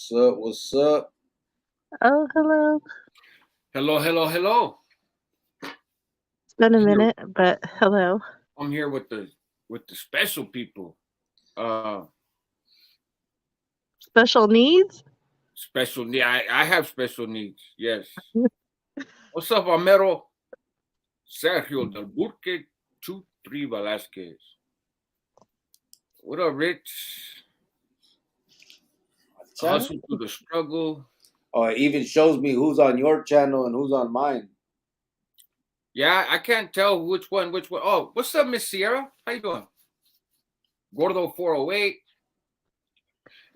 What's up? What's up? Oh, hello. Hello. It's been a I'm here, minute, but hello. I'm here with the special people. Uh, Special needs? special need. I have special needs. Yes. What's up, Amero? Sergio del Burque 2-3 Velasquez. What up, Rich? Hustle through the struggle. Oh, it even shows me who's on your channel and who's on mine. Yeah, I can't tell which one. Oh, what's up, Miss Sierra? How you doing? Gordo 408.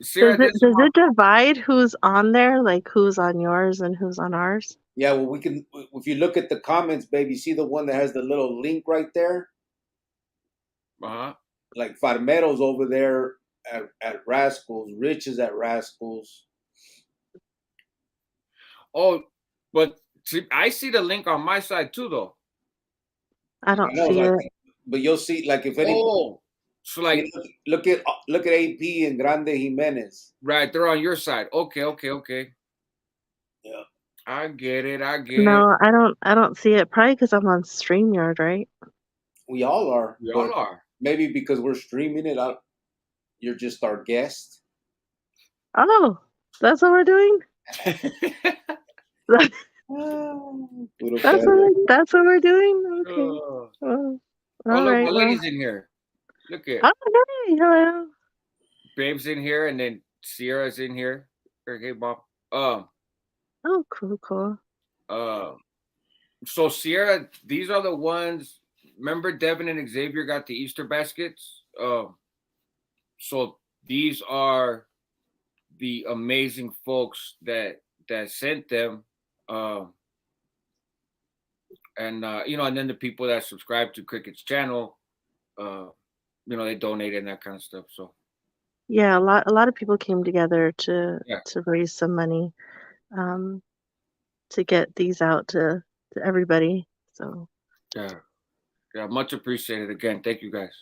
Sierra, Does it divide who's on there, like who's on yours and who's on ours? Yeah, well, we can. If you look at the comments, baby, see the one that has the little link right there. Like Farmero's over there at Rascals. Rich is at Rascals. Oh, but see, I see the link on my side too, though. I don't see it. But you'll see, like, if any. Oh, so like, look at AP and Grande Jimenez. Right, they're on your side. Okay. Yeah, I get it. No, I don't see it. Probably because I'm on StreamYard, right? We all are. We all are. Maybe because we're streaming it out. You're just our guest. Oh, that's what we're doing. That's what we're doing. Okay. Oh, look, the ladies in here. Look at. Oh, hey, hello. Babe's in here, and then Sierra's in here. Okay, Bob. Oh, cool. So Sierra, these are the ones. Remember, Devin and Xavier got the Easter baskets. So these are the amazing folks that sent them. And then the people that subscribe to Cricket's channel, they donated and that kind of stuff. So yeah, a lot of people came together to raise some money, to get these out to everybody. So yeah, much appreciated. Again, thank you guys.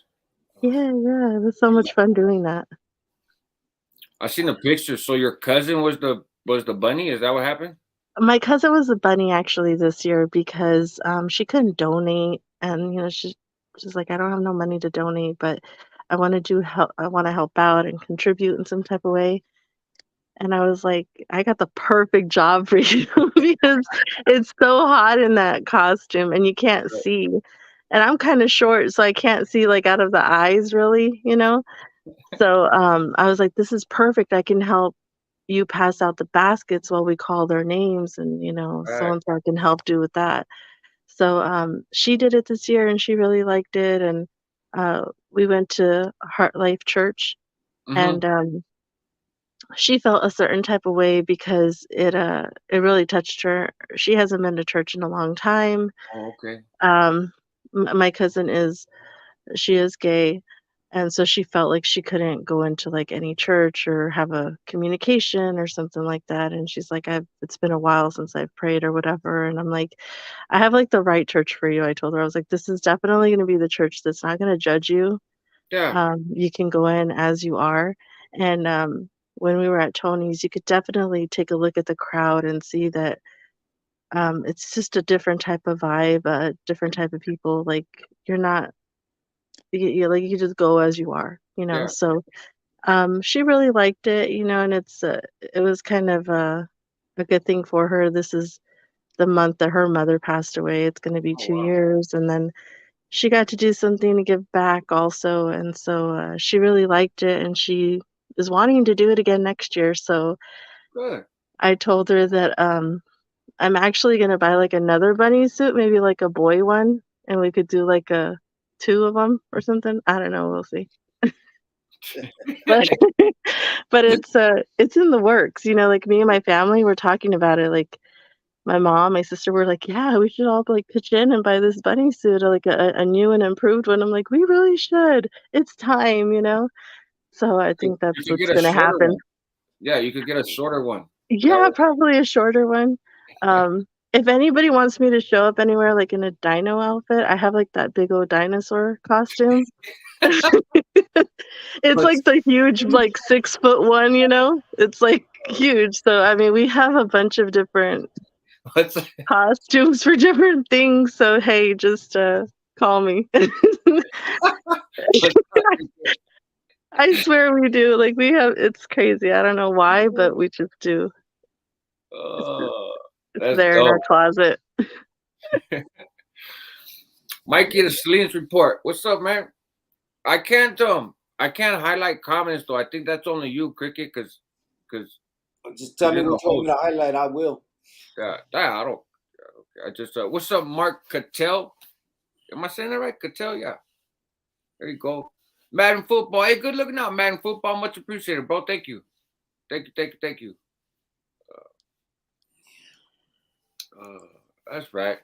Yeah, it was so much fun doing that. I seen the picture. So your cousin was the bunny? Is that what happened? My cousin was the bunny actually this year because she couldn't donate, and she's like, I don't have no money to donate, but I want to help out and contribute in some type of way. And I was like, I got the perfect job for you because it's so hot in that costume and you can't see. And I'm kind of short, so I can't see like out of the eyes really, So I was like, this is perfect. I can help you pass out the baskets while we call their names, and so I can help do with that. So she did it this year and she really liked it, and we went to Heart Life Church, and she felt a certain type of way because it really touched her. She hasn't been to church in a long time. Oh, okay. My cousin is gay, and so she felt like she couldn't go into like any church or have a communication or something like that. And she's like, it's been a while since I've prayed or whatever. And I'm like, I have like the right church for you. I told her, I was like, this is definitely going to be the church that's not going to judge you. Yeah. You can go in as you are. And when we were at Tony's, you could definitely take a look at the crowd and see that it's just a different type of vibe, a different type of people. Like you're not, you just go as you are, Yeah. So she really liked it, and it was kind of a good thing for her. This is the month that her mother passed away. It's going to be 2 years, and then she got to do something to give back also, and so she really liked it, and she is wanting to do it again next year. So good. I told her that I'm actually going to buy like another bunny suit, maybe like a boy one, and we could do like 2 of them or something. I don't know. We'll see. but it's in the works, like me and my family were talking about it. Like my mom, my sister were like, yeah, we should all like pitch in and buy this bunny suit, like a new and improved one. I'm like, we really should. It's time, So I think that's what's going to happen. One. Yeah, you could get a shorter one. Yeah, probably a shorter one. If anybody wants me to show up anywhere like in a dino outfit, I have like that big old dinosaur costume. It's like the huge like 6 foot one, It's like huge. So I mean, we have a bunch of different What's costumes for different things. So hey, just call me. what's up? I swear we do. Like we have, it's crazy. I don't know why, but we just do. Oh, It's that's there in our dope. closet. Mikey, the Selene's report. What's up, man? I can't highlight comments though. I think that's only you, Cricket, because Just tell me you're the what you want me host. to highlight. I will. I don't. I just what's up, Mark Cattell? Am I saying that right? Cattell, yeah. There you go. Madden football. Hey, good looking out, Madden football. Much appreciated, bro. Thank you. Thank you. That's right.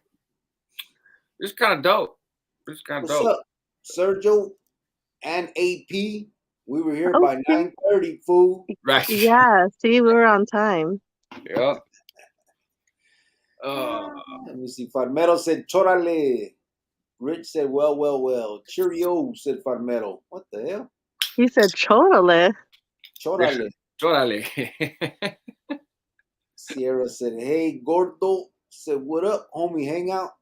It's kind of dope. It's kind of What's dope. up, Sergio and AP? We were here by Okay. 9:30, fool. Right. Yeah. See, we were on time. Yeah. Let me see. Farmero said, "Chorale." Rich said, well. Cheerio, said Farmero. What the hell? He said chorale. Chorale. Órale. Sierra said, hey, Gordo. Said, what up, homie? Hang out.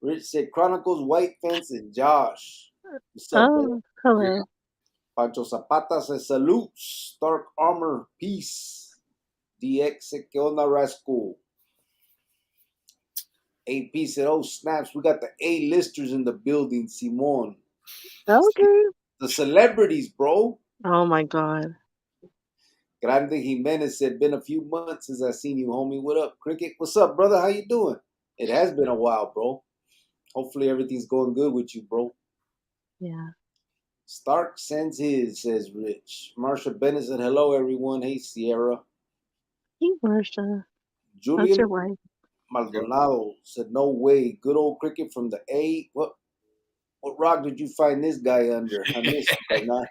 Rich said, Chronicles, White Fence, and Josh. What's up, brother? Oh, hello. Pancho Zapata said, salutes. Stark Armor, peace. DX said, que onda, rascal? AP said, oh, snaps. We got the A-listers in the building, Simon. Okay. The celebrities, bro. Oh my God. Grande Jimenez said, been a few months since I seen you, homie. What up, Cricket? What's up, brother? How you doing? It has been a while, bro. Hopefully everything's going good with you, bro. Yeah. Stark sends his, says Rich. Marsha Bennett said, hello, everyone. Hey, Sierra. Hey, Marsha. That's Julian your wife. Maldonado said, no way. Good old Cricket from the A. What rock did you find this guy under? I missed it, not.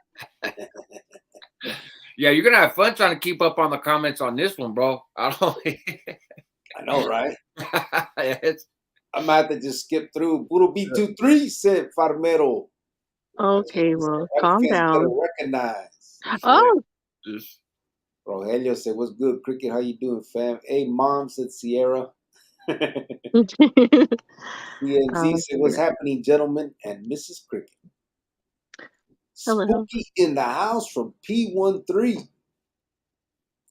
Yeah, you're gonna have fun trying to keep up on the comments on this one, bro. I don't. I know, right? It's, I'm gonna have to just skip through. Puro B23 said Farmero. Okay, well, White calm fans better down. recognize. Oh, just, Rogelio said, what's good, Cricket? How you doing, fam? Hey, Mom, said Sierra. CMZ said, what's happening, gentlemen and Mrs. Cricket? hello. Spooky in the house from P13.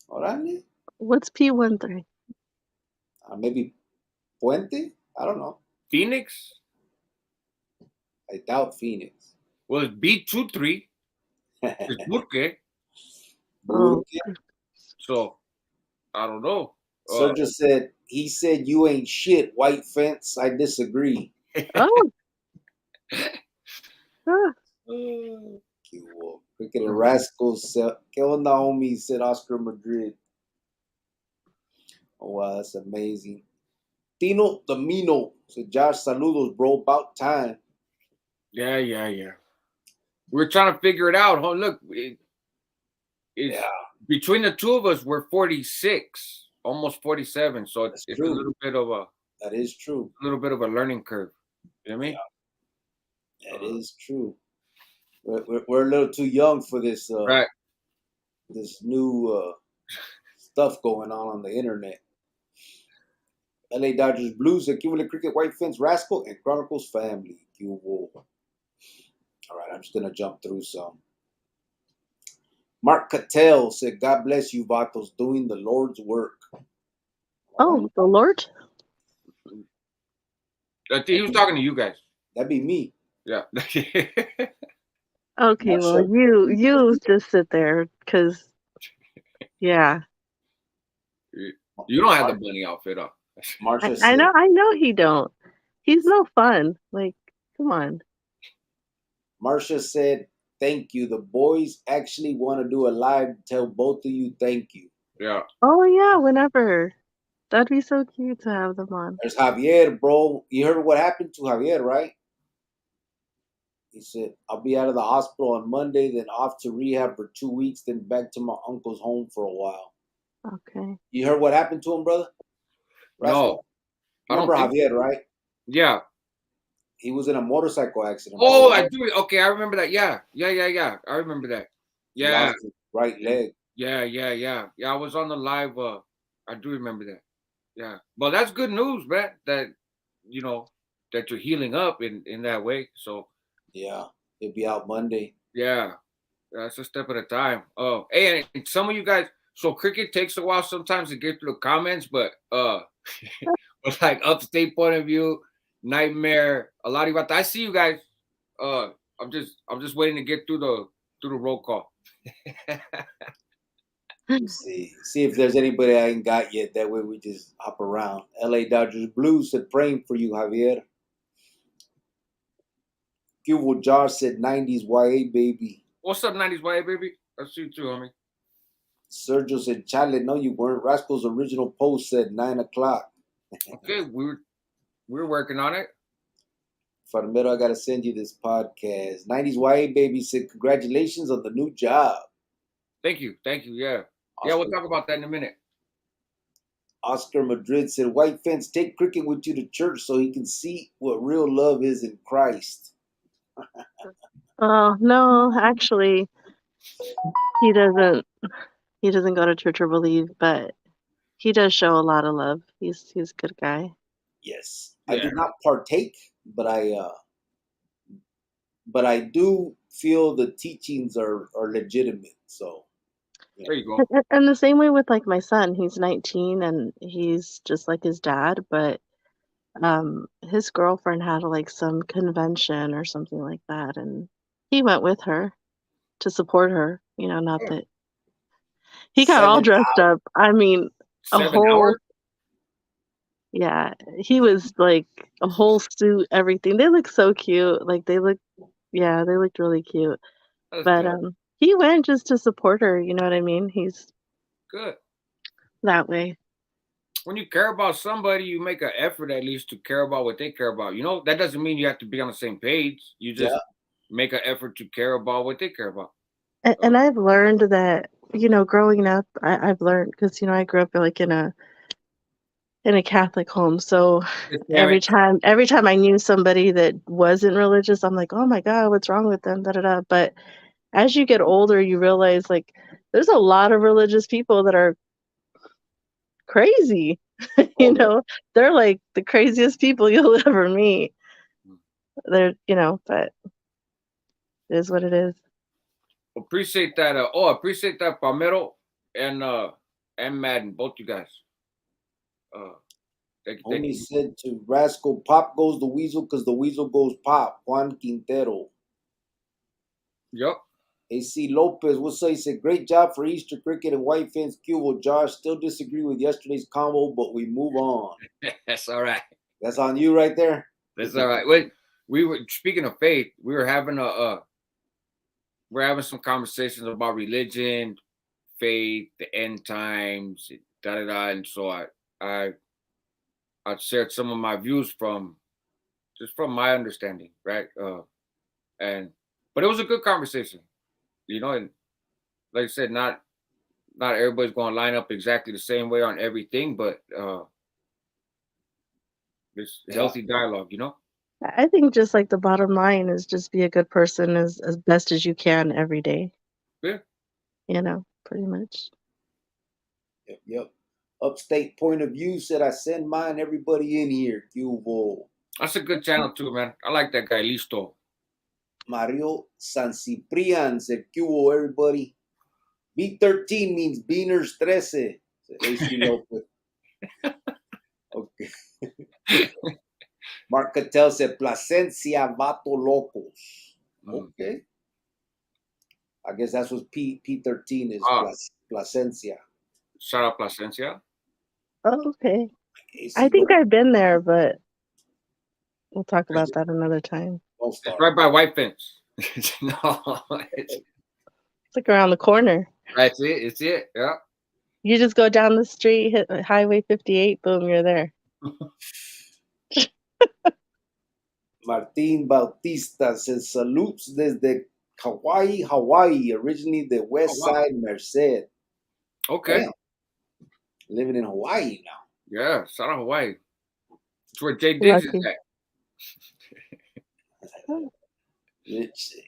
Orale? What's P13? Maybe Puente? I don't know. Phoenix. I doubt Phoenix. Well, it's B23. It's Burke. Oh, So I don't know. Sergio said, he said you ain't shit, white fence. I disagree. oh. Cricket and Rascals said, ¿Qué onda, homie? Said Oscar Madrid. Oh, wow, that's amazing. Tino Domino said, Josh, saludos, bro. About time. Yeah. We're trying to figure it out. Oh, look, it's between the two of us, we're 46, almost 47. So it's a little bit of a. That is true. A little bit of a learning curve. You know what I mean? Yeah, that is true. We're a little too young for this. Right. This new stuff going on the internet. LA Dodgers Blues said, Cuba Cricket, White Fence, Rascal, and Chronicles family. Cuba. All right, I'm just going to jump through some. Mark Cattell said, God bless you, Vatos, doing the Lord's work. Oh, the Lord? I think he was talking to you guys. That'd be me. Yeah. Okay, well, you just sit there, because, yeah. You don't have the bunny outfit on. Marsha said, I know he don't. He's no fun. Like, come on. Marsha said, thank you. The boys actually want to do a live to tell both of you thank you. Yeah. Oh, yeah, whenever. That'd be so cute to have them on. There's Javier, bro. You heard what happened to Javier, right? He said, I'll be out of the hospital on Monday, then off to rehab for 2 weeks, then back to my uncle's home for a while. Okay. You heard what happened to him, brother? No. Remember Javier, right? Yeah. He was in a motorcycle accident. Oh, I do. Okay, I remember that. Yeah. I remember that. Yeah. He lost his right leg. Yeah. I was on the live. I do remember that. Yeah. Well, that's good news, man. That you know that you're healing up in that way. So Yeah, he'll be out Monday. yeah, that's a step at a time. Oh, hey, and some of you guys. So cricket takes a while sometimes to get through the comments, but but like upstate point of view, nightmare, a lot of you. I see you guys. Uh, I'm just waiting to get through the roll call. See if there's anybody I ain't got yet. That way we just hop around. LA Dodgers Blues said praying for you, Javier. Cubo Jar said 90s YA baby. What's up, 90s YA baby? I see you too, homie. Sergio said, Chale, no, you weren't. Rascal's original post said 9 o'clock. Okay, we're working on it. Farmero, I got to send you this podcast. 90s YA baby said, congratulations on the new job. Thank you. Yeah. Yeah, we'll talk about that in a minute. Oscar Madrid said, White Fence, take cricket with you to church so he can see what real love is in Christ. Oh, no, actually, he doesn't go to church or believe, but he does show a lot of love. He's a good guy. Yes. Yeah. I do not partake, but I do feel the teachings are legitimate. So there you go. And the same way with like my son, he's 19 and he's just like his dad, but his girlfriend had like some convention or something like that, and he went with her to support her. Not that he got all 7 dressed hours. up. I mean, a 7 whole hours? yeah, he was like a whole suit, everything. They look so cute. Like they looked really cute. That's But good. he went just to support her. You know what I mean? He's Good. that way. When you care about somebody, you make an effort at least to care about what they care about. That doesn't mean you have to be on the same page. You just make an effort to care about what they care about. And I've learned that, growing up, I've learned because, I grew up like in a Catholic home. So every time I knew somebody that wasn't religious, I'm like, oh my God, what's wrong with them? Da, da, da. But as you get older, you realize like there's a lot of religious people that are crazy. They're like the craziest people you'll ever meet. They're, but it is what it is. Appreciate that. Appreciate that, Palmero and Madden, both you guys. Thank you. Said to Rascal, pop goes the weasel because the weasel goes pop. Juan Quintero. Yep. AC Lopez, what's up? He said, great job for Easter cricket and White Fence Cubo. Josh, still disagree with yesterday's combo, but we move on. That's all right. That's on you right there. That's all right. Wait, we were speaking of faith. We were having we're having some conversations about religion, faith, the end times, da da da. And so I shared some of my views from my understanding, right? But it was a good conversation, and like I said, not everybody's going to line up exactly the same way on everything, but there's healthy dialogue, I think just like the bottom line is just be a good person as best as you can every day. Yeah. Pretty much. Yep. Upstate Point of View said, I send mine, everybody in here. Cubo. That's a good channel too, man. I like that guy, Listo. Mario San Ciprian said, Cubo, everybody. B13 means Beaners 13. Okay. Mark Cattell said, Placencia Vato Locos. Okay. I guess that's what P13 is. Placencia. Shout out Placencia. Oh, okay. I think I've been there, but we'll talk about that another time. It's right by White Fence. No, it's like around the corner. That's it. It's it. Yeah. You just go down the street, hit Highway 58, boom, you're there. Martin Bautista says, salutes desde Hawaii, originally the West Side Merced. Okay. Damn. Living in Hawaii now. Yeah, shout out Hawaii. It's where Jay Diggs is at.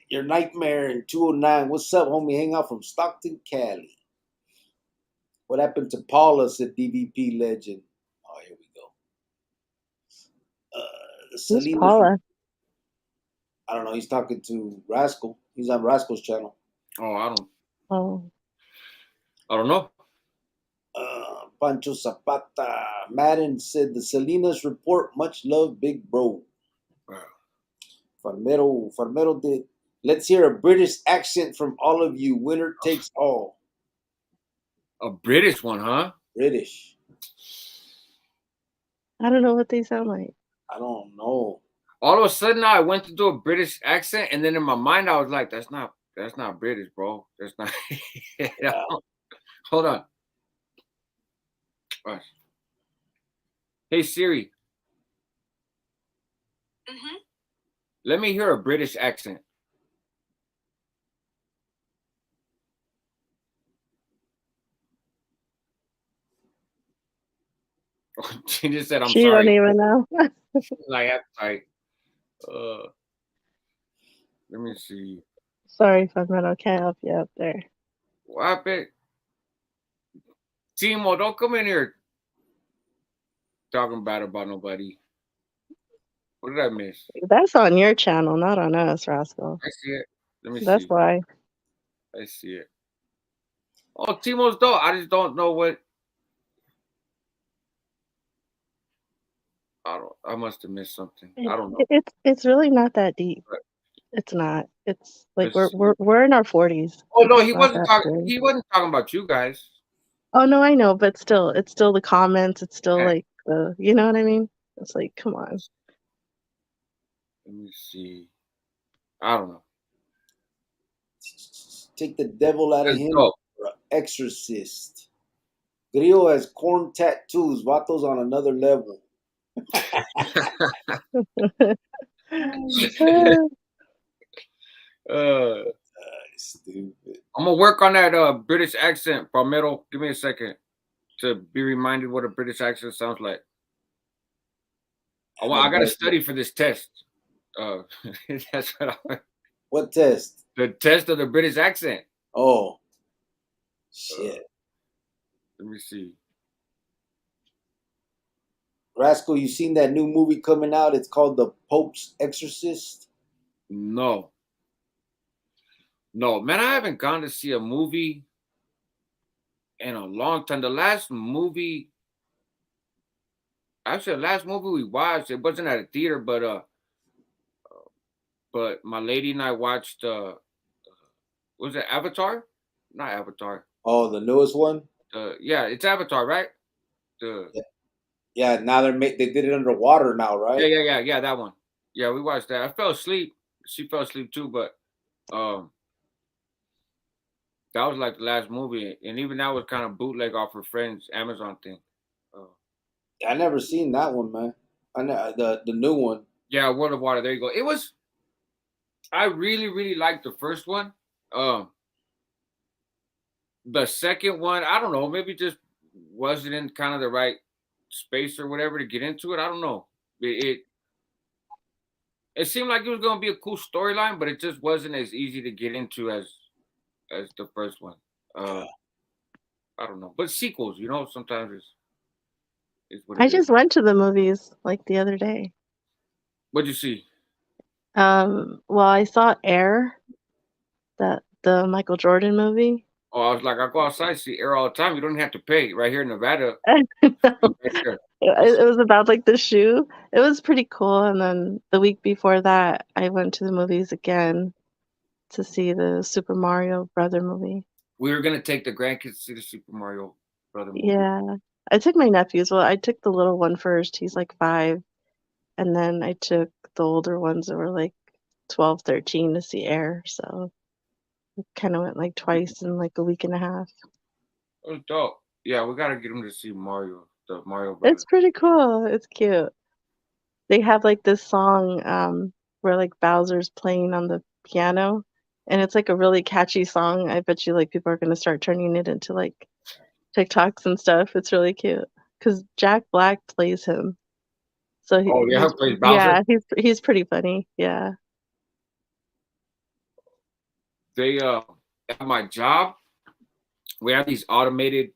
Your nightmare in 209. What's up, homie? Hang out from Stockton, Cali. What happened to Paula? Said DVP legend. Oh, here we go. Who's Selena's. Paula? I don't know. He's talking to Rascal. He's on Rascal's channel. Oh, Oh, I don't know. Pancho Zapata. Madden said the Salinas report. Much love, big bro. Wow. Farmero did. Let's hear a British accent from all of you. Winner takes all. A British one, huh? British. I don't know what they sound like. I don't know. All of a sudden, I went to do a British accent, and then in my mind, I was like, "That's not British, bro. That's not." Yeah. Hold on. Gosh. Hey Siri. Let me hear a British accent. She just said, "I'm She sorry." don't even know. Like, let me see. Sorry, Farmero, can't help you out there. What happened? Timo, don't come in here talking bad about nobody. What did I miss? That's on your channel, not on us, Rascal. I see it. Let me That's see. why. I see it. Oh, Timo's dope. I just don't know what. I must have missed something. I don't know. It's really not that deep. But It's not. It's like let's see. we're in our 40s. Oh no, It's he not wasn't that talking. serious. He wasn't talking about you guys. Oh no, I know, but still, it's still the comments. It's still Yeah. like the, you know what I mean? It's like, come on. Let me see. I don't know. Take the devil out of That's him. dope. For an exorcist. Grillo has corn tattoos. Vatos on another level. Stupid. I'm gonna work on that British accent, Palmetto. Give me a second to be reminded what a British accent sounds like. I gotta study for this test. That's What test? The test of the British accent. Oh, shit. Let me see. Rascal, you seen that new movie coming out? It's called The Pope's Exorcist. No, man, I haven't gone to see a movie in a long time. The last movie we watched, it wasn't at a theater, but my lady and I watched. Was it Avatar? Not Avatar. Oh, the newest one. Yeah, it's Avatar, right? Yeah. Now they did it underwater now, right? Yeah. That one. Yeah, we watched that. I fell asleep. She fell asleep too, but that was like the last movie, and even that was kind of bootleg off her friend's Amazon thing. I never seen that one, man. I know the new one. Yeah, World of Water. There you go. It was. I really liked the first one. The second one, I don't know, maybe just wasn't in kind of the right space or whatever to get into it. I don't know. It seemed like it was going to be a cool storyline, but it just wasn't as easy to get into as the first one. I don't know, but sequels, sometimes is what it I is. just went to the movies like the other day. What'd you see? Well, I saw Air, the Michael Jordan movie. Oh, I was like, I go outside, see Air all the time. You don't have to pay right here in Nevada. It was about like the shoe. It was pretty cool. And then the week before that, I went to the movies again to see the Super Mario Brother movie. We were gonna take the grandkids to see the Super Mario Brother movie. Yeah, I took my nephews. Well, I took the little one first. He's like 5. And then I took the older ones that were like 12, 13 to see Air. So I kind of went like twice in like a week and a half. It was dope. Yeah, we gotta get them to see Mario, the Mario Brothers. It's pretty cool. It's cute. They have like this song where like Bowser's playing on the piano, and it's like a really catchy song. I bet you like people are gonna start turning it into like TikToks and stuff. It's really cute because Jack Black plays him. So plays Bowser. yeah, he's pretty funny. Yeah. They at my job, we have these automated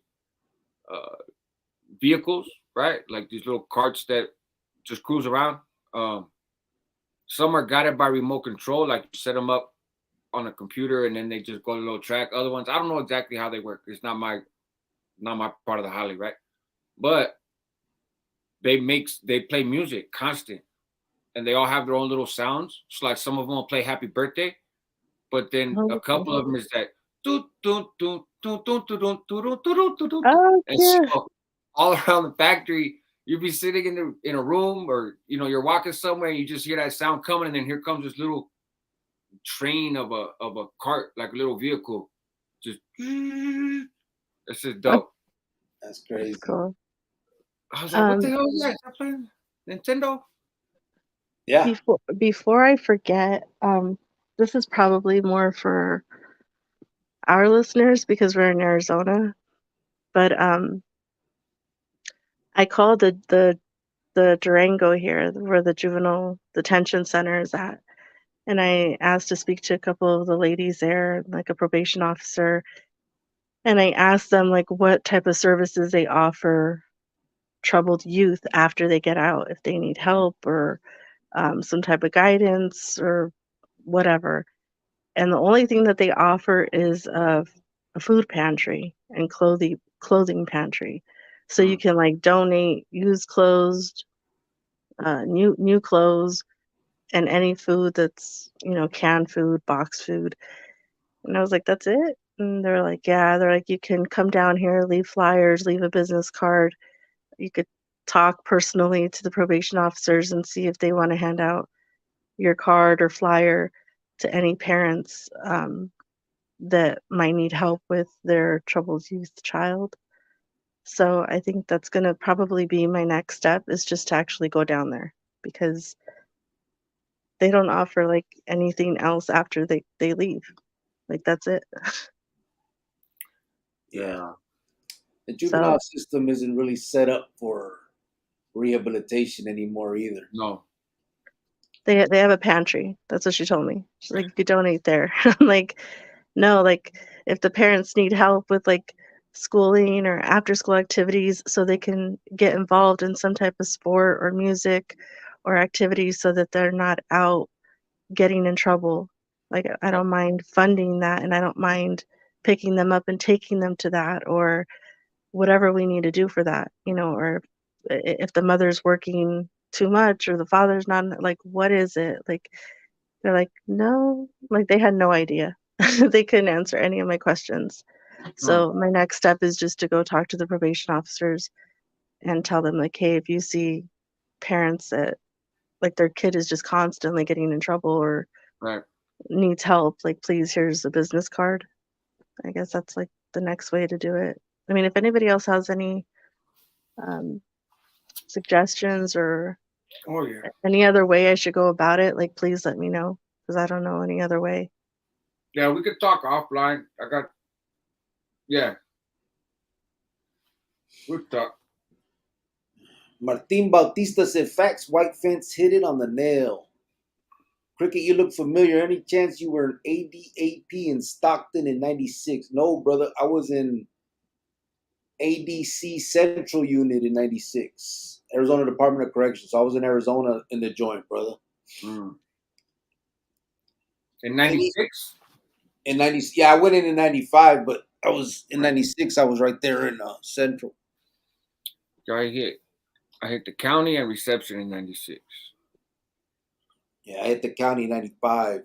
vehicles, right? Like these little carts that just cruise around. Some are guided by remote control, like you set them up on a computer and then they just go to a little track. Other ones, I don't know exactly how they work. It's not my part of the holly, right? But they play music constant, and they all have their own little sounds. So like some of them will play Happy Birthday, but then a couple of them is that Oh, and cute. so all around the factory, you'd be sitting in a room, or you're walking somewhere and you just hear that sound coming, and then here comes this little train of a cart, like a little vehicle, just that's just dope. That's crazy. That's cool. I was like, what the hell is that? Is that playing Nintendo? Yeah. Before I forget, this is probably more for our listeners because we're in Arizona, but I called the Durango here, where the juvenile detention center is at, and I asked to speak to a couple of the ladies there, like a probation officer, and I asked them like what type of services they offer troubled youth after they get out, if they need help or some type of guidance or whatever. And the only thing that they offer is a food pantry and clothing pantry. So you can like donate used clothes, new clothes, and any food that's canned food, box food. And I was like, that's it? And they're like, yeah. They're like, you can come down here, leave flyers, leave a business card. You could talk personally to the probation officers and see if they want to hand out your card or flyer to any parents that might need help with their troubled youth child. So I think that's going to probably be my next step, is just to actually go down there, because they don't offer like anything else after they leave. Like that's it. Yeah. The juvenile system isn't really set up for rehabilitation anymore either. No. They have a pantry. That's what she told me. She's like, you could donate there. I'm like, no, like if the parents need help with like schooling or after school activities so they can get involved in some type of sport or music or activities so that they're not out getting in trouble. Like I don't mind funding that, and I don't mind picking them up and taking them to that, or whatever we need to do for that, or if the mother's working too much or the father's not, like, what is it? Like, they're like, no, like they had no idea. They couldn't answer any of my questions. So my next step is just to go talk to the probation officers and tell them like, hey, if you see parents that like their kid is just constantly getting in trouble or needs help, like, please, here's a business card. I guess that's like the next way to do it. I mean, if anybody else has any suggestions or any other way I should go about it, like, please let me know, because I don't know any other way. Yeah, we could talk offline. We'll talk. Martin Bautista said, facts, white fence hit it on the nail. Cricket, you look familiar. Any chance you were an ADAP in Stockton in 96? No, brother. I was in ADC Central Unit in 96. Arizona Department of Corrections. So I was in Arizona in the joint, brother. In 96? In 90, yeah, I went in 95, but I was in 96. I was right there in Central. I hit the county and reception in 96. Yeah, I hit the county in 95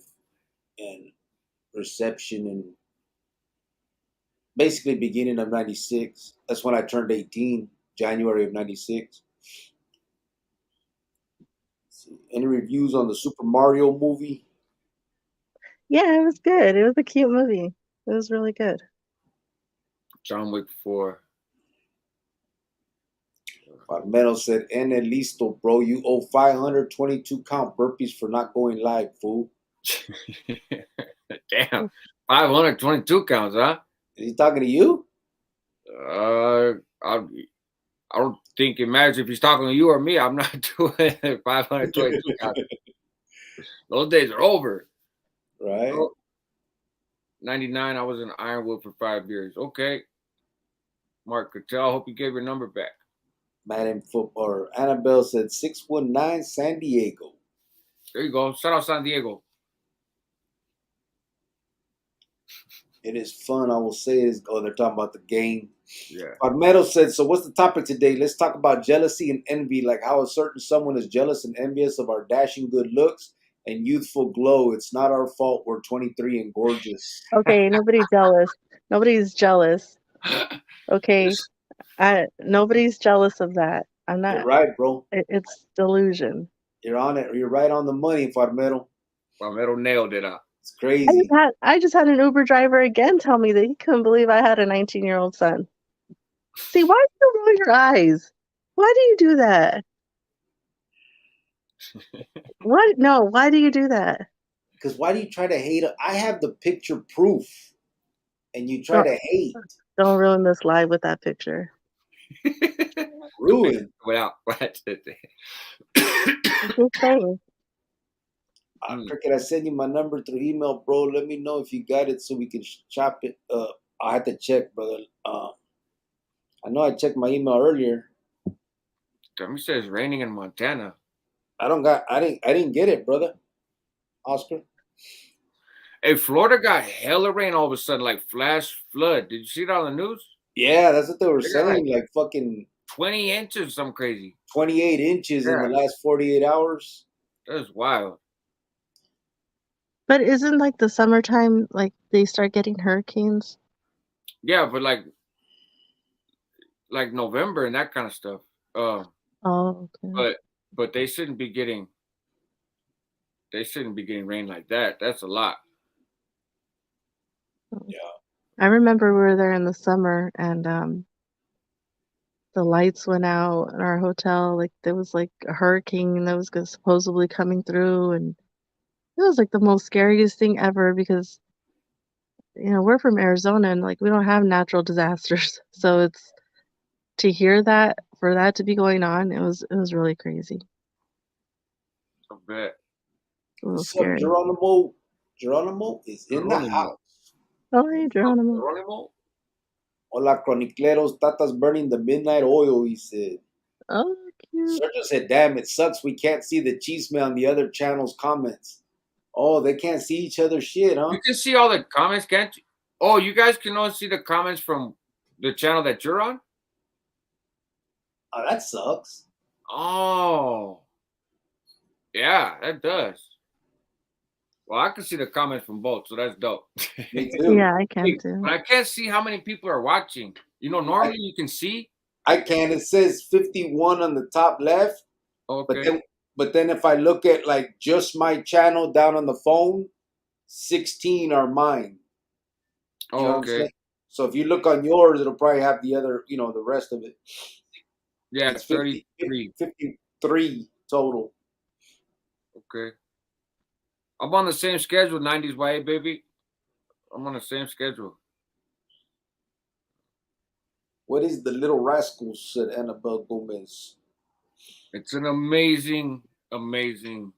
and reception in basically beginning of 96. That's when I turned 18, January of 96. Any reviews on the Super Mario movie? Yeah, it was good. It was a cute movie. It was really good. John Wick 4. Metal said, "Ene listo, bro. You owe 522 count burpees for not going live, fool." Damn. 522 counts, huh? Is he talking to you? I don't think it matters if he's talking to you or me. I'm not doing 522 counts. Those days are over. Right. 99, I was in Ironwood for 5 years. Okay. Mark Cattell, I hope you gave your number back. Madden football. Or Annabelle said 619 San Diego. There you go. Shout out San Diego. It is fun. I will say it is. Oh, they're talking about the game. Yeah. Carmelo said, so what's the topic today? Let's talk about jealousy and envy, like how a certain someone is jealous and envious of our dashing good looks and youthful glow. It's not our fault we're 23 and gorgeous. Okay, nobody's jealous. Nobody's jealous. Okay, nobody's jealous of that. I'm You're not. right, bro. It's delusion. You're on it. You're right on the money, Farmero. Farmero nailed it up. It's crazy. I just had an Uber driver again tell me that he couldn't believe I had a 19-year-old son. See, why do you roll your eyes? Why do you do that? What? No, why do you do that? Because why do you try to hate? I have the picture proof, and you try to hate. Don't ruin this live with that picture. Ruin. Without Just saying. Cricket, I send you my number through email, bro. Let me know if you got it so we can chop it up. I had to check, brother. I know I checked my email earlier. Tommy says it's raining in Montana. I didn't get it, brother. Oscar. Hey, Florida got hella rain all of a sudden, like flash flood. Did you see it on the news? Yeah, that's what they were saying. Like fucking 20 inches, something crazy. 28 inches in the last 48 hours. That's wild. But isn't like the summertime, like they start getting hurricanes? Yeah, but like November and that kind of stuff. Oh, okay. But they shouldn't be getting rain like that. That's a lot. Yeah. I remember we were there in the summer and the lights went out in our hotel. Like there was like a hurricane that was supposedly coming through, and it was like the most scariest thing ever because we're from Arizona and like we don't have natural disasters. So it's to hear that, for that to be going on, it was really crazy. I bet. A little What's up, scary. Geronimo? Geronimo is in the house. Oh, hey, Geronimo. Hola, Chronicleros. Tata's burning the midnight oil, he said. Oh, cute. Sergio said, damn, it sucks we can't see the chisme on the other channel's comments. Oh, they can't see each other's shit, huh? You can see all the comments, can't you? Oh, you guys can only see the comments from the channel that you're on? Oh, that sucks. Oh. Yeah, that does. Well, I can see the comments from both, so that's dope. Me too. Yeah, I can too. But I can't see how many people are watching. Normally you can see. I can. It says 51 on the top left. Okay. But then if I look at like just my channel down on the phone, 16 are mine. You know what I'm saying? So if you look on yours, it'll probably have the other, the rest of it. Yeah, it's 33. 53 total. Okay. I'm on the same schedule, 90s YA, baby. I'm on the same schedule. What is The Little Rascals, said Annabelle Gomez. It's an amazing, amazing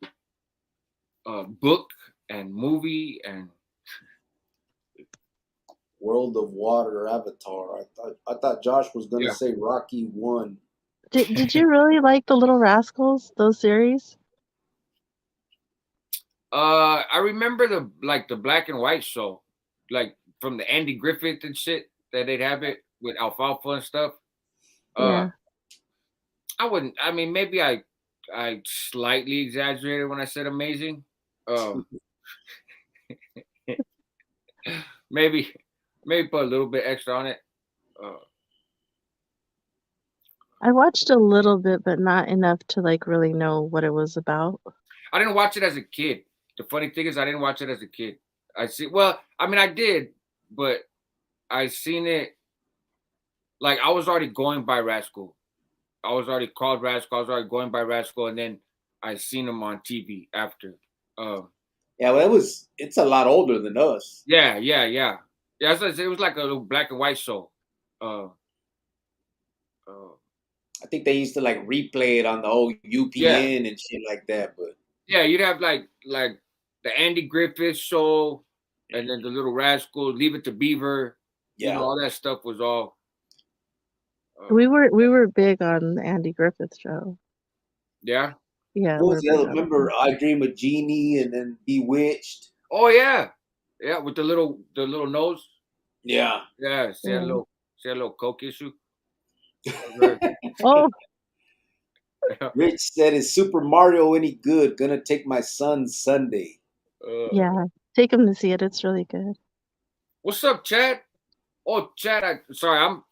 book and movie and World of Water, Avatar. I thought Josh was going to say Rocky 1. Did you really like The Little Rascals, those series? I remember the black and white show, like from the Andy Griffith and shit that they'd have it with alfalfa and stuff. Yeah. Maybe I slightly exaggerated when I said amazing. Maybe put a little bit extra on it. I watched a little bit, but not enough to like really know what it was about. I didn't watch it as a kid. The funny thing is I didn't watch it as a kid. I did, but I seen it like I was already going by Rascal. I was already called Rascal. I was already going by Rascal, and then I seen him on TV after. Yeah, well, it's a lot older than us. Yeah. Yeah, it was like a little black and white show. I think they used to like replay it on the whole UPN and shit like that. But yeah, you'd have like the Andy Griffith show, and then the Little Rascal, Leave It to Beaver. Yeah, all that stuff was all. We were big on the Andy Griffith show. Yeah. Yeah, What was we're the big other? on Remember, I Dream of Genie and then Bewitched. Oh yeah. Yeah, with the little nose. Yeah. Yeah, she had a Yeah. little coke issue. Oh, Rich said, "Is Super Mario any good? Gonna take my son Sunday." yeah. Take him to see it. It's really good. What's up, Chad? Oh, Chad, I'm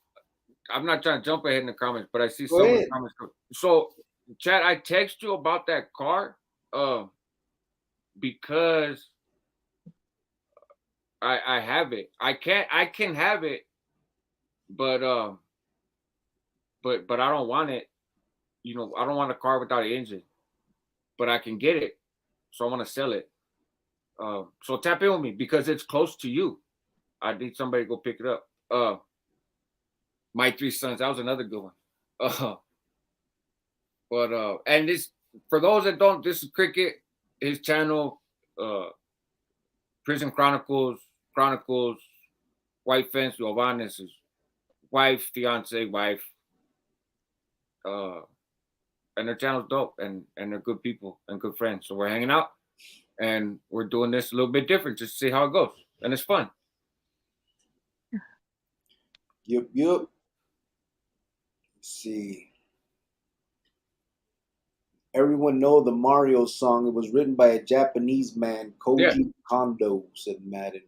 not trying to jump ahead in the comments, but I see Go some of the ahead. comments. So, Chad, I text you about that car, because I have it. I can have it, but but I don't want it. You know, I don't want a car without an engine, but I can get it, so I want to sell it. So tap in with me because it's close to you. I need somebody to go pick it up. My Three Sons, that was another good one. But and this, for those that don't, this is Cricket, his channel, Prison Chronicles, White Fence, Giovanni, his wife, fiance, wife, and their channel's dope, and they're good people and good friends. So we're hanging out, and we're doing this a little bit different just to see how it goes, and it's fun. Yup. Let's see. Everyone know the Mario song. It was written by a Japanese man, Koji Kondo, said Madden.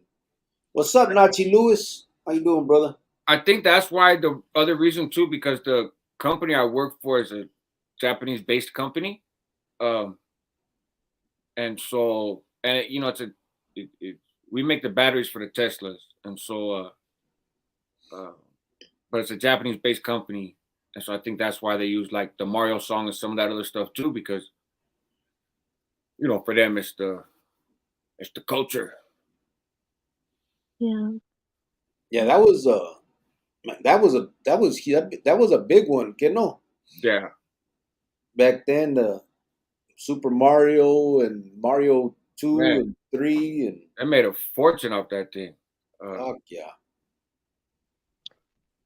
What's up, Nachi Lewis? How you doing, brother? I think that's why the other reason too, because the company I work for is a Japanese-based company, and so you know we make the batteries for the Teslas, and so but it's a Japanese-based company, and so I think that's why they use like the Mario song and some of that other stuff too, because you know for them it's the culture. Yeah. Yeah, that was a big one, you know. Yeah. Back then, Super Mario and Mario 2 Man, and 3 and I made a fortune off that thing. fuck yeah.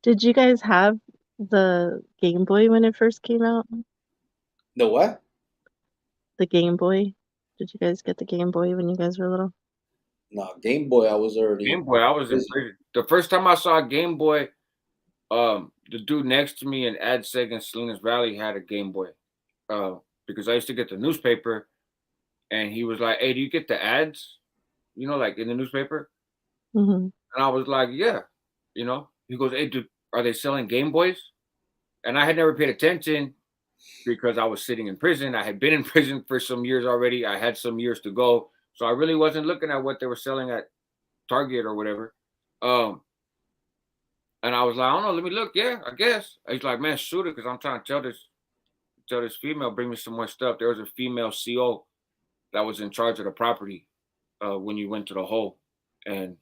Did you guys have the Game Boy when it first came out? The what? The Game Boy? Did you guys get the Game Boy when you guys were little? No, Game Boy. I was already Game Boy, I was in prison. The first time I saw a Game Boy, the dude next to me in AdSeg in Salinas Valley had a Game Boy, because I used to get the newspaper, and he was like, "Hey, do you get the ads? You know, like in the newspaper?" Mm-hmm. And I was like, "Yeah." You know, he goes, "Hey, dude, are they selling Game Boys?" And I had never paid attention because I was sitting in prison. I had been in prison for some years already. I had some years to go, so I really wasn't looking at what they were selling at Target or whatever. And I was like, I don't know, let me look. Yeah, I guess. He's like, man, shoot it, because I'm trying to tell this female, bring me some more stuff. There was a female CO that was in charge of the property when you went to the hole, and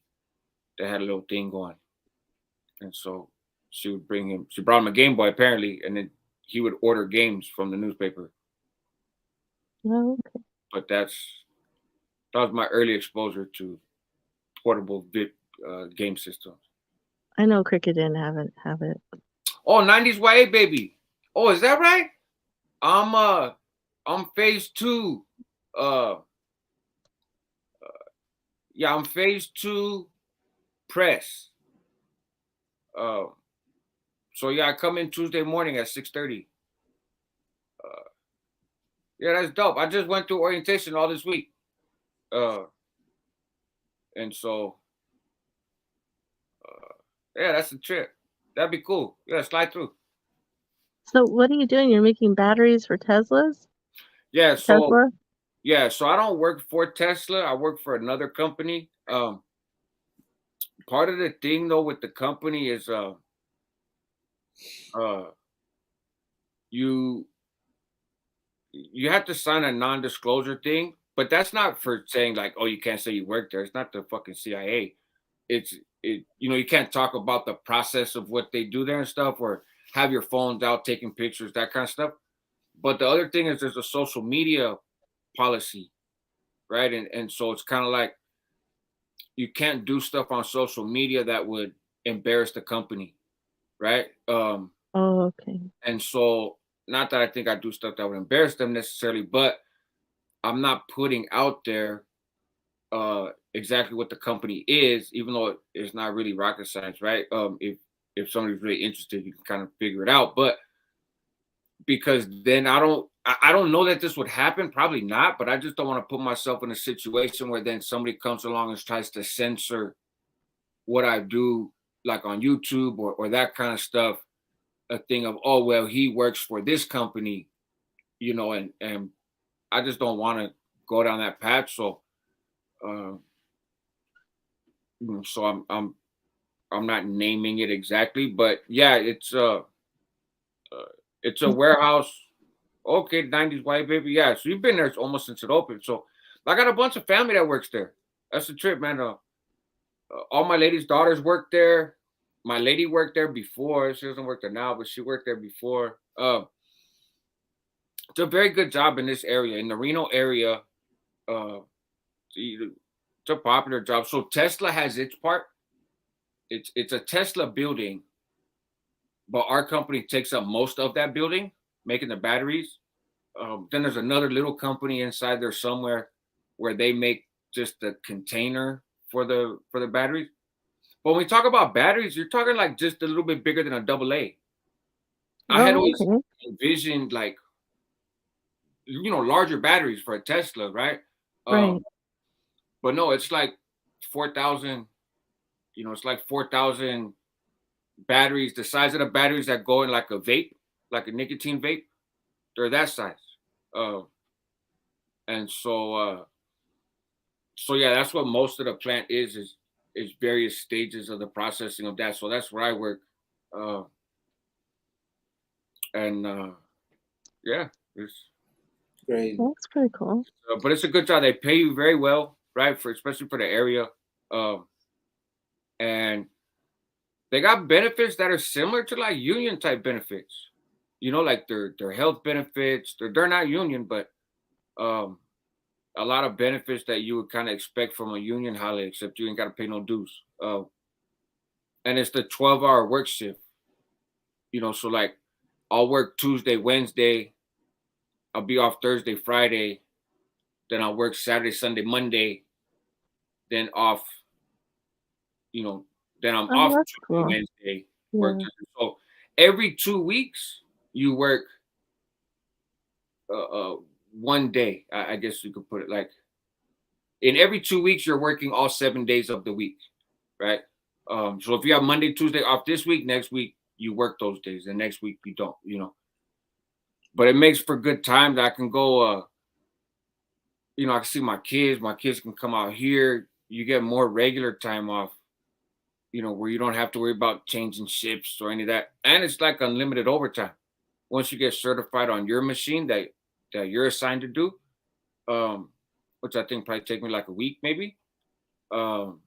they had a little thing going. And so she brought him a Game Boy apparently, and then he would order games from the newspaper. Oh, okay. But that was my early exposure to portable game systems. I know Cricket didn't have it. Oh, 90s YA baby. Oh, is that right? I'm phase 2. Yeah, I'm phase 2 press. So yeah, I come in Tuesday morning at 6:30. Yeah, that's dope. I just went through orientation all this week. And so yeah, that's a trip. That'd be cool. Yeah, slide through. So what are you doing? You're making batteries for Teslas? Yeah, so Tesla? yeah, so I don't work for Tesla. I work for another company. Part of the thing though with the company is you have to sign a non-disclosure thing, but that's not for saying like, oh, you can't say you work there. It's not the fucking CIA. You can't talk about the process of what they do there and stuff, or have your phones out taking pictures, that kind of stuff. But the other thing is there's a social media policy, right? And so it's kind of like you can't do stuff on social media that would embarrass the company, right? Oh, okay. And so, not that I think I do stuff that would embarrass them necessarily, but I'm not putting out there exactly what the company is, even though it's not really rocket science, right? If somebody's really interested, you can kind of figure it out. But because then I don't know that this would happen, probably not, but I just don't want to put myself in a situation where then somebody comes along and tries to censor what I do, like on YouTube or that kind of stuff. A thing of, oh well, he works for this company, and I just don't want to go down that path. So uh so I'm not naming it exactly, but yeah, it's a warehouse. Okay, 90s white baby. Yeah, so you've been there almost since it opened. So I got a bunch of family that works there. That's the trip, man. All my lady's daughters work there. My lady worked there before. She doesn't work there now, but she worked there before. It's a very good job in this area, in the Reno area. Uh, it's a popular job. So Tesla has its part. It's a Tesla building, but our company takes up most of that building, making the batteries. Then there's another little company inside there somewhere where they make just the container for the batteries. But when we talk about batteries, you're talking like just a little bit bigger than a double A. I had Oh, always okay. envisioned like larger batteries for a Tesla, right? Right. But no, it's like 4,000. It's like 4,000 batteries, the size of the batteries that go in like a vape, like a nicotine vape. They're that size. Uh, and so yeah, that's what most of the plant is various stages of the processing of that. So that's where I work. Uh, and yeah, it's Great. That's pretty cool. but it's a good job. They pay you very well, right? For especially for the area. Um, and they got benefits that are similar to like union type benefits. Like their health benefits. They're not union, but um, a lot of benefits that you would kind of expect from a union holiday, except you ain't got to pay no dues. And it's the 12-hour work shift. So like I'll work Tuesday, Wednesday. I'll be off Thursday, Friday. Then I'll work Saturday, Sunday, Monday. Then off. You know, then I'm Oh, off that's Tuesday, cool. Wednesday. Work. Yeah. So every 2 weeks you work one day. I guess you could put it like in every 2 weeks you're working all 7 days of the week, right? So if you have Monday, Tuesday off this week, next week you work those days, and next week you don't. But it makes for good time that I can go. I can see my kids. My kids can come out here. You get more regular time off. Where you don't have to worry about changing shifts or any of that, and it's like unlimited overtime. Once you get certified on your machine that you're assigned to do, um, which I think probably take me like a week maybe. Um,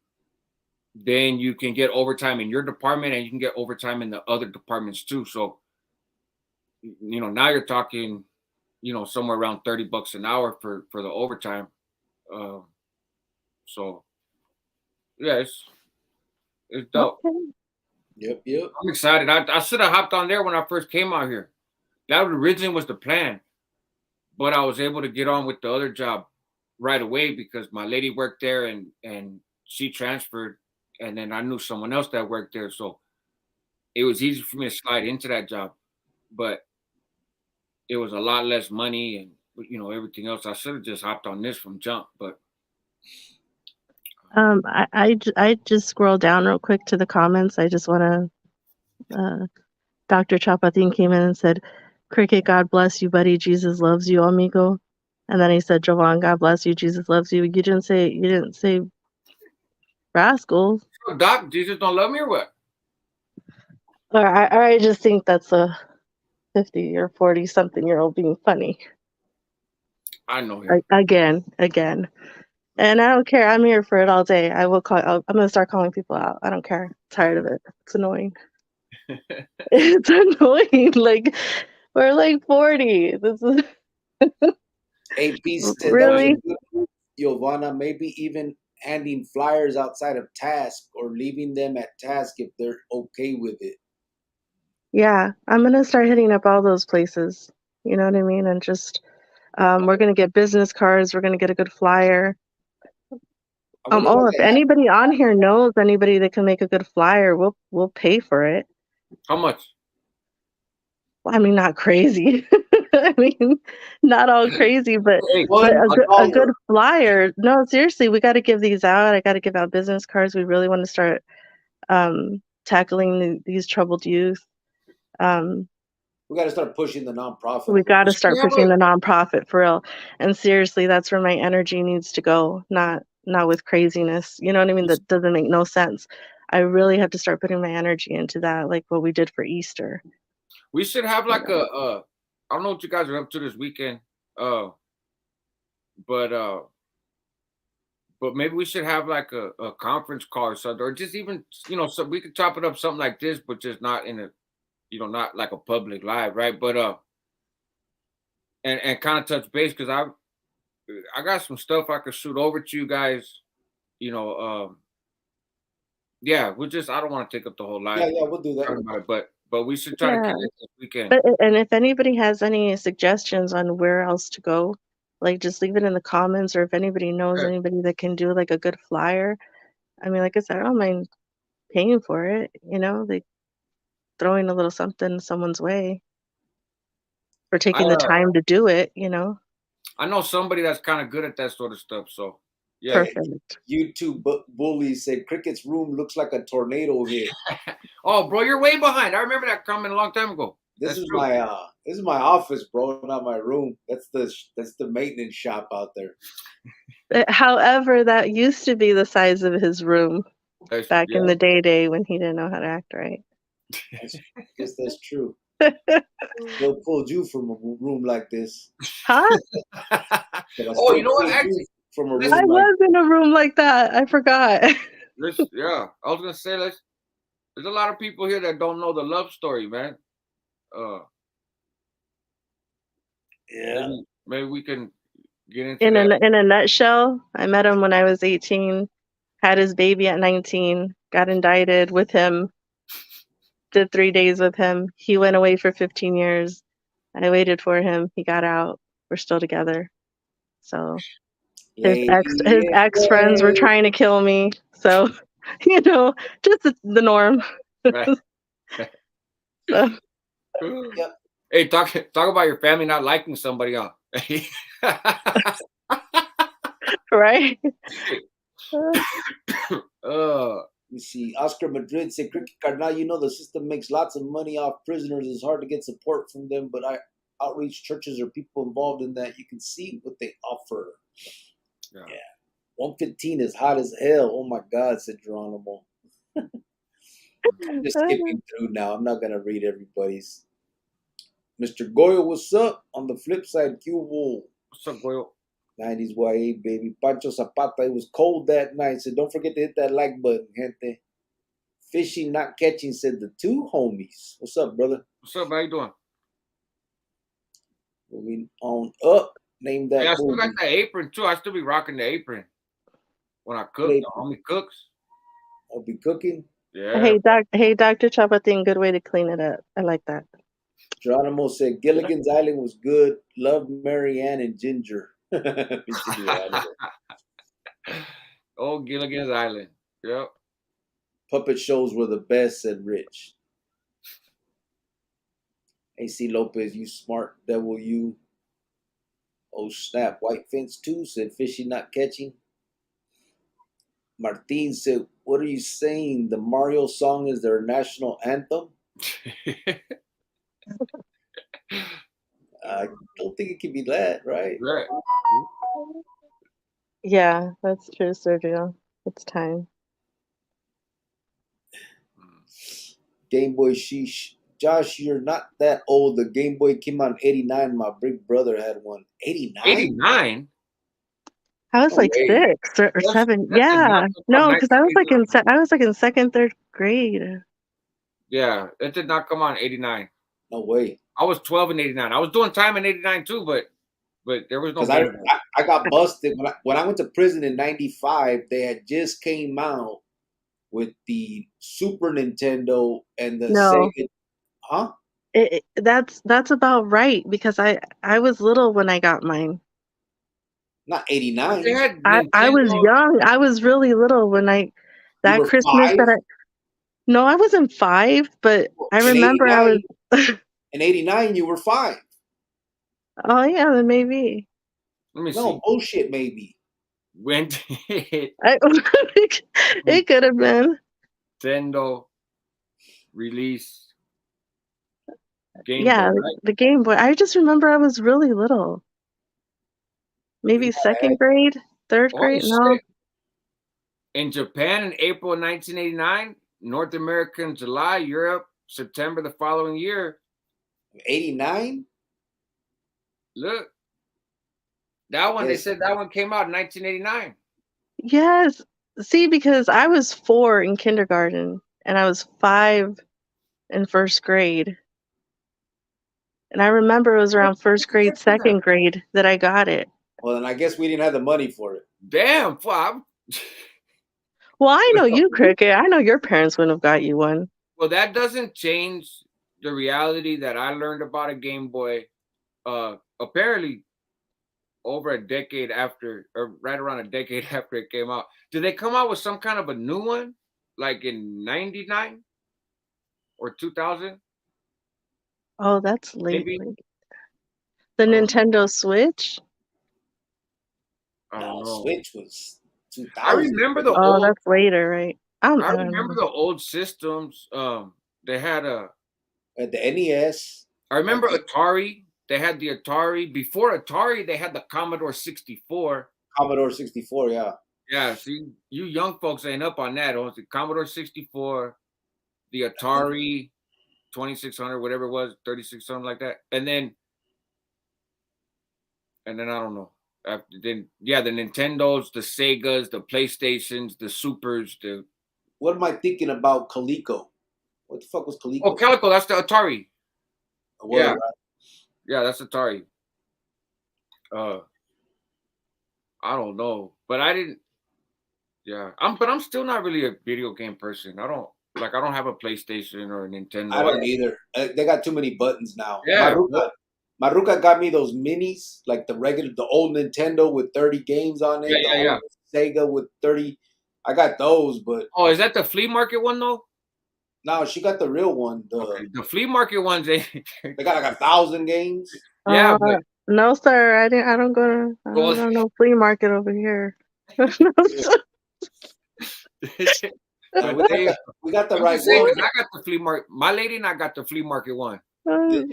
then you can get overtime in your department and you can get overtime in the other departments too. So, now you're talking, somewhere around $30 an hour for the overtime. Um, so yeah, it's dope. Okay. Yep. I'm excited. I should have hopped on there when I first came out here. That originally was the plan, but I was able to get on with the other job right away because my lady worked there and she transferred, and then I knew someone else that worked there, so it was easy for me to slide into that job. But it was a lot less money and everything else. I should have just hopped on this from jump, but I just scrolled down real quick to the comments. I just want to. Dr. Chapatin came in and said, "Cricket, God bless you, buddy. Jesus loves you, amigo." And then he said, "Jovan, God bless you. Jesus loves you." You didn't say rascals. Doc, Jesus don't love me or what? Or I just think that's a 50 or 40 something year old being funny. I know him. Again. And I don't care. I'm here for it all day. I'm going to start calling people out. I don't care. I'm tired of it. It's annoying. It's annoying. Like, we're like 40. This is AP said really. that was a good Giovanna, maybe even handing flyers outside of task or leaving them at task if they're okay with it. Yeah, I'm gonna start hitting up all those places. You know what I mean? And just we're gonna get business cards. We're gonna get a good flyer. I wonder what If they have. anybody on here knows anybody that can make a good flyer, we'll pay for it. How much? Well, I mean, not crazy. I mean, not all crazy, but Hey, a good $1. flyer. No, seriously, we got to give these out. I got to give out business cards. We really want to start tackling these troubled youth. We got to start pushing the nonprofit. We got to should we start have pushing a the nonprofit for real. And seriously, that's where my energy needs to go, not with craziness. You know what I mean? That doesn't make no sense. I really have to start putting my energy into that, like what we did for Easter. we should have You like know? I don't know what you guys are up to this weekend. But maybe we should have like a conference call or something, or just even so we could chop it up something like this, but just not in a not like a public live, right? But and kind of touch base because I got some stuff I could shoot over to you guys. Yeah, I don't want to take up the whole live Yeah, we'll do that. talking about it, but we should try to Yeah. connect this weekend. But and if anybody has any suggestions on where else to go, like just leave it in the comments, or if anybody knows Okay. anybody that can do like a good flyer. I mean, like I said, I don't mind paying for it, like throwing a little something someone's way for taking the time to do it, I know somebody that's kind of good at that sort of stuff, so yeah. Perfect. YouTube bullies say Cricket's room looks like a tornado hit. Oh, bro, you're way behind. I remember that comment a long time ago. This is my office, bro, not my room. That's the maintenance shop out there. However, that used to be the size of his room back in the day when he didn't know how to act right. I guess that's true. They'll pulled you from a room like this. Huh? Oh, you know what? Actually, from a room I was in a room like that. I forgot. I was gonna say there's a lot of people here that don't know the love story, man. Yeah. Maybe we can get into that. In a nutshell, I met him when I was 18, had his baby at 19, got indicted with him, did 3 days with him. He went away for 15 years. I waited for him. He got out. We're still together. So his ex friends were trying to kill me. So, just the norm. Right. So. Yep. Hey, talk about your family not liking somebody, huh? Right? You see, Oscar Madrid said, Cricket Carnal, the system makes lots of money off prisoners. It's hard to get support from them, but outreach churches or people involved in that, you can see what they offer. Yeah. 115 is hot as hell. Oh my God, said Geronimo. I'm just skipping through now. I'm not going to read everybody's. Mr. Goyo, what's up? On the flip side, Q-Wool. What's up, Goyo? 90s YA, baby. Pancho Zapata, it was cold that night. So don't forget to hit that like button, gente. Fishing, not catching, said the two homies. What's up, brother? What's up? How you doing? Moving on up. Name that. I still got that apron, too. I still be rocking the apron when I cook. The homie cooks. I'll be cooking. Yeah. Hey, Dr. Chapatin, good way to clean it up. I like that. Geronimo said Gilligan's Island was good. Love Marianne and Ginger. Oh, Gilligan's Island. Yep. Puppet shows were the best, said Rich. AC Lopez, you smart devil, you. Oh, snap. White Fence 2 said fishing, not catching. Martin said, what are you saying? The Mario song is their national anthem? I don't think it can be that, right? Right. Yeah, that's true, Sergio. It's time. Game Boy Sheesh. Josh, you're not that old. The Game Boy came out in 89. My big brother had one. 89? 89? I was like 6 or 7. Yeah. No, because I was like in second, third grade. Yeah, it did not come out in 89. No way. I was 12 in 89. I was doing time in 89 too, but there was no. Because I got busted when I went to prison in 95. They had just came out with the Super Nintendo and the Sega. Huh? That's about right because I was little when I got mine. Not They 89. had I was Nintendo. young. I was really little when You that were Christmas 5 that I no, I wasn't 5, but I in remember I 89. was In 89, you were 5. oh yeah, then maybe. Let me No, see. bullshit, maybe. When did I it could have been. Nintendo release Game Boy, Yeah, right? the Game Boy. I just remember I was really little. You Maybe might have 2nd grade, 3rd Oh grade. No. shit! In Japan in April 1989, North America in July, Europe September the following year. 89. Look, that one, they Yes. said that one came out in 1989. Yes. See, because I was 4 in kindergarten and I was 5 in 1st grade. And I remember it was When around 1st did you grade, get to that? 2nd grade that I got it. Well, then I guess we didn't have the money for it. Damn, fuck. Well, I know you, Cricket. I know your parents wouldn't have got you one. Well, that doesn't change the reality that I learned about a Game Boy. Apparently, over a decade after, or right around a decade after it came out. Did they come out with some kind of a new one, like in '99 or 2000? Oh, that's late. Maybe. The I don't know. Nintendo Switch? I don't No, know. Switch was I 2000. remember the Oh, old. that's later, right? I I don't remember know. the old systems. They had a. At the NES. I remember Atari. They had the Atari. Before Atari, they had the Commodore 64. Commodore 64, yeah. Yeah, see, you young folks ain't up on that. It was the Commodore 64, the Atari 2600, whatever it was, 36, something like that. And then I don't know. After then, yeah, the Nintendos, the Segas, the PlayStations, the Supers, the What am I thinking about Coleco? What the fuck was oh Coleco? Calico, that's the Atari. Was Yeah, it, right? yeah, that's Atari. Uh, I don't know, but I didn't. Yeah, I'm still not really a video game person. I don't have a PlayStation or a I Nintendo. don't either. They got too many buttons now. Yeah, Maruka got me those minis, like the old Nintendo with 30 games on it, the yeah. old Sega with 30. I got those, but Oh, is that the flea market one though? no, she got the real one. Okay, the flea market ones, They got like 1,000 games. yeah, Uh, but no, sir. I don't well, go to no flea market over here. No, sir. No, we got the I'm right just saying one. because I got the flea market. My lady and I got the flea market one. We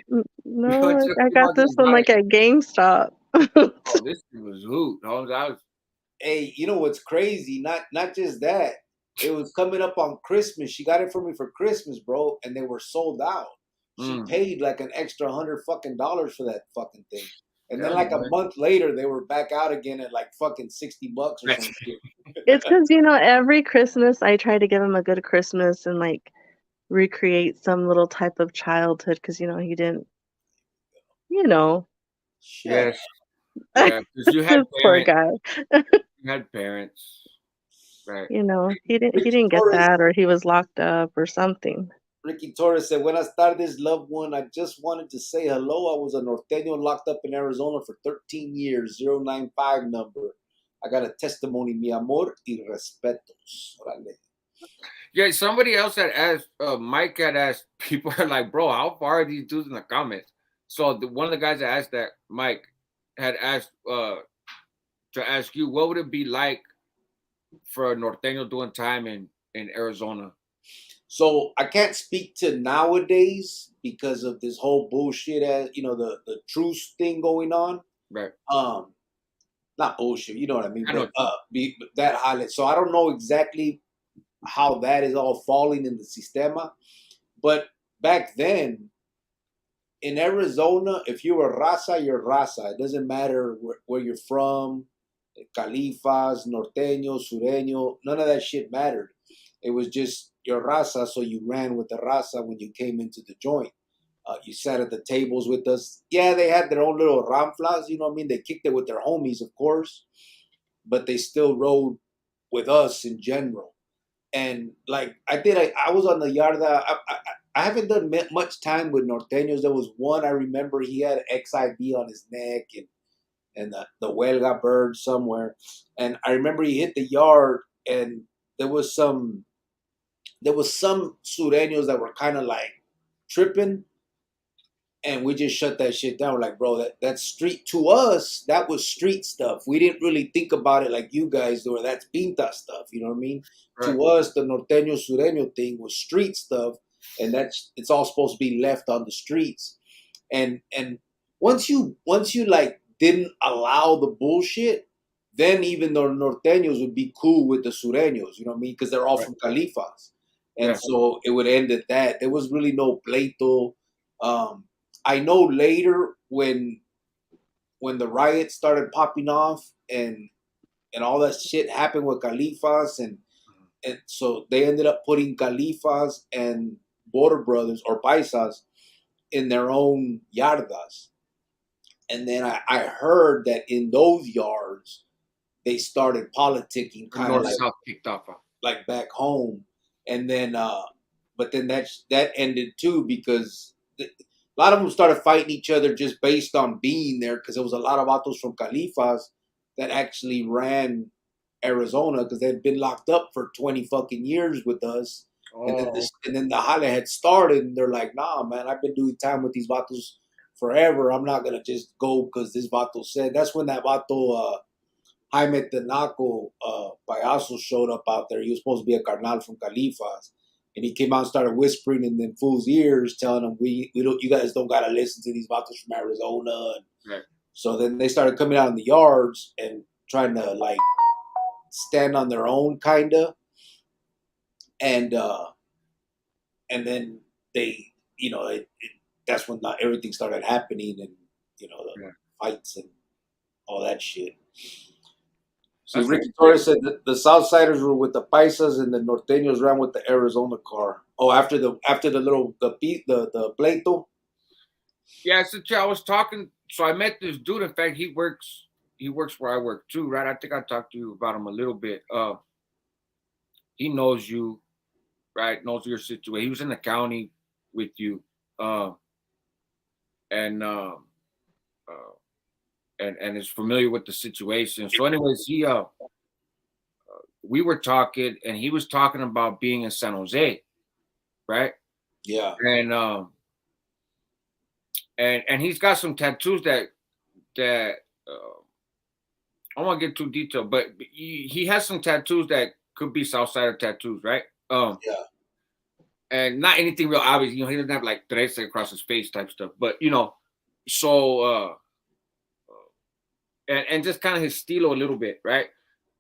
No, went to the I flea got market this and one buy like it. at GameStop. Oh, this thing was hoot. I was Hey, you know what's crazy? Not just that. It was coming up on Christmas. She got it for me for Christmas, bro, and they were sold out. She paid like an extra $100 for that fucking thing. And then yeah, like a man. month later, they were back out again at like fucking $60 or some shit. It's because every Christmas I try to give him a good Christmas and like recreate some little type of childhood because he didn't, you know, Shut Yes, yeah, because you had this poor parents. guy. You had parents, right? He Ricky didn't get Torres. that or he was locked up or something. Ricky Torres said, Buenas tardes, loved one. I just wanted to say hello. I was a norteño locked up in Arizona for 13 years, 095 number. I got a testimony, mi amor y respetos. Orale. Yeah, somebody else had asked, Mike had asked, people are like, bro, how far are these dudes in the comments? So one of the guys that asked that, Mike, had asked to ask you, what would it be like for a norteño doing time in Arizona? So I can't speak to nowadays because of this whole bullshit, as the truce thing going on. Right. Not bullshit, you know what I mean. I know. But that highlight. So I don't know exactly how that is all falling in the sistema. But back then, in Arizona, if you were raza, you're raza. It doesn't matter where you're from, califas, norteño, sureño, none of that shit mattered. It was just your raza, so you ran with the raza when you came into the joint. You sat at the tables with us. Yeah, they had their own little ramflas, you know what I mean? They kicked it with their homies, of course, but they still rode with us in general. And like I was on the yarda. I haven't done much time with norteños. There was one I remember he had an XIB on his neck and the huelga bird somewhere, and I remember he hit the yard and there was some sureños that were kind of like tripping, and we just shut that shit down. We're like, bro, that's street to us. That was street stuff. We didn't really think about it like you guys do. Or that's pinta stuff. You know what I mean? Right. To us, the norteño sureño thing was street stuff, and it's all supposed to be left on the streets. And once you like didn't allow the bullshit, then even the norteños would be cool with the sureños. You know what I mean? Because they're all right. From Califas, and so it would end at that. There was really no pleito. I know later when the riots started popping off and all that shit happened with Califas and so they ended up putting Califas and border brothers or paisas in their own yardas. And then I heard that in those yards they started politicking kind of like back home. And then but then that ended too because a lot of them started fighting each other just based on being there because there was a lot of vatos from Califas that actually ran Arizona because they'd been locked up for 20 fucking years with us. Oh. And then the jale had started and they're like, nah, man, I've been doing time with these vatos forever. I'm not going to just go because this vato said. That's when that vato, Jaime Tenaco, Payaso showed up out there. He was supposed to be a carnal from Califas. And he came out and started whispering in them fools' ears, telling them, we don't, you guys don't gotta listen to these vatos from Arizona. And right. So then they started coming out in the yards and trying to like stand on their own, kinda. And then they, that's when everything started happening, and the fights and all that shit. So Ricky Torres said that the Southsiders were with the Paisas and the Norteños ran with the Arizona car. Oh, after the pleito. Yeah, so I was talking. So I met this dude. In fact, he works where I work too, right? I think I talked to you about him a little bit. He knows you, right? Knows your situation. He was in the county with you, and is familiar with the situation. So anyways, we were talking and he was talking about being in San Jose, right? Yeah. And he's got some tattoos that I don't want to get too detailed, but he has some tattoos that could be Southsider tattoos, right? Yeah. And not anything real obvious, he doesn't have like tres across his face type stuff, but so and just kind of his stilo a little bit, right?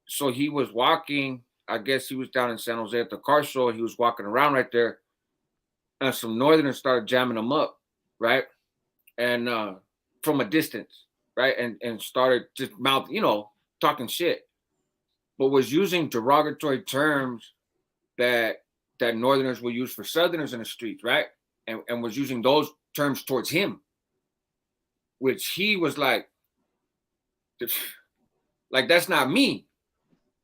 So he was walking, I guess he was down in San Jose at the car show, he was walking around right there, and some Northerners started jamming him up, right? And from a distance, right? And started just talking shit, but was using derogatory terms that Northerners will use for Southerners in the streets, right? And was using those terms towards him, which he was like that's not me,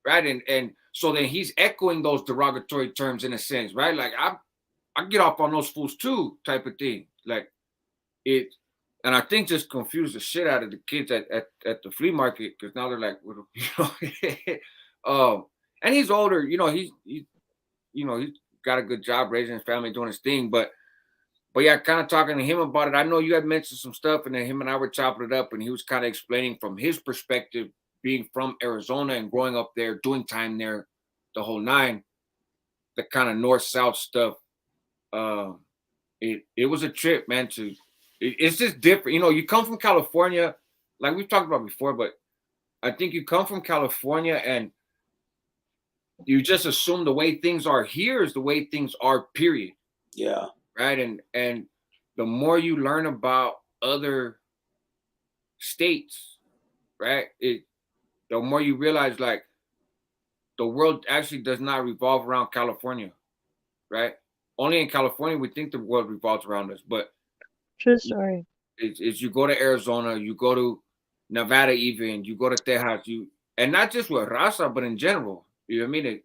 right? And so then he's echoing those derogatory terms in a sense, right? Like I get off on those fools too, type of thing. Like it, and I think just confused the shit out of the kids at the flea market because now they're like, and he's older, he's got a good job raising his family, doing his thing, but yeah, kind of talking to him about it. I know you had mentioned some stuff, and then him and I were chopping it up, and he was kind of explaining from his perspective, being from Arizona and growing up there, doing time there, the whole nine, the kind of north-south stuff. It was a trip, man. It's just different. You come from California, like we've talked about before, but I think you come from California and you just assume the way things are here is the way things are, period. Yeah. Right. And the more you learn about other states, right, the more you realize like the world actually does not revolve around California, right? Only in California we think the world revolves around us, but true story. It's you go to Arizona, you go to Nevada, even you go to Texas, and not just with raza, but in general. You know what I mean?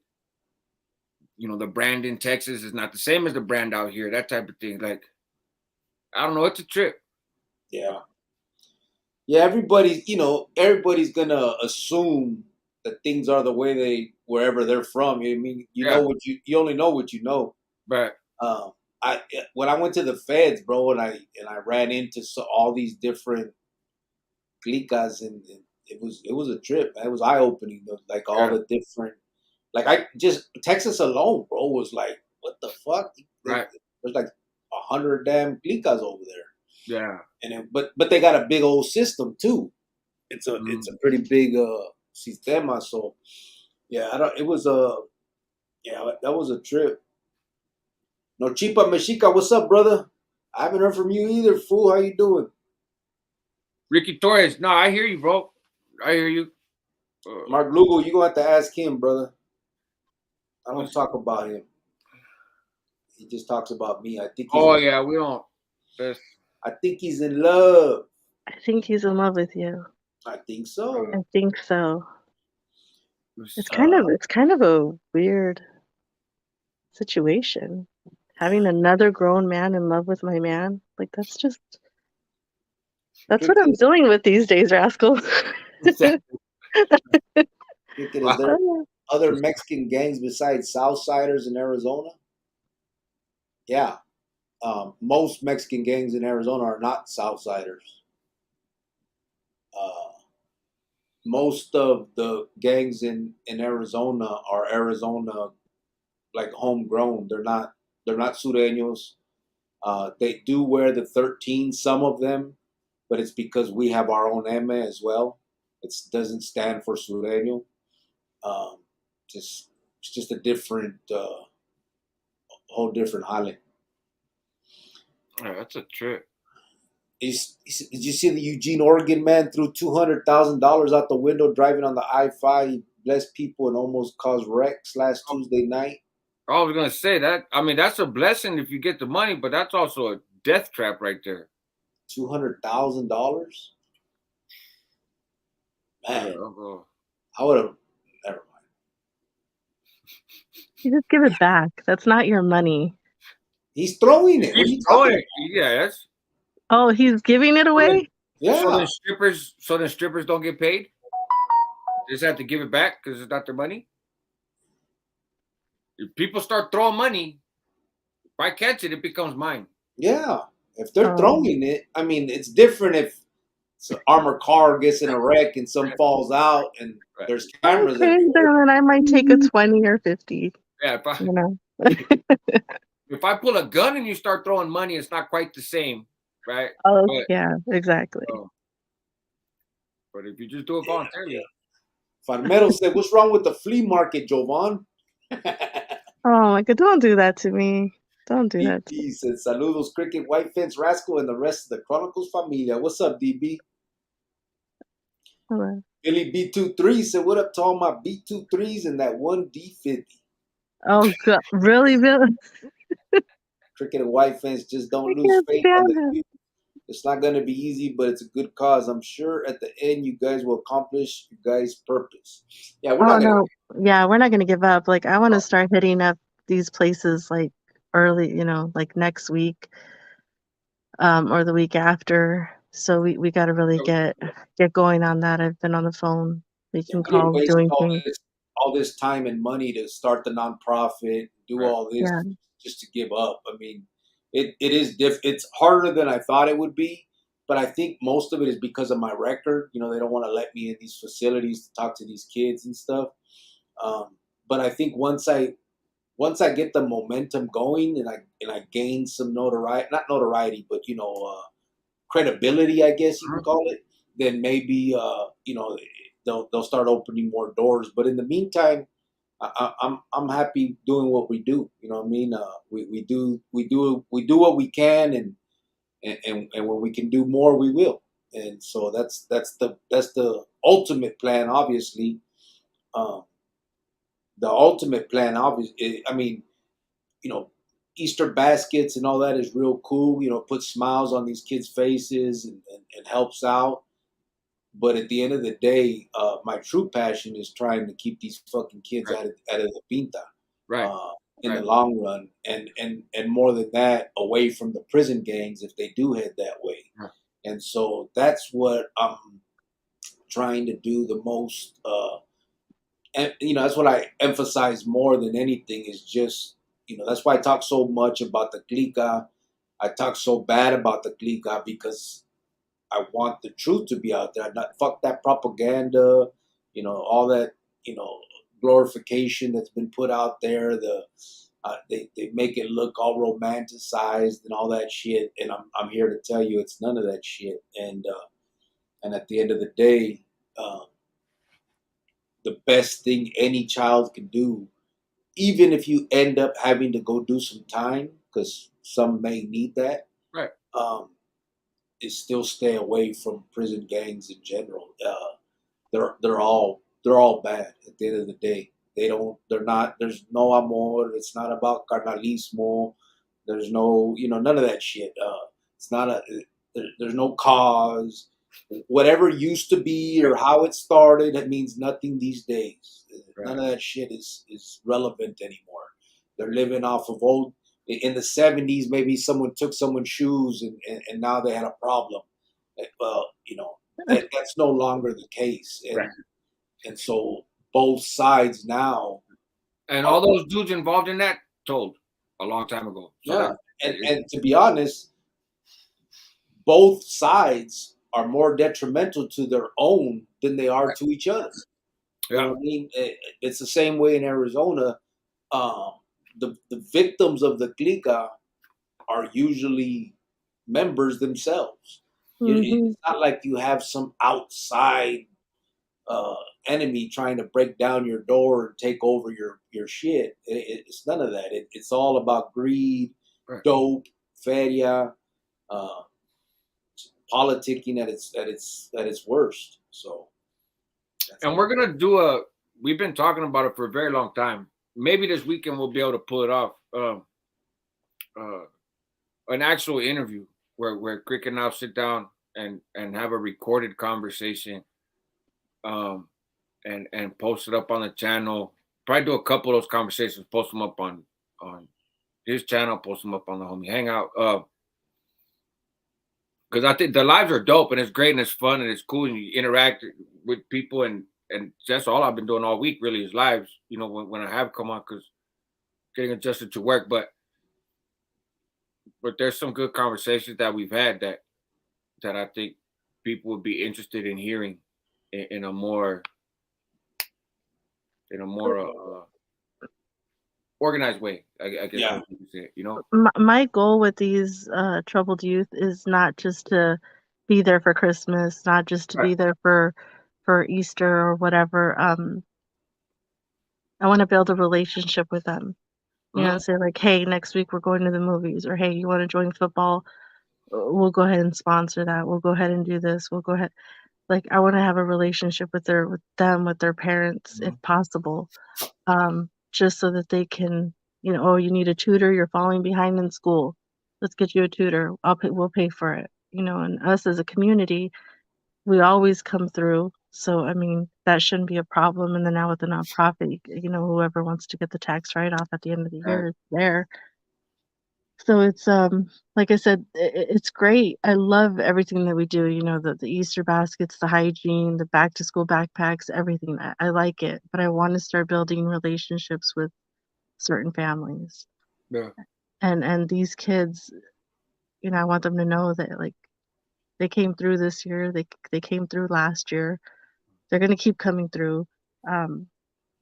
the brand in Texas is not the same as the brand out here. That type of thing. Like, I don't know. It's a trip. Yeah. Yeah, everybody's gonna assume that things are the way wherever they're from. I mean, Yeah. you only know what you know. But Um, when I went to the feds, bro, and I ran into all these different clicas, and it was a trip. Man. It was eye opening. Like all the different, like I just Texas alone, bro, was like, what the fuck? Right. There's like 100 damn clicas over there. Yeah. And but they got a big old system too. It's a pretty big sistema. So yeah, it was that was a trip. No Chipa Mexica, what's up, brother? I haven't heard from you either, fool. How you doing? Ricky Torres. No, I hear you, bro. I hear you. Mark Lugo, you gonna have to ask him, brother. I don't talk about him. He just talks about me. I think. Yeah, we don't. I think he's in love. I think he's in love with you. I think so. I think so. It's kind of a weird situation. Having another grown man in love with my man, like that's what I'm dealing with these days, Rascal. Is there other Mexican gangs besides Southsiders in Arizona? Yeah. Most Mexican gangs in Arizona are not Southsiders. Most of the gangs in Arizona are Arizona, like homegrown. They're not Sureños. They do wear the 13, some of them, but it's because we have our own M as well. It doesn't stand for Sureño. It's just a different, whole different jale. Oh, that's a trip. Did you see the Eugene, Oregon man threw $200,000 out the window driving on the I-5? He blessed people and almost caused wrecks last Tuesday night. I was gonna say that. I mean, that's a blessing if you get the money, but that's also a death trap right there. $200,000, man. Yeah, I would have. Never mind. You just give it back. That's not your money. He's throwing it. He's throwing it. Yes. Oh, he's giving it away? Yeah. So then strippers don't get paid? They just have to give it back because it's not their money? If people start throwing money, if I catch it, it becomes mine. Yeah. If they're throwing it, I mean, it's different if an armored car gets in a wreck and some falls out and there's cameras. Okay, then I might take a 20 or 50. Yeah, if I pull a gun and you start throwing money, it's not quite the same, right? Oh, yeah, exactly. But if you just do it voluntarily. Farmero said, "What's wrong with the flea market, Jovan?" Oh my God, don't do that to me. Don't do that. He said, "Saludos, Cricket, White Fence, Rascal, and the rest of the Chronicles familia." What's up, DB? Hello. Billy B23 said, "What up to all my B23s and that one D50?" Oh God, really, Bill? Cricket and White Fence, just don't lose faith on the youth. It's not going to be easy, but it's a good cause. I'm sure at the end you guys will accomplish your guys' purpose. Yeah, we're not going to give up. Like, I want to start hitting up these places like early, like next week, or the week after. So we got to really get going on that. I've been on the phone making calls, doing things. All this time and money to start the nonprofit, do all this just to give up. I mean, it is it's harder than I thought it would be, but I think most of it is because of my record. They don't want to let me in these facilities to talk to these kids and stuff. But I think once I get the momentum going and I gain some notoriety, not notoriety, but credibility, I guess you can call it, then maybe they'll start opening more doors. But in the meantime, I'm happy doing what we do. You know what I mean? We do what we can, and when we can do more, we will. And so that's the ultimate plan. Obviously, the ultimate plan. Obviously, I mean, Easter baskets and all that is real cool. Put smiles on these kids' faces and helps out. But at the end of the day, my true passion is trying to keep these fucking kids out of the pinta. Right. in the Right. long run, and more than that, away from the prison gangs if they do head that way. Yeah. And so that's what I'm trying to do the most. And that's what I emphasize more than anything is just that's why I talk so much about the clica. I talk so bad about the clica because I want the truth to be out there. Not fuck that propaganda, all that glorification that's been put out there. They make it look all romanticized and all that shit. And I'm here to tell you it's none of that shit. And at the end of the day, uh, the best thing any child can do, even if you end up having to go do some time, because some may need that, Right. is still stay away from prison gangs in general. They're all bad at the end of the day. They're not. There's no amor. It's not about carnalismo. There's no none of that shit. It's not there's no cause. Whatever used to be or how it started, it means nothing these days. Right. None of that shit is relevant anymore. They're living off of old. In the 70s, maybe someone took someone's shoes and now they had a problem. Well, that's no longer the case. Right. And so both sides now. And all those dudes involved in that told a long time ago. So Yeah. And to be honest, both sides are more detrimental to their own than they are to each other. You know what I mean? It's the same way in Arizona. The victims of the clica are usually members themselves. Mm-hmm. It's not like you have some outside enemy trying to break down your door and take over your shit. It's none of that. It's all about greed, Right. dope, feria, uh, politicking at its worst. So, and we're gonna do we've been talking about it for a very long time. Maybe this weekend we'll be able to pull it off. An actual interview where Crick and I'll sit down and have a recorded conversation, and post it up on the channel. Probably do a couple of those conversations, post them up on his channel, post them up on the Homie Hangout. Because I think the lives are dope and it's great and it's fun and it's cool and you interact with people and that's all I've been doing all week really is lives. When I have come on because getting adjusted to work, but there's some good conversations that we've had that I think people would be interested in hearing in a more organized way. I guess Yeah. what you could say, My goal with these troubled youth is not just to be there for Christmas, not just to Right. be there for Easter or whatever. I want to build a relationship with them. Say like, hey, next week we're going to the movies, or hey, you want to join football? We'll go ahead and sponsor that. We'll go ahead and do this. We'll go ahead. Like, I want to have a relationship with their parents, if possible, just so that they can, oh, you need a tutor, you're falling behind in school. Let's get you a tutor. We'll pay for it. And us as a community, we always come through. So, I mean, that shouldn't be a problem. And then now with the nonprofit, whoever wants to get the tax write-off at the end of the year is there. So it's like I said, it's great. I love everything that we do. The Easter baskets, the hygiene, the back to school backpacks, everything. I like it, but I want to start building relationships with certain families. Yeah. And these kids, I want them to know that like they came through this year. They came through last year. They're gonna keep coming through. I don't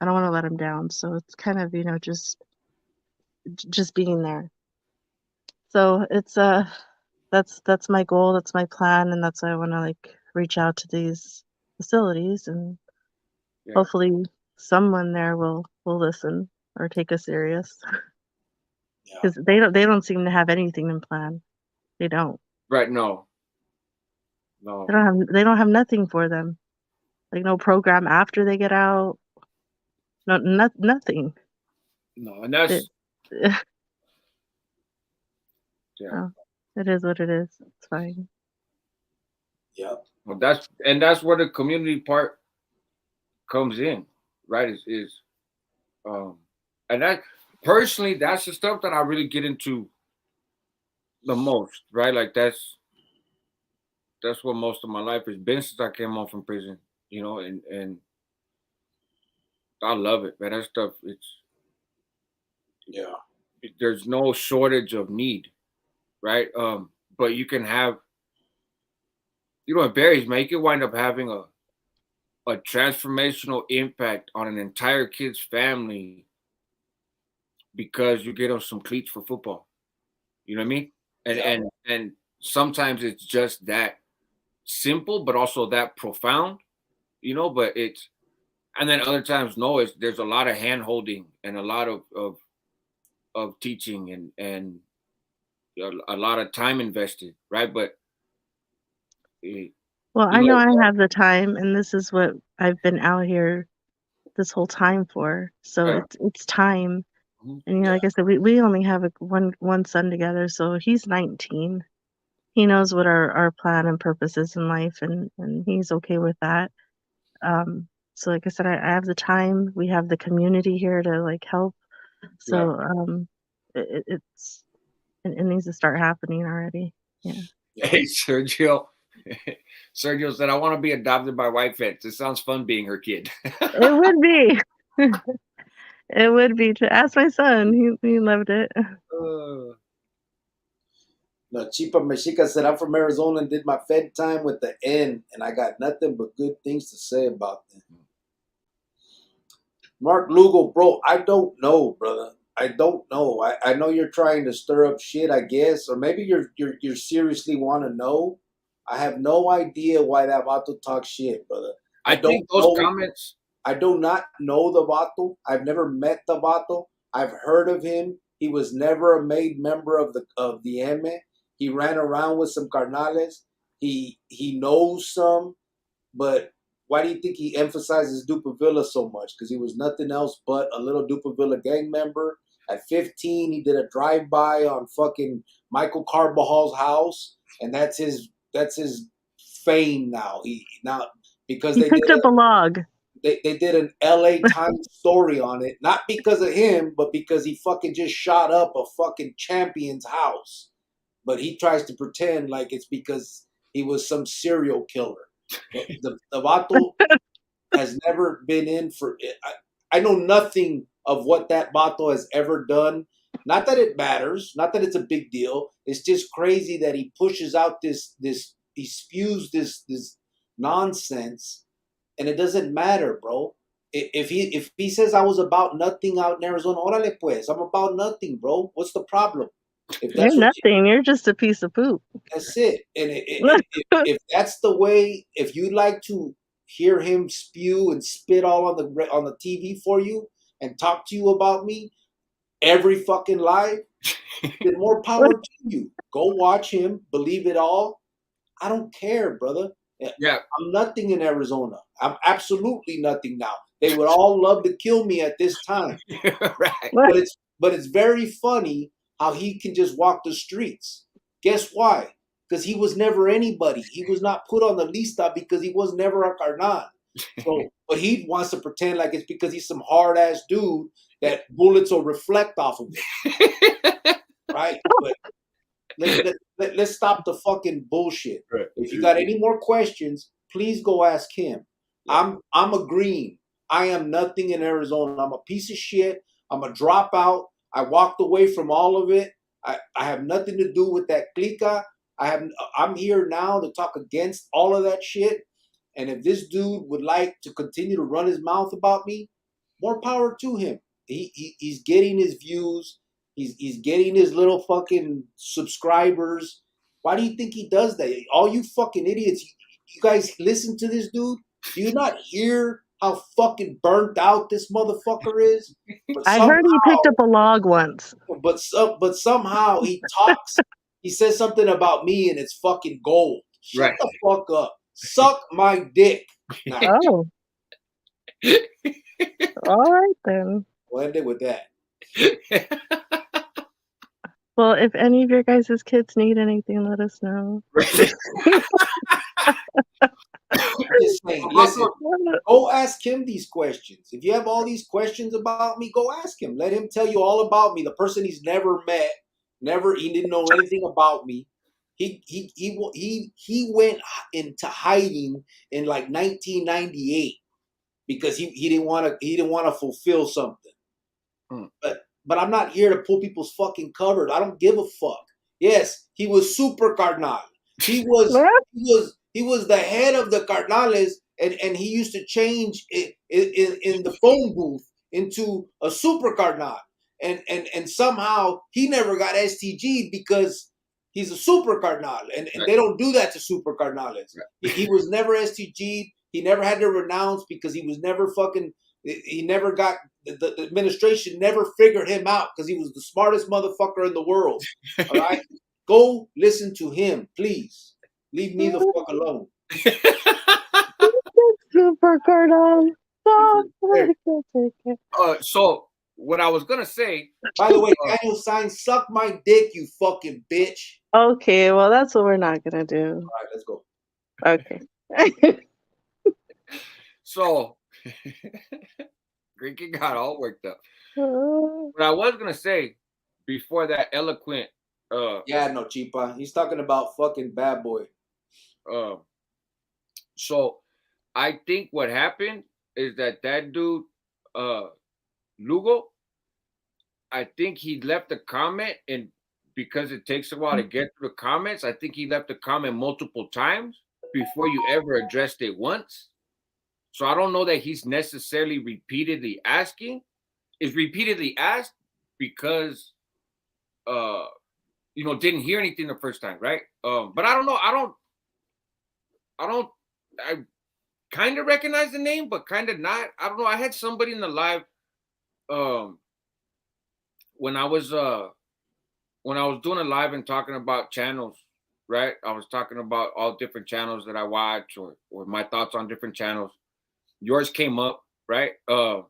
want to let them down. So it's kind of just being there. So it's that's my goal, that's my plan, and that's why I want to like reach out to these facilities and hopefully someone there will listen or take us serious because they don't seem to have anything in plan. They don't. Right. No. They don't have nothing for them. Like no program after they get out. No, nothing. No, and that's Oh, it is what it is. It's fine. Yeah. Well, that's where the community part comes in, right? And personally, that's the stuff that I really get into the most, right? Like that's what most of my life has been since I came home from prison, and I love it, man. That stuff, Yeah. there's no shortage of need, right? But you can have, it varies, man. You can wind up having a transformational impact on an entire kid's family because you get them some cleats for football. You know what I mean? And Yeah. and sometimes it's just that simple, but also that profound, but and then other times, no, there's a lot of hand holding and a lot of teaching and a lot of time invested, right? But Well, I know I have the time, and this is what I've been out here this whole time for. So Yeah. it's time. Mhm. And like I said, we only have one son together, so he's 19. He knows what our plan and purpose is in life, and he's okay with that. So like I said, I have the time. We have the community here to like help. So it needs to start happening already. Yeah. Hey, Sergio. Sergio said, I want to be adopted by White Fence. It sounds fun being her kid. It would be. It would be. To ask my son. He loved it. No, Chipa Mexica said, I'm from Arizona and did my Fed time with the N, and I got nothing but good things to say about them. Mark Lugo, bro, I don't know, brother. I don't know. I know you're trying to stir up shit, I guess, or maybe you're seriously want to know. I have no idea why that vato talks shit, brother. I think those comments. I do not know the vato. I've never met the vato. I've heard of him. He was never a made member of the M. He ran around with some carnales. He knows some, but why do you think he emphasizes Dupavilla so much? Because he was nothing else but a little Dupavilla gang member. At 15, he did a drive-by on fucking Michael Carbajal's house, and that's his fame now. Because he picked up a log. They did an LA Times story on it, not because of him, but because he fucking just shot up a fucking champion's house. But he tries to pretend like it's because he was some serial killer. The vato has never been in for. I know nothing of what that vato has ever done. Not that it matters. Not that it's a big deal. It's just crazy that he pushes out this. He spews this nonsense, and it doesn't matter, bro. If he says I was about nothing out in Arizona, órale pues, I'm about nothing, bro. What's the problem? If that's you're nothing. You're just a piece of poop. That's it. And if that's the way, if you like to hear him spew and spit all on the TV for you and talk to you about me every fucking live, then more power to you. Go watch him. Believe it all. I don't care, brother. Yeah, I'm nothing in Arizona. I'm absolutely nothing now. They would all love to kill me at this time. Right. But it's very funny how he can just walk the streets. Guess why? Because he was never anybody. He was not put on the lista because he was never a carnal. So, but he wants to pretend like it's because he's some hard ass dude that bullets will reflect off of him. Right? But let's stop the fucking bullshit. Right. If you got any more questions, please go ask him. I'm agreeing. I am nothing in Arizona. I'm a piece of shit. I'm a dropout. I walked away from all of it. I have nothing to do with that clica. I'm here now to talk against all of that shit. And if this dude would like to continue to run his mouth about me, more power to him. He's getting his views. He's getting his little fucking subscribers. Why do you think he does that? All you fucking idiots, you guys listen to this dude? Do you not hear how fucking burnt out this motherfucker is? But I heard he picked up a log once. But somehow he talks. He says something about me and it's fucking gold. Shut the fuck up. Suck my dick. Now. Oh. All right then. We'll end it with that. Well, if any of your guys' kids need anything, let us know. Just saying, listen, go ask him these questions. If you have all these questions about me, go ask him. Let him tell you all about me. The person he's never met, he didn't know anything about me. He went into hiding in like 1998 because he didn't want to fulfill something. But I'm not here to pull people's fucking covers. I don't give a fuck. Yes, he was super carnal. He was the head of the carnales, and he used to change it in the phone booth into a super carnal. And somehow he never got STG'd because he's a super carnal, and they don't do that to super carnales. He was never STG'd. He never had to renounce because he was never fucking. He never got the administration never figured him out because he was the smartest motherfucker in the world. All right, go listen to him, please. Leave me the fuck alone. Super carnal. Stop. I can't take it. So what I was gonna say. By the way, Daniel Signs, suck my dick, you fucking bitch. Okay, well that's what we're not gonna do. All right, let's go. Okay. So, Greeky got all worked up. What I was gonna say before that eloquent. Yeah, no, Chipa. He's talking about fucking Bad Boy. So, I think what happened is that dude, Lugo, I think he left a comment, and because it takes a while to get through the comments, I think he left a comment multiple times before you ever addressed it once. So I don't know that he's necessarily repeatedly asking. It's repeatedly asked because didn't hear anything the first time, right? But I don't know. I kind of recognize the name, but kind of not. I don't know. I had somebody in the live when I was doing a live and talking about channels, right? I was talking about all different channels that I watch or my thoughts on different channels. Yours came up, right? And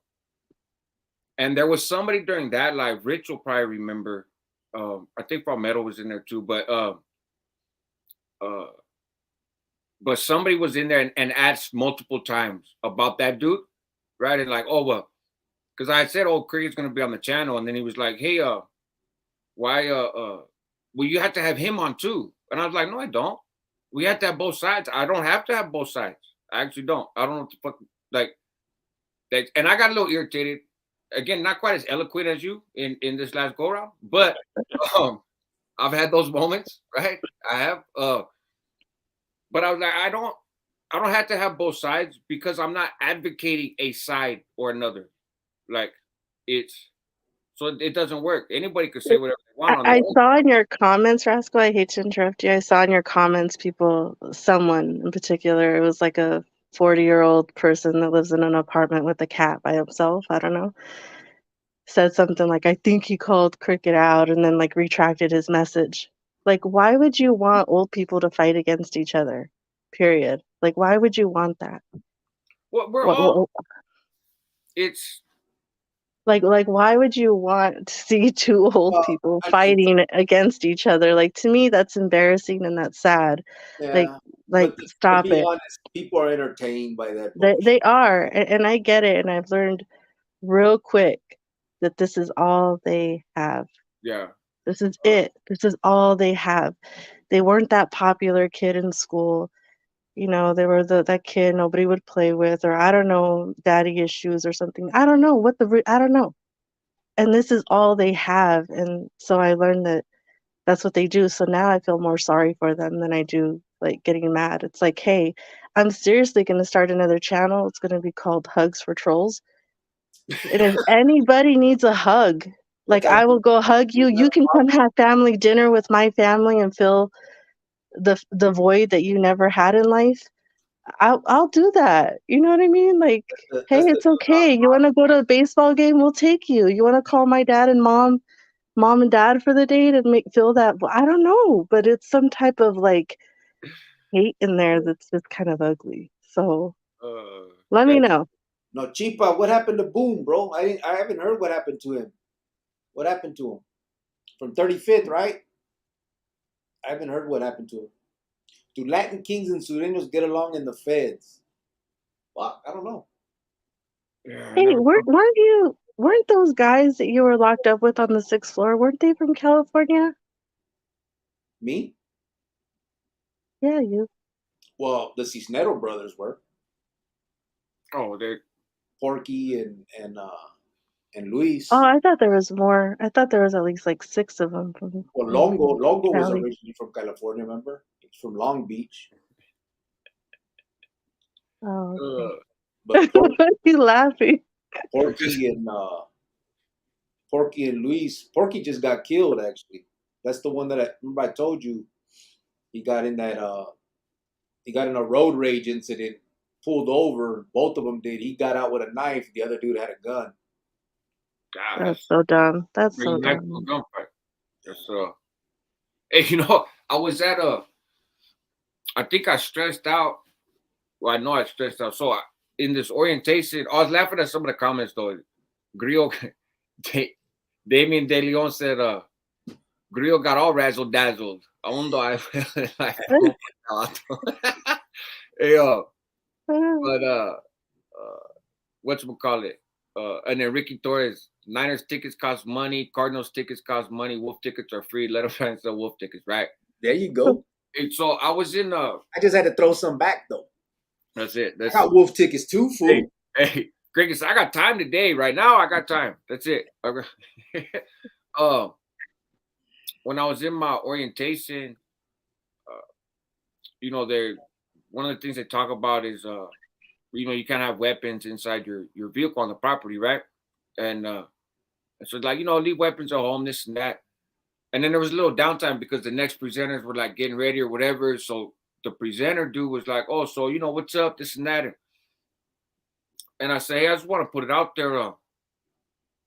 there was somebody during that live, Rich will probably remember. I think Palmetto was in there too, but somebody was in there and asked multiple times about that dude, right? And like, oh well, because I said, oh, Cricket's gonna be on the channel, and then he was like, hey, why well, you have to have him on too. And I was like, no, I don't. We have to have both sides. I don't have to have both sides. I actually don't. I don't know what the fuck like. And I got a little irritated. Again, not quite as eloquent as you in this last go round, but I've had those moments, right? I have. But I was like, I don't have to have both sides because I'm not advocating a side or another. Like so it doesn't work. Anybody could say whatever they want. I saw in your comments, Rascal, I hate to interrupt you. I saw in your comments someone in particular, it was like a 40-year-old person that lives in an apartment with a cat by himself. I don't know. Said something like, I think he called Cricket out and then like retracted his message. Like, why would you want old people to fight against each other? Period. Like, why would you want that? Well, it's like why would you want to see two old people fighting against each other? Like, to me, that's embarrassing and that's sad. Yeah, like stop to be it. honest, people are entertained by that. They are, and I get it, and I've learned real quick that this is all they have. Yeah. This is it. This is all they have. They weren't that popular kid in school. They were that kid nobody would play with, or I don't know, daddy issues or something. I don't know I don't know. And this is all they have. And so I learned that that's what they do. So now I feel more sorry for them than I do like getting mad. It's like, hey, I'm seriously going to start another channel. It's going to be called Hugs for Trolls. And if anybody needs a hug, like I will go hug you. You can come have family dinner with my family and fill the void that you never had in life. I'll do that. You know what I mean? Like, hey, it's okay. You want to go to a baseball game? We'll take you. You want to call my dad and mom and dad for the date and feel that? I don't know, but it's some type of like hate in there that's just kind of ugly. So let me know. No, Chipa, what happened to Boom, bro? I haven't heard what happened to him. What happened to him? From 35th, right? I haven't heard what happened to him. Do Latin kings and Sureños get along in the feds? Well, I don't know. Yeah, I Hey, never. weren't those guys that you were locked up with on the 6th floor, weren't they from California? Me? Yeah, you. Well, the Cisnero brothers were Oh, they. Porky and Oh, Luis. I thought there was more. I thought there was at least like 6 of them Well, from Longo was Cali. originally from California. Remember, he's from Long Beach. Oh, okay. But Why are you laughing? Porky and Porky and Luis. Porky just got killed. Actually, that's the one that I remember. I told you he got in that. He got in a road rage incident. Pulled over. Both of them did. He got out with a knife. The other dude had a gun. God, That's that's so dumb. That's so bringing back to a dumb. gunfight. That's Hey, you know, I was at I think I stressed out. Well, I know I stressed out. So in this orientation, I was laughing at some of the comments though. Grillo, Damien De Leon said, Grillo got all razzle dazzled. Aún I like, oh my God. Hey, but whatchamacallit? And then Ricky Torres, Niners tickets cost money, Cardinals tickets cost money, Wolf tickets are free. Let them fans sell Wolf tickets, right? There you go. And so I was in I just had to throw some back though. that's it. I got Wolf tickets too, fool. Hey, Greg, I got time today. Right now, I got time. That's it. When I was in my orientation, you know, one of the things they talk about is you know, you can't have weapons inside your vehicle on the property, right? And so like, you know, leave weapons at home, this and that. And then there was a little downtime because the next presenters were like getting ready or whatever. So the presenter dude was like, "Oh, so you know what's up, this and that." And I say, hey, I just want to put it out there.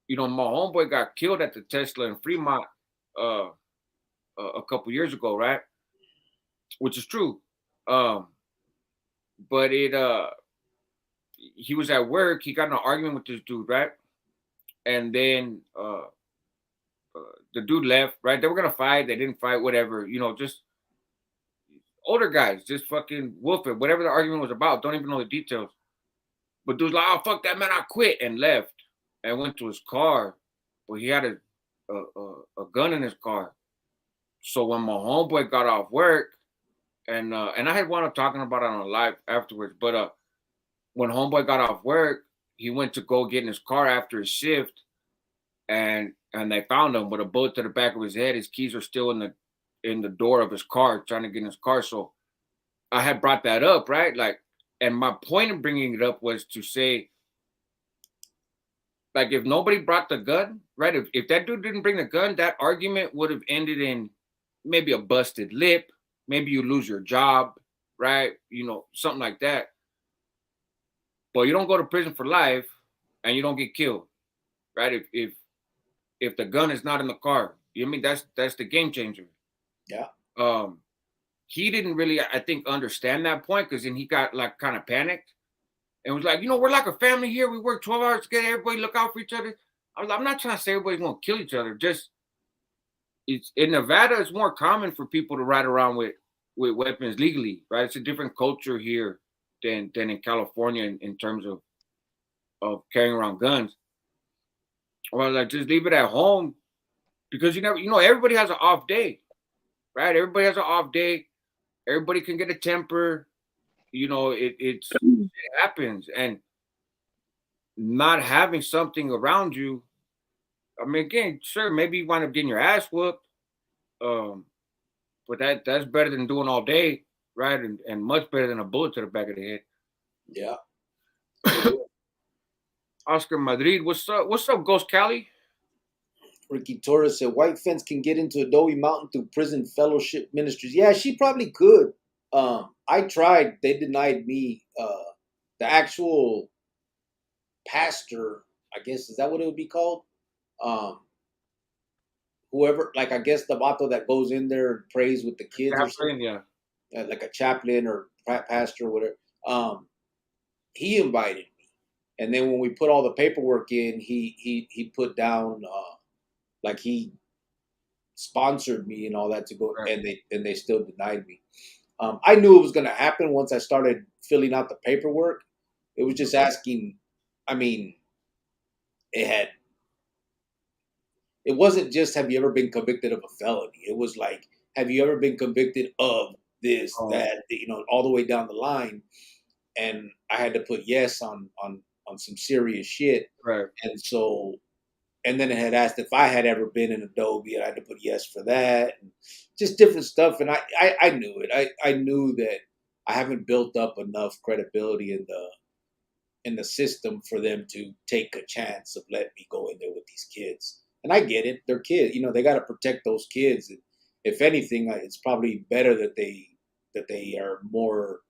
You know, my homeboy got killed at the Tesla in Fremont uh, a couple years ago, right? Which is true. Um, but he was at work. He got in an argument with this dude, right? And then the dude left, right? They were gonna fight. They didn't fight. Whatever, you know, just older guys, just fucking wolfing. Whatever the argument was about, don't even know the details. But dude's like, "Oh fuck that man, I quit," and left and went to his car. But he had a gun in his car. So when my homeboy got off work, and I had wound up talking about it on a live afterwards, but when homeboy got off work, he went to go get in his car after his shift, and they found him with a bullet to the back of his head. His keys are still in the door of his car, trying to get in his car. So I had brought that up, right? Like, and my point of bringing it up was to say, like, if nobody brought the gun, right? If that dude didn't bring the gun, that argument would have ended in maybe a busted lip, maybe you lose your job, right? You know, something like that. But you don't go to prison for life and you don't get killed, right? If the gun is not in the car, you know what I mean, that's the game changer. Yeah. He didn't really, I think, understand that point because then he got like kind of panicked and was like, you know, we're like a family here. We work 12 hours together. Everybody look out for each other. I was like, I'm not trying to say everybody's gonna kill each other. Just it's in Nevada, it's more common for people to ride around with weapons legally, right? It's a different culture here than in California in terms of carrying around guns. Or like just leave it at home because you never, you know, everybody has an off day, right? Everybody has an off day. Everybody can get a temper. You know, it happens, and not having something around you. I mean, again, sure, maybe you wind up getting your ass whooped, but that's better than doing all day, right? And much better than a bullet to the back of the head. Yeah. Oscar Madrid, what's up? What's up, Ghost Cali? Ricky Torres said White Fence can get into Adobe Mountain through prison fellowship ministries. Yeah, she probably could. I tried. They denied me. The actual pastor, I guess, is that what it would be called? Um, Whoever, like, I guess the vato that goes in there and prays with the kids or something, Yeah. like a chaplain or pastor or whatever. He invited me, and then when we put all the paperwork in, he put down like he sponsored me and all that to go, Right. and they still denied me. I knew it was going to happen once I started filling out the paperwork. It was just asking I mean, it wasn't just have you ever been convicted of a felony. It was like, have you ever been convicted of this, that, all the way down the line. And I had to put yes on some serious shit. Right. And so, and then it had asked if I had ever been in Adobe, and I had to put yes for that, and just different stuff. And I knew it. I knew that I haven't built up enough credibility in the system for them to take a chance of letting me go in there with these kids. And I get it; they're kids. They got to protect those kids. And if anything, it's probably better that they are more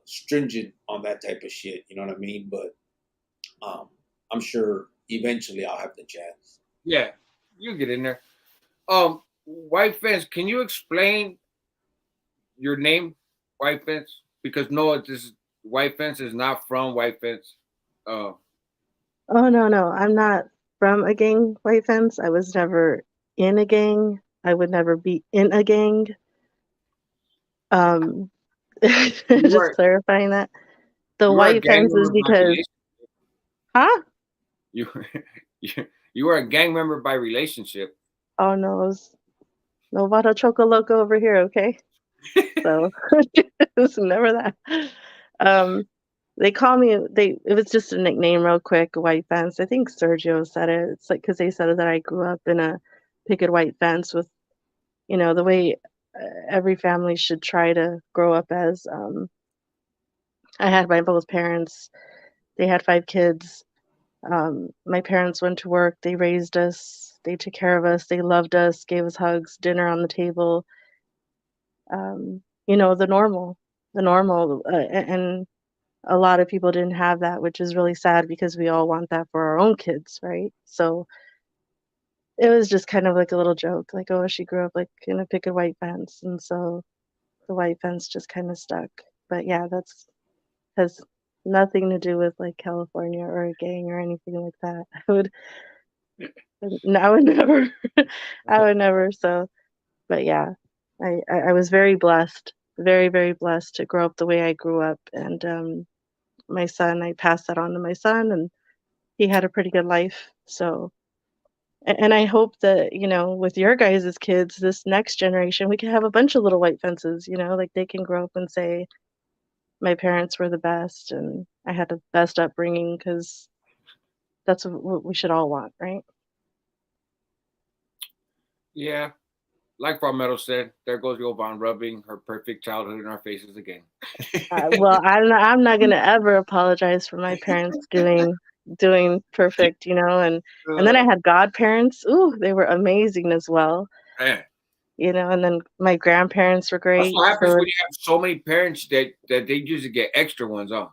stringent on that type of shit. You know what I mean? But I'm sure eventually I'll have the chance. Yeah, you get in there. White Fence, can you explain your name, White Fence? Because no, this White Fence is not from White Fence. Oh no, I'm not from a gang, White Fence. I was never in a gang. I would never be in a gang. Just clarifying that. The White Fence is because, huh? You were a gang member by relationship. Oh no, no Vado Choco Loco over here, okay? So it's never that. They call me. It was just a nickname, real quick. White Fence. I think Sergio said it. It's like because they said that I grew up in a picket white fence with, the way every family should try to grow up as. I had my both parents. They had 5 kids. My parents went to work. They raised us. They took care of us. They loved us. Gave us hugs, dinner on the table. The normal, and a lot of people didn't have that, which is really sad because we all want that for our own kids, right? So it was just kind of like a little joke, like, oh, she grew up like in a picket white fence, and so the white fence just kind of stuck. But yeah, that's has nothing to do with like California or a gang or anything like that. I would never, I would never. So, but yeah, I was very blessed, very, very blessed to grow up the way I grew up. And my son, I passed that on to my son, and he had a pretty good life. So, and I hope that, with your guys' kids, this next generation, we can have a bunch of little white fences, like they can grow up and say, my parents were the best and I had the best upbringing, because that's what we should all want, right? Yeah. Like Palmetto said, there goes Yovan rubbing her perfect childhood in our faces again. Well, I'm not gonna ever apologize for my parents doing perfect, and then I had godparents. Ooh, they were amazing as well. Man. And then my grandparents were great. That's what happens when you have so many parents that they usually get extra ones on.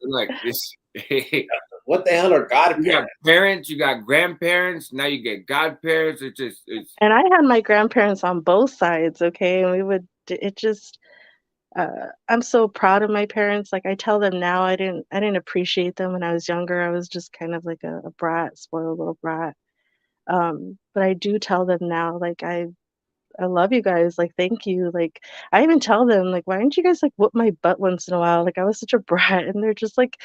Like this. What the hell are godparents? You got parents, you got grandparents, now you get godparents. And I had my grandparents on both sides, okay? And I'm so proud of my parents. Like, I tell them now, I didn't appreciate them when I was younger. I was just kind of like a brat, spoiled little brat. But I do tell them now, like, I love you guys. Like, thank you. Like, I even tell them, like, why didn't you guys like whoop my butt once in a while? Like, I was such a brat. And they're just like,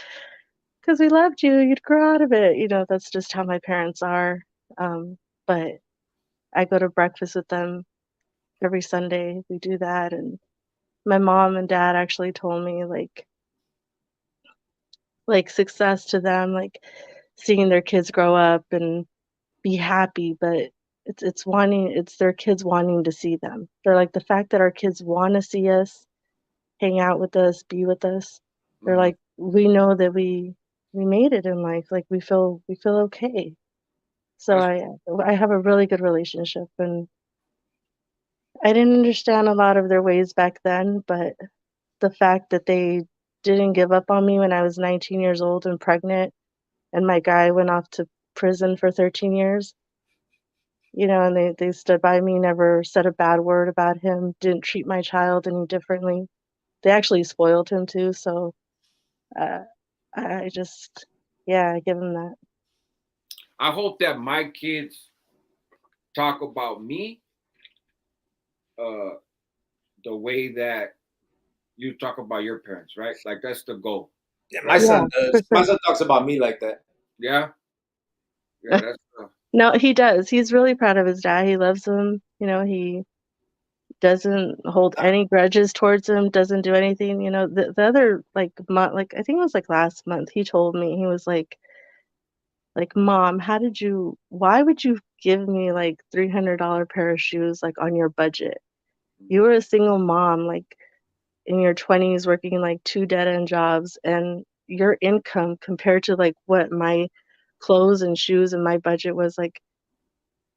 because we loved you. You'd grow out of it. That's just how my parents are. But I go to breakfast with them every Sunday. We do that. And my mom and dad actually told me, like success to them, like seeing their kids grow up and be happy, but it's their kids wanting to see them. They're like, the fact that our kids want to see us, hang out with us, be with us. They're like, we know that we made it in life. Like, we feel okay. So I have a really good relationship, and I didn't understand a lot of their ways back then, but the fact that they didn't give up on me when I was 19 years old and pregnant, and my guy went off to prison for 13 years, and they stood by me, never said a bad word about him, didn't treat my child any differently. They actually spoiled him too, so uh, I just, yeah, I give him that. I hope that my kids talk about me the way that you talk about your parents, right? Like, that's the goal. Yeah, my son does. My son talks about me like that. Yeah. Yeah, that's No, he does. He's really proud of his dad. He loves him. You know, he doesn't hold any grudges towards him, doesn't do anything. You know, the other like month, like I think it was like last month, he told me, he was like, Mom, why would you give me like $300 pair of shoes like on your budget? You were a single mom, like in your 20s working like two dead end jobs, and your income compared to like what my clothes and shoes and my budget was like,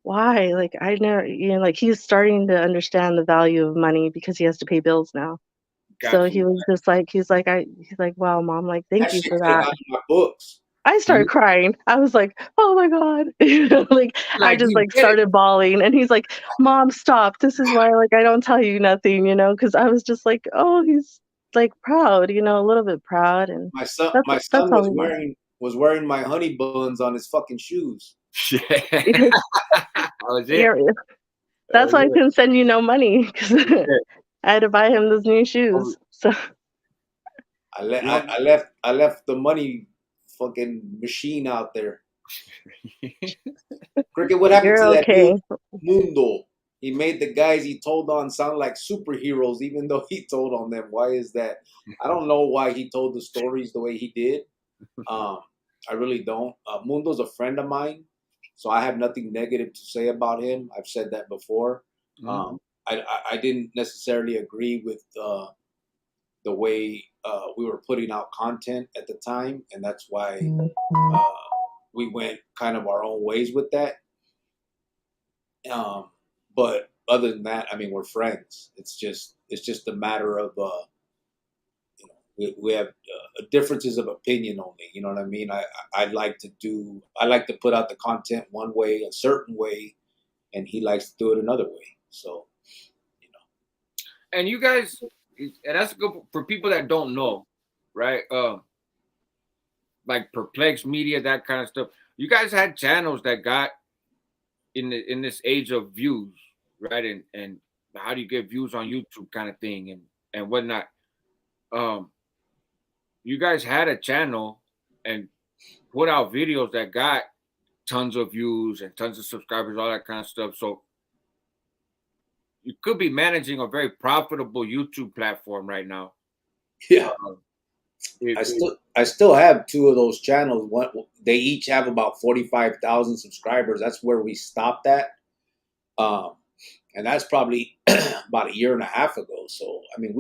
why? Like I never, like he's starting to understand the value of money because he has to pay bills now. So got he you. was just like, he's like, wow, Mom, like That thank you shit for could have that. gone in my books. I started crying. I was like, "Oh my God." Like I Like just you like did it. started bawling and he's like, "Mom, stop. This is why like I don't tell you nothing, because I was just like, "Oh, he's like proud, a little bit proud and My son, that's my that's son all we want." was wearing my honey buns on his fucking shoes. Shit. That was it. Yeah, That that's was why I it. couldn't send you no money cuz I had to buy him those new shoes. So Well, I left the money fucking machine out there. Cricket, what happened to you're that dude okay. Mundo? He made the guys he told on sound like superheroes, even though he told on them. Why is that? I don't know why he told the stories the way he did. Um, I really don't. Mundo's a friend of mine, so I have nothing negative to say about him. I've said that before. mhm. I didn't necessarily agree with the way we were putting out content at the time, and that's why uh, we went kind of our own ways with that. Um, but other than that, I mean, we're friends. It's just a matter of we have differences of opinion only. You know what I mean? I like to put out the content one way, a certain way, and he likes to do it another way. So you know, And you guys, and that's good for people that don't know, right? Like Perplex Media, that kind of stuff. You guys had channels that got in this age of views, right? And how do you get views on YouTube, kind of thing, and whatnot. Um, you guys had a channel and put out videos that got tons of views and tons of subscribers, all that kind of stuff. So you could be managing a very profitable YouTube platform right now. yeah. If, I still have two of those channels. One, they each have about 45,000 subscribers. That's where we stopped at. Um, and that's probably about a year and a half ago. So I mean,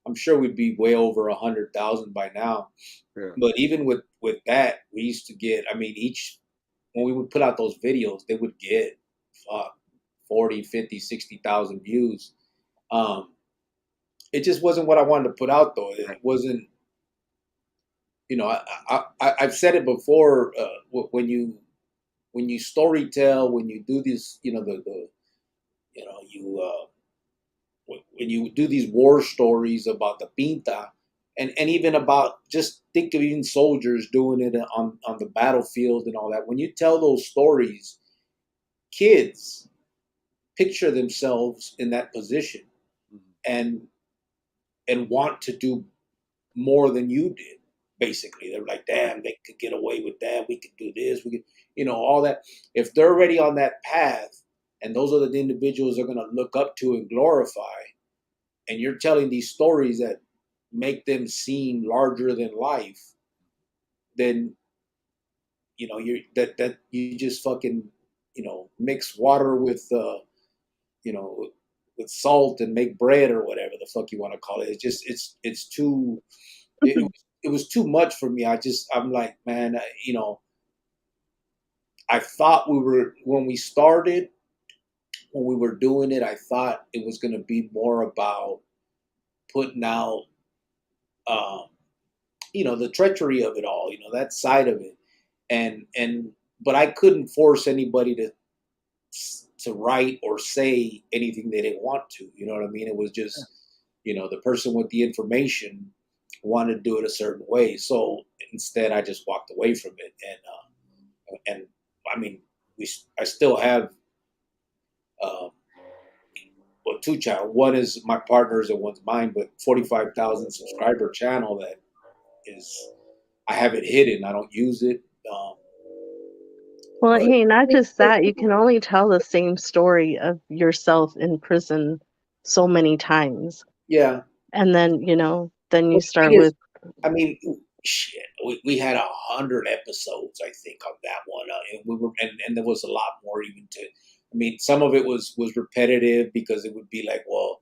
I'm sure we'd be way over 100,000 by now. yeah. But even with that, we used to get. I mean, each when we would put out those videos, they would get 40, 50, 60,000 views. Um, it just wasn't what I wanted to put out, though. It wasn't. I've said it before. When you story tell, when you do this, the you when you do these war stories about the pinta, and even about, just think of even soldiers doing it on the battlefield and all that. When you tell those stories, kids picture themselves in that position and want to do more than you did. Basically, they're like, damn, they could get away with that. We could do this. We could, all that. If they're already on that path, and those are the individuals they're going to look up to and glorify, and you're telling these stories that make them seem larger than life, then you just fucking mix water with you know with salt and make bread or whatever the fuck you want to call it. It's just it's too it was too much for me. I'm like, man, I thought when we started, when we were doing it, I thought it was going to be more about putting out um, the treachery of it all, that side of it, and but I couldn't force anybody to write or say anything they didn't want to. You know what I mean? It was just the person with the information wanted to do it a certain way, so instead I just walked away from it. And I mean, I still have um, two channels. One is my partner's and one's mine, but 45,000 subscriber channel that is I have it hidden. I don't use it. Well, But hey, not just that, you can only tell the same story of yourself in prison so many times. yeah, And then, then you well, the start thing is, with, I mean, shit, we had 100 episodes, I think, on that one, and we were, and there was a lot more even to. I mean, some of it was repetitive because it would be like, well,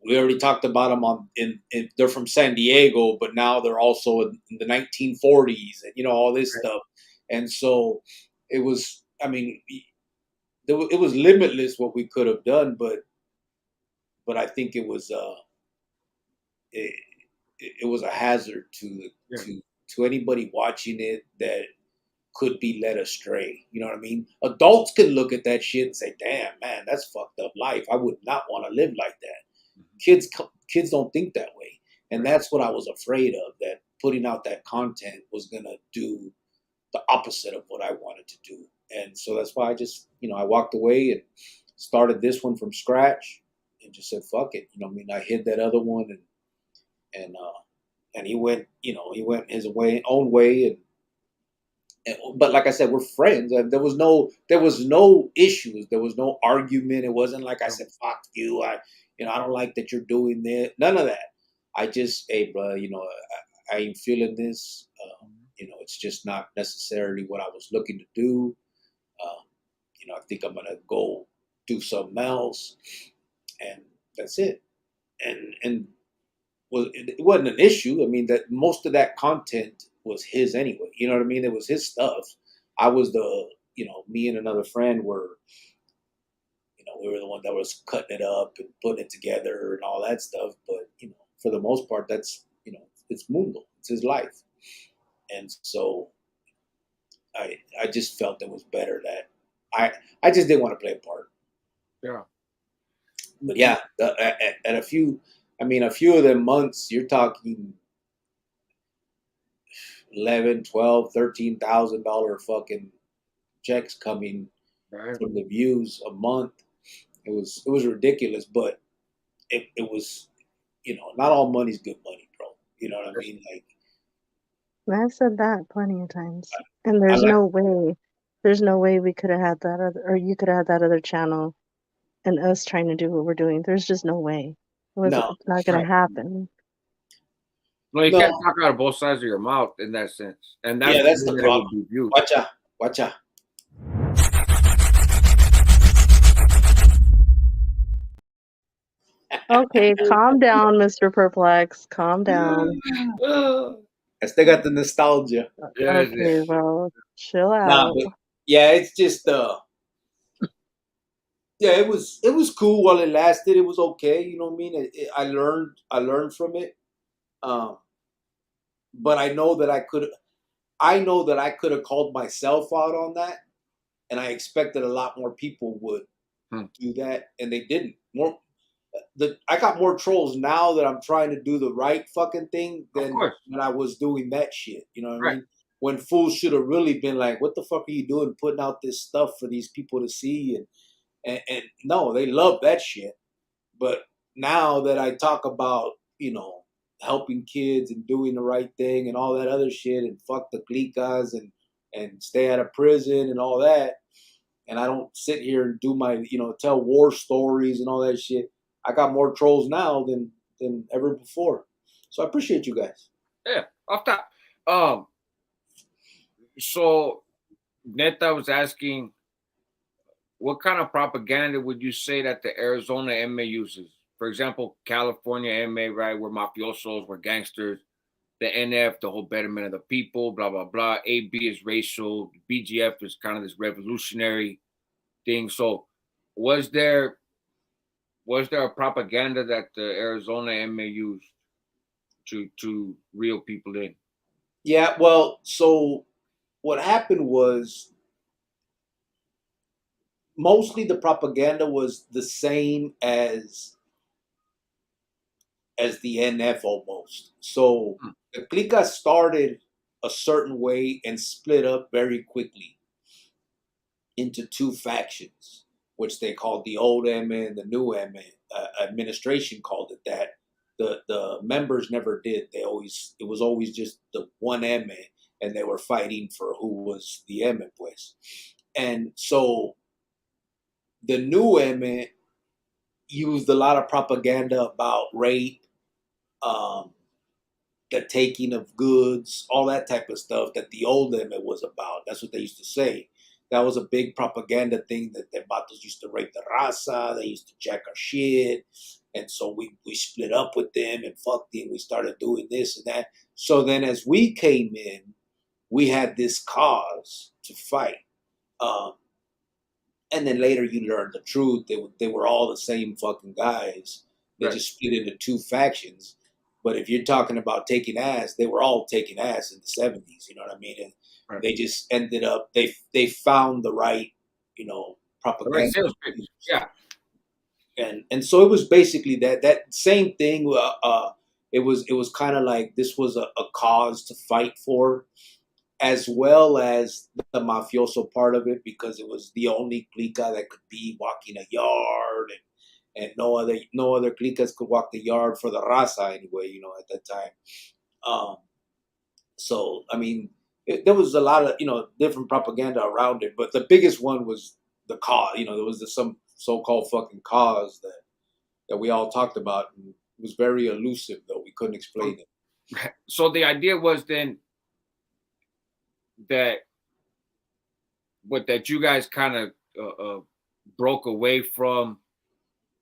we already talked about them they're from San Diego, but now they're also in the 1940s, and all this stuff, and so it was. I mean, it was limitless what we could have done, but I think it, it was a hazard Yeah. to anybody watching it that could be led astray. You know what I mean? Adults can look at that shit and say, "Damn, man, that's fucked up life. I would not want to live like that." Kids don't think that way, and that's what I was afraid of. That putting out that content was gonna do the opposite of what I wanted to do, and so that's why I just I walked away and started this one from scratch and just said, "Fuck it." I mean, I hid that other one and he went he went his own way and but like I said, we're friends. There was no issues. There was no argument. It wasn't like I said, "Fuck you." I don't like that you're doing this. None of that. I just, hey, bro, I ain't feeling this. It's just not necessarily what I was looking to do. Uh, I think I'm gonna go do something else, and that's it. And it wasn't an issue. I mean, that most of that content was his anyway. You know what I mean? It was his stuff. I was me and another friend were, we were the one that was cutting it up and putting it together and all that stuff. But for the most part, that's it's Mundo. It's his life, and so I just felt it was better that I just didn't want to play a part. Yeah. But yeah, at a few, a few of them months, you're talking 11, 12, $13,000 fucking checks coming from the views a month. It was ridiculous, but it was not all money's good money, bro. You know what I mean? Like I've said that plenty of times. And I like there's no way we could have had that other, or you could have had that other channel and us trying to do what we're doing. There's just no way. no, It's not going to happen. No, you no. can't talk out of both sides of your mouth in that sense, and that's Yeah, that's the that it problem. would be viewed. Watch out. Okay, calm down, Mr. Perplex. Calm down. I still got the nostalgia. Okay, well, chill Nah, out. but yeah, it's just yeah, it was cool while it lasted. It was okay, you know what I mean. I learned from it, um, but I know that I could have called myself out on that, and I expected a lot more people would do that, and they didn't. I got more trolls now that I'm trying to do the right fucking thing than when I was doing that shit. You know what I mean? When fools should have really been like, "What the fuck are you doing, putting out this stuff for these people to see?" And no, they love that shit. But now that I talk about helping kids and doing the right thing and all that other shit and fuck the clicas and stay out of prison and all that, and I don't sit here and do my tell war stories and all that shit. I got more trolls now than ever before. So I appreciate you guys. Yeah, off top. So Neta was asking, what kind of propaganda would you say that the Arizona MA uses? For example, California MA, right? We're mafiosos, we're gangsters. The NF, the whole betterment of the people, blah, blah, blah. AB is racial. BGF is kind of this revolutionary thing. So was there a propaganda that the Arizona MA used to reel people in? Yeah, well, so what happened was mostly the propaganda was the same as the NF almost. So the clica started a certain way and split up very quickly into two factions, which they called the old MA and the new MA. Administration called it that. the members never did. It was always just the one M, and they were fighting for who was the M, pues. And so the new M used a lot of propaganda about rape, um, the taking of goods, all that type of stuff that the old M was about. That's what they used to say. That was a big propaganda thing that the vatos used to rape the raza. They used to jack our shit. And so we split up with them and fucked them. We started doing this and that. So then as we came in, we had this cause to fight. Um, and then later you learned the truth. They were all the same fucking guys. They Right. just split into two factions. But if you're talking about taking ass, they were all taking ass in the 70s. You know what I mean? And Right. they just ended up, they found the right, The propaganda. right sales pitch. Yeah. And so it was basically that same thing. It was kind of like this was a cause to fight for, as well as the mafioso part of it, because it was the only clica that could be walking a yard, and no other clicas could walk the yard for the raza anyway. At that time. Um, so I mean, there was a lot of different propaganda around it, but the biggest one was the cause. There was some so-called fucking cause that we all talked about, and it was very elusive, though we couldn't explain it. So the idea was then that you guys kind of broke away from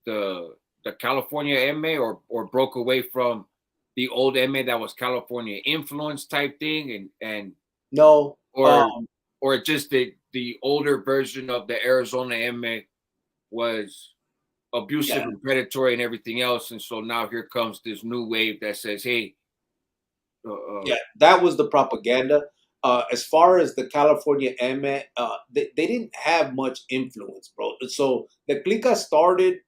the California MA, or broke away from the old MA that was California influence type thing, and No, or just the older version of the Arizona MA was abusive and predatory and everything else, and so now here comes this new wave that says, hey, yeah, that was the propaganda. As far as the California MA, they didn't have much influence, bro. So the clica started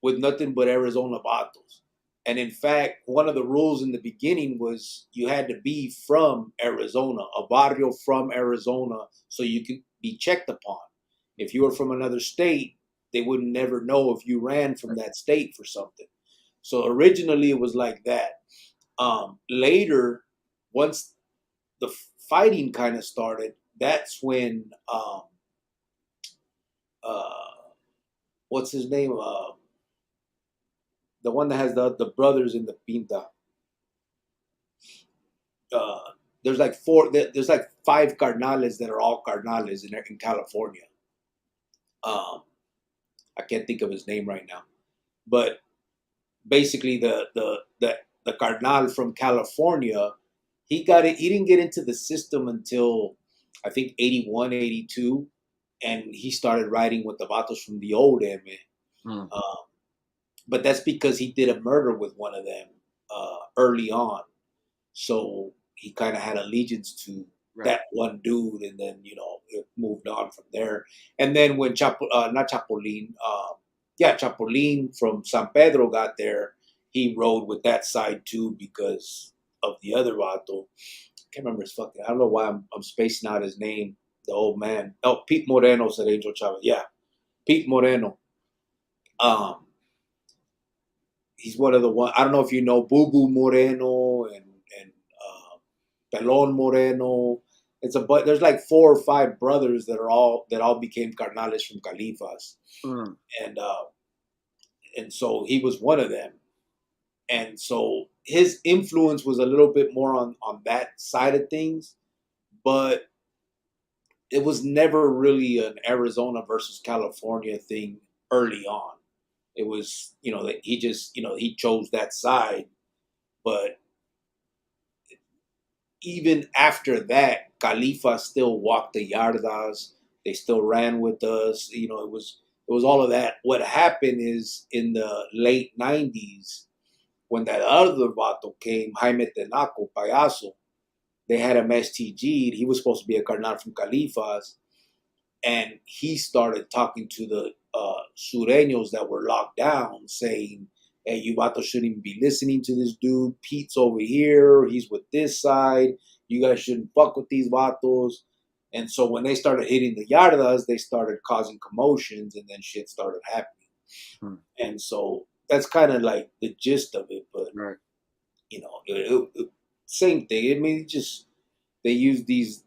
with nothing but Arizona vatos. And in fact, one of the rules in the beginning was you had to be from Arizona, a barrio from Arizona, so you could be checked upon. If you were from another state, they would never know if you ran from that state for something. So originally it was like that. Later, once the fighting kind of started, that's when what's his name? The one that has the brothers in the pinta. There's like there's like 5 carnales that are all carnales in California. I can't think of his name right now, but basically the carnal from California, he didn't get into the system until I think 81, 82, and he started riding with the vatos from the old MA. But that's because he did a murder with one of them early on. So he kind of had allegiance to that one dude, and then it moved on from there. And then when not Chapolin, Chapolin from San Pedro got there, he rode with that side too because of the other vato. I can't remember his fucking. I don't know why I'm spacing out his name. The old man. Oh, Pete Moreno, said Angel Chavez. Yeah, Pete Moreno. He's one of the one. I don't know if you know Boo Boo Moreno and Pelon Moreno. But there's like 4 or 5 brothers that all became carnales from Califas, and so he was one of them, and so his influence was a little bit more on that side of things, but it was never really an Arizona versus California thing early on. It was that he just he chose that side, but even after that, Khalifa still walked the yardas. They still ran with us. It was all of that. What happened is in the late 90s, when that other vato came, Jaime Tenaco, Payaso, they had him STG'd. He was supposed to be a carnal from Califas, and he started talking to the sureños that were locked down, saying, hey, you vatos shouldn't even be listening to this dude. Pete's over here. He's with this side. You guys shouldn't fuck with these vatos. And so when they started hitting the yardas, they started causing commotions, and then shit started happening. And so that's kind of like the gist of it. But Right. you know, same thing. I mean, just they use these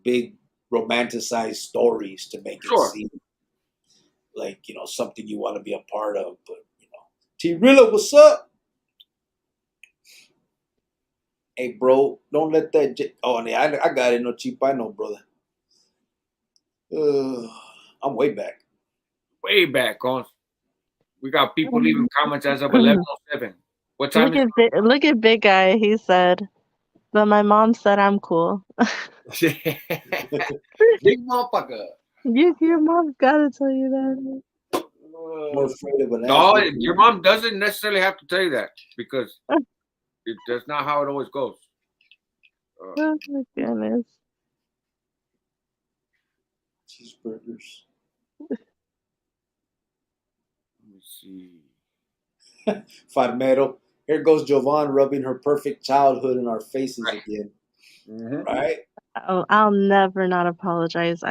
big romanticized stories to make it Sure. seem like something you want to be a part of. But T Rilla, what's up? Hey, bro, don't let that. Oh, yeah, I got it. No cheap, I know, brother. I'm way back. Way back on. We got people leaving comments as of 11:07. What time is Look at Big Guy. He said, but my mom said I'm cool. it? Big motherfucker. Your mom's gotta tell you that. More afraid of an No, ass. your mom doesn't necessarily have to tell you that because that's not how it always goes. Oh my goodness. Cheeseburgers. Let me see. Farmero. Here goes Jovan rubbing her perfect childhood in our faces again. Mm-hmm. Right? I'll never not apologize.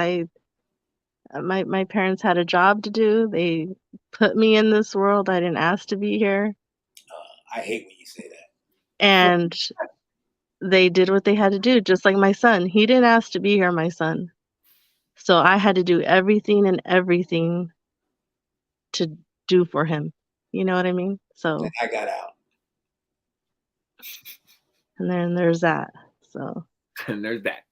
My parents had a job to do. They put me in this world. I didn't ask to be here. I hate when you say that. And they did what they had to do, just like my son. He didn't ask to be here, my son. So I had to do everything to do for him. You know what I mean? So And I got out. and then there's that. So And there's that.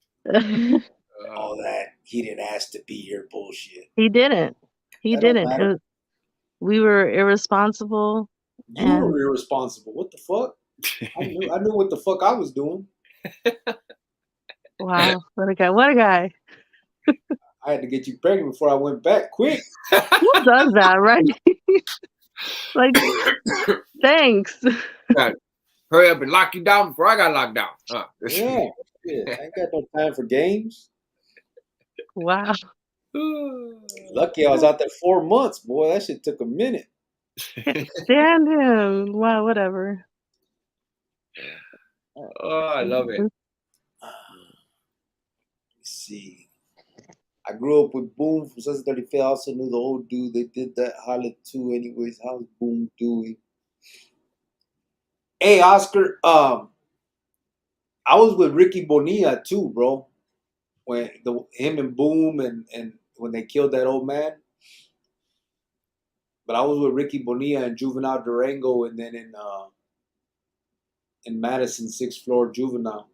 All that he didn't ask to be here bullshit. He didn't. That don't matter. We were irresponsible. You were irresponsible. What the fuck? I knew what the fuck I was doing. Wow, what a guy. I had to get you pregnant before I went back. Quick. Who does that, right? Like, thanks. God, hurry up and lock you down before I got locked down. Yeah. I ain't got no time for games. Wow. Lucky I was out there 4 months, boy. That shit took a minute. Stand him. Wow, whatever. Oh, I love it. Let's see. I grew up with Boom from Sunset 35. I also knew the old dude. They did that Hollywood too. Anyways, how's Boom doing? Hey, Oscar. I was with Ricky Bonilla too, bro. When him and Boom and when they killed that old man. But I was with Ricky Bonilla in Juvenile Durango, and then in Madison, 6th floor Juvenile.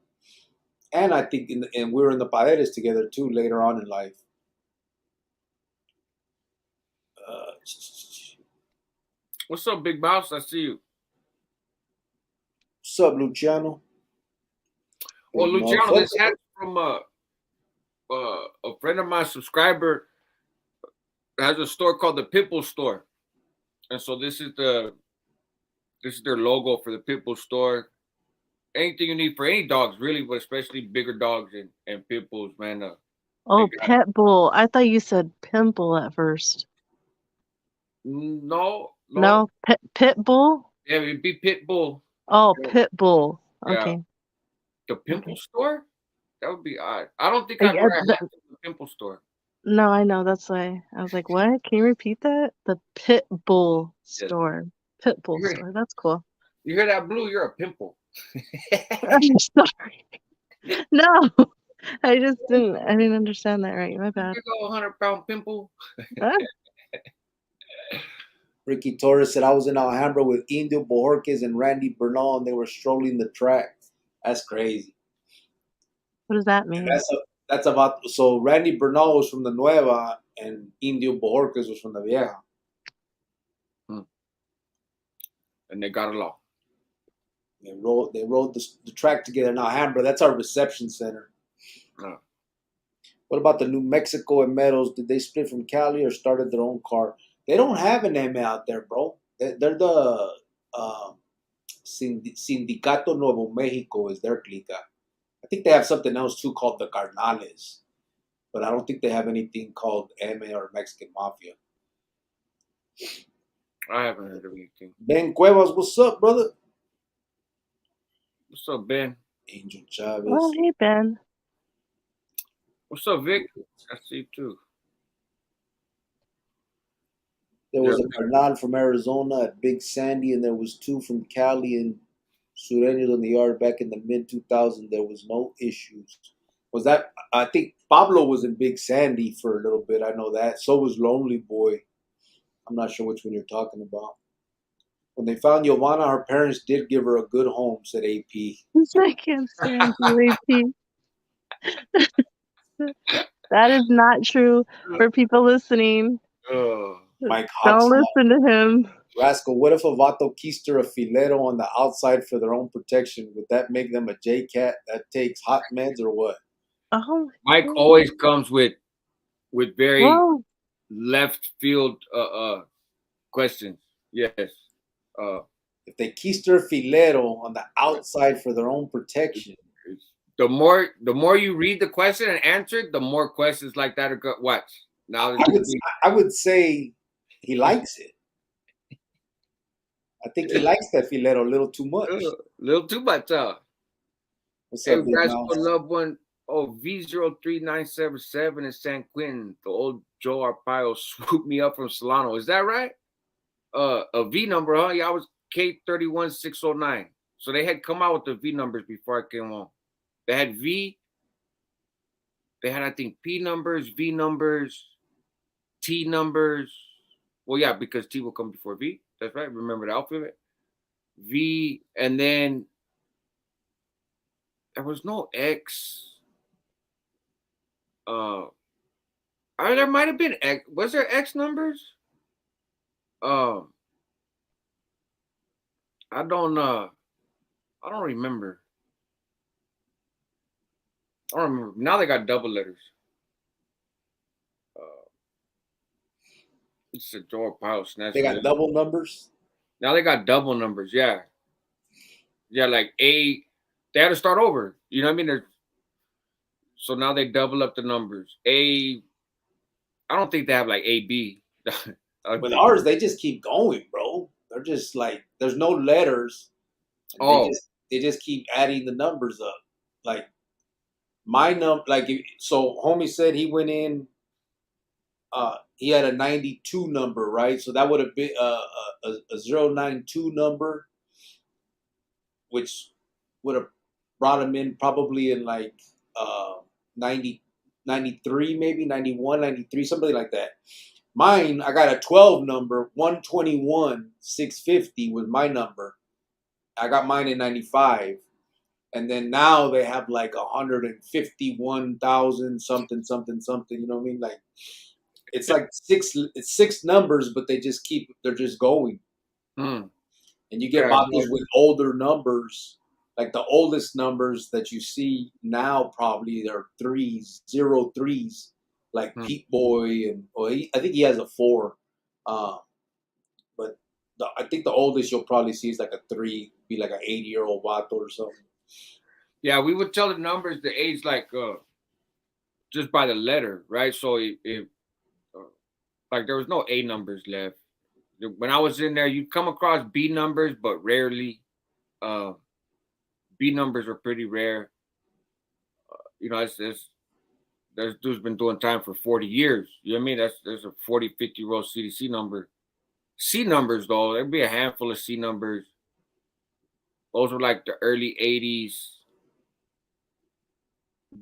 And I think and we were in the Paredes together too later on in life. What's up, Big Mouse? I see you. What's up, Luciano? Well, Luciano, this hat's from a friend of mine, subscriber, has a store called the Pitbull Store, and so this is their logo for the Pitbull Store. Anything you need for any dogs, really, but especially bigger dogs and pit bulls, man. Oh, Pitbull. I thought you said pimple at first. No. Pitbull? Yeah, it'd be Pitbull. Oh, Pitbull. Okay. Yeah. The Pimple Store? That would be odd. I don't think I've ever had the Pimple Store. No, I know. That's why I was like, what? Can you repeat that? The Pitbull Store. Pitbull Store. That's cool. You hear that, Blue? You're a pimple. I'm sorry. No, I didn't understand that right. My bad. You go 100-pound pimple. Huh? Ricky Torres said I was in Alhambra with Indio Bojorquez and Randy Bernal, and they were strolling the track. That's crazy. What does that mean? That's about so Randy Bernal was from the Nueva and Indio Bojorquez was from the Vieja. And they got along. They rode the track together in Alhambra. That's our reception center. Oh. What about the New Mexico and Meadows? Did they split from Cali or started their own car? They don't have an M out there, bro. They're the Sindicato Nuevo Mexico is their clica. I think they have something else too called the Carnales, but I don't think they have anything called M or Mexican Mafia. I haven't heard of anything. Ben Cuevas, what's up, brother? What's up, Ben? Angel Chavez. Oh, hey, Ben. What's up, Vic? I see you too. There was a Carnal from Arizona at Big Sandy, and there was 2 from Cali and Sureños on the yard back in the mid 2000s. There was no issues. Was that? I think Pablo was in Big Sandy for a little bit. I know that. So was Lonely Boy. I'm not sure which one you're talking about. When they found Giovanna, her parents did give her a good home, said AP. I can't stand you, AP. That is not true for people listening. Mike Don't Hotspot. listen to him. Rascal, what if a vato keister a filero on the outside for their own protection? Would that make them a J-cat that takes hot meds or what? Oh, Mike always comes with very left field questions. Yes. If they keister a filero on the outside for their own protection. The more you read the question and answer it, the more questions like that are good. Watch. Now I would say he likes it. I think he likes that filero a little too much. A little too much, What's hey, up, big Rascal mouse? loved one. Oh, V03977 in San Quentin. The old Joe Arpaio swooped me up from Solano. Is that right? A V number, huh? Yeah, I was K31609. So they had come out with the V numbers before I came on. They had V. They had, I think, P numbers, V numbers, T numbers. Well, yeah, because T will come before V. That's right. Remember the alphabet? V, and then there was no X. There might have been X. Was there X numbers? I don't remember. I don't remember. Now they got double letters. It's a door pile snatch. They got double numbers? Now they got double numbers, yeah. Yeah, like A, they had to start over. You know what I mean? So now they double up the numbers. I don't think they have like A, B. With ours, they just keep going, bro. They're just like, there's no letters. They just keep adding the numbers up. Like, so homie said he went in, he had a 92 number, right? So that would have been a 092 number, which would have brought him in probably in like 93, maybe 91, 93, something like that. Mine, I got a 12 number, 121, 650 was my number. I got mine in 95. And then now they have like 151,000 something, you know what I mean? Like, it's like six numbers, but they're just going. Hmm. And you get bottles with older numbers, like the oldest numbers that you see now probably they're 03s, like Pete Boy, and I think he has a 4. But I think the oldest you'll probably see is like a 3, be like an 80-year-old vato or something. Yeah, we would tell the numbers, the age, like just by the letter, right? So like there was no A numbers left. When I was in there, you'd come across B numbers, but rarely. B numbers are pretty rare. You know, there's dude's been doing time for 40 years. You know what I mean? There's a 40, 50-year-old CDC number. C numbers, though, there'd be a handful of C numbers. Those were like the early 80s.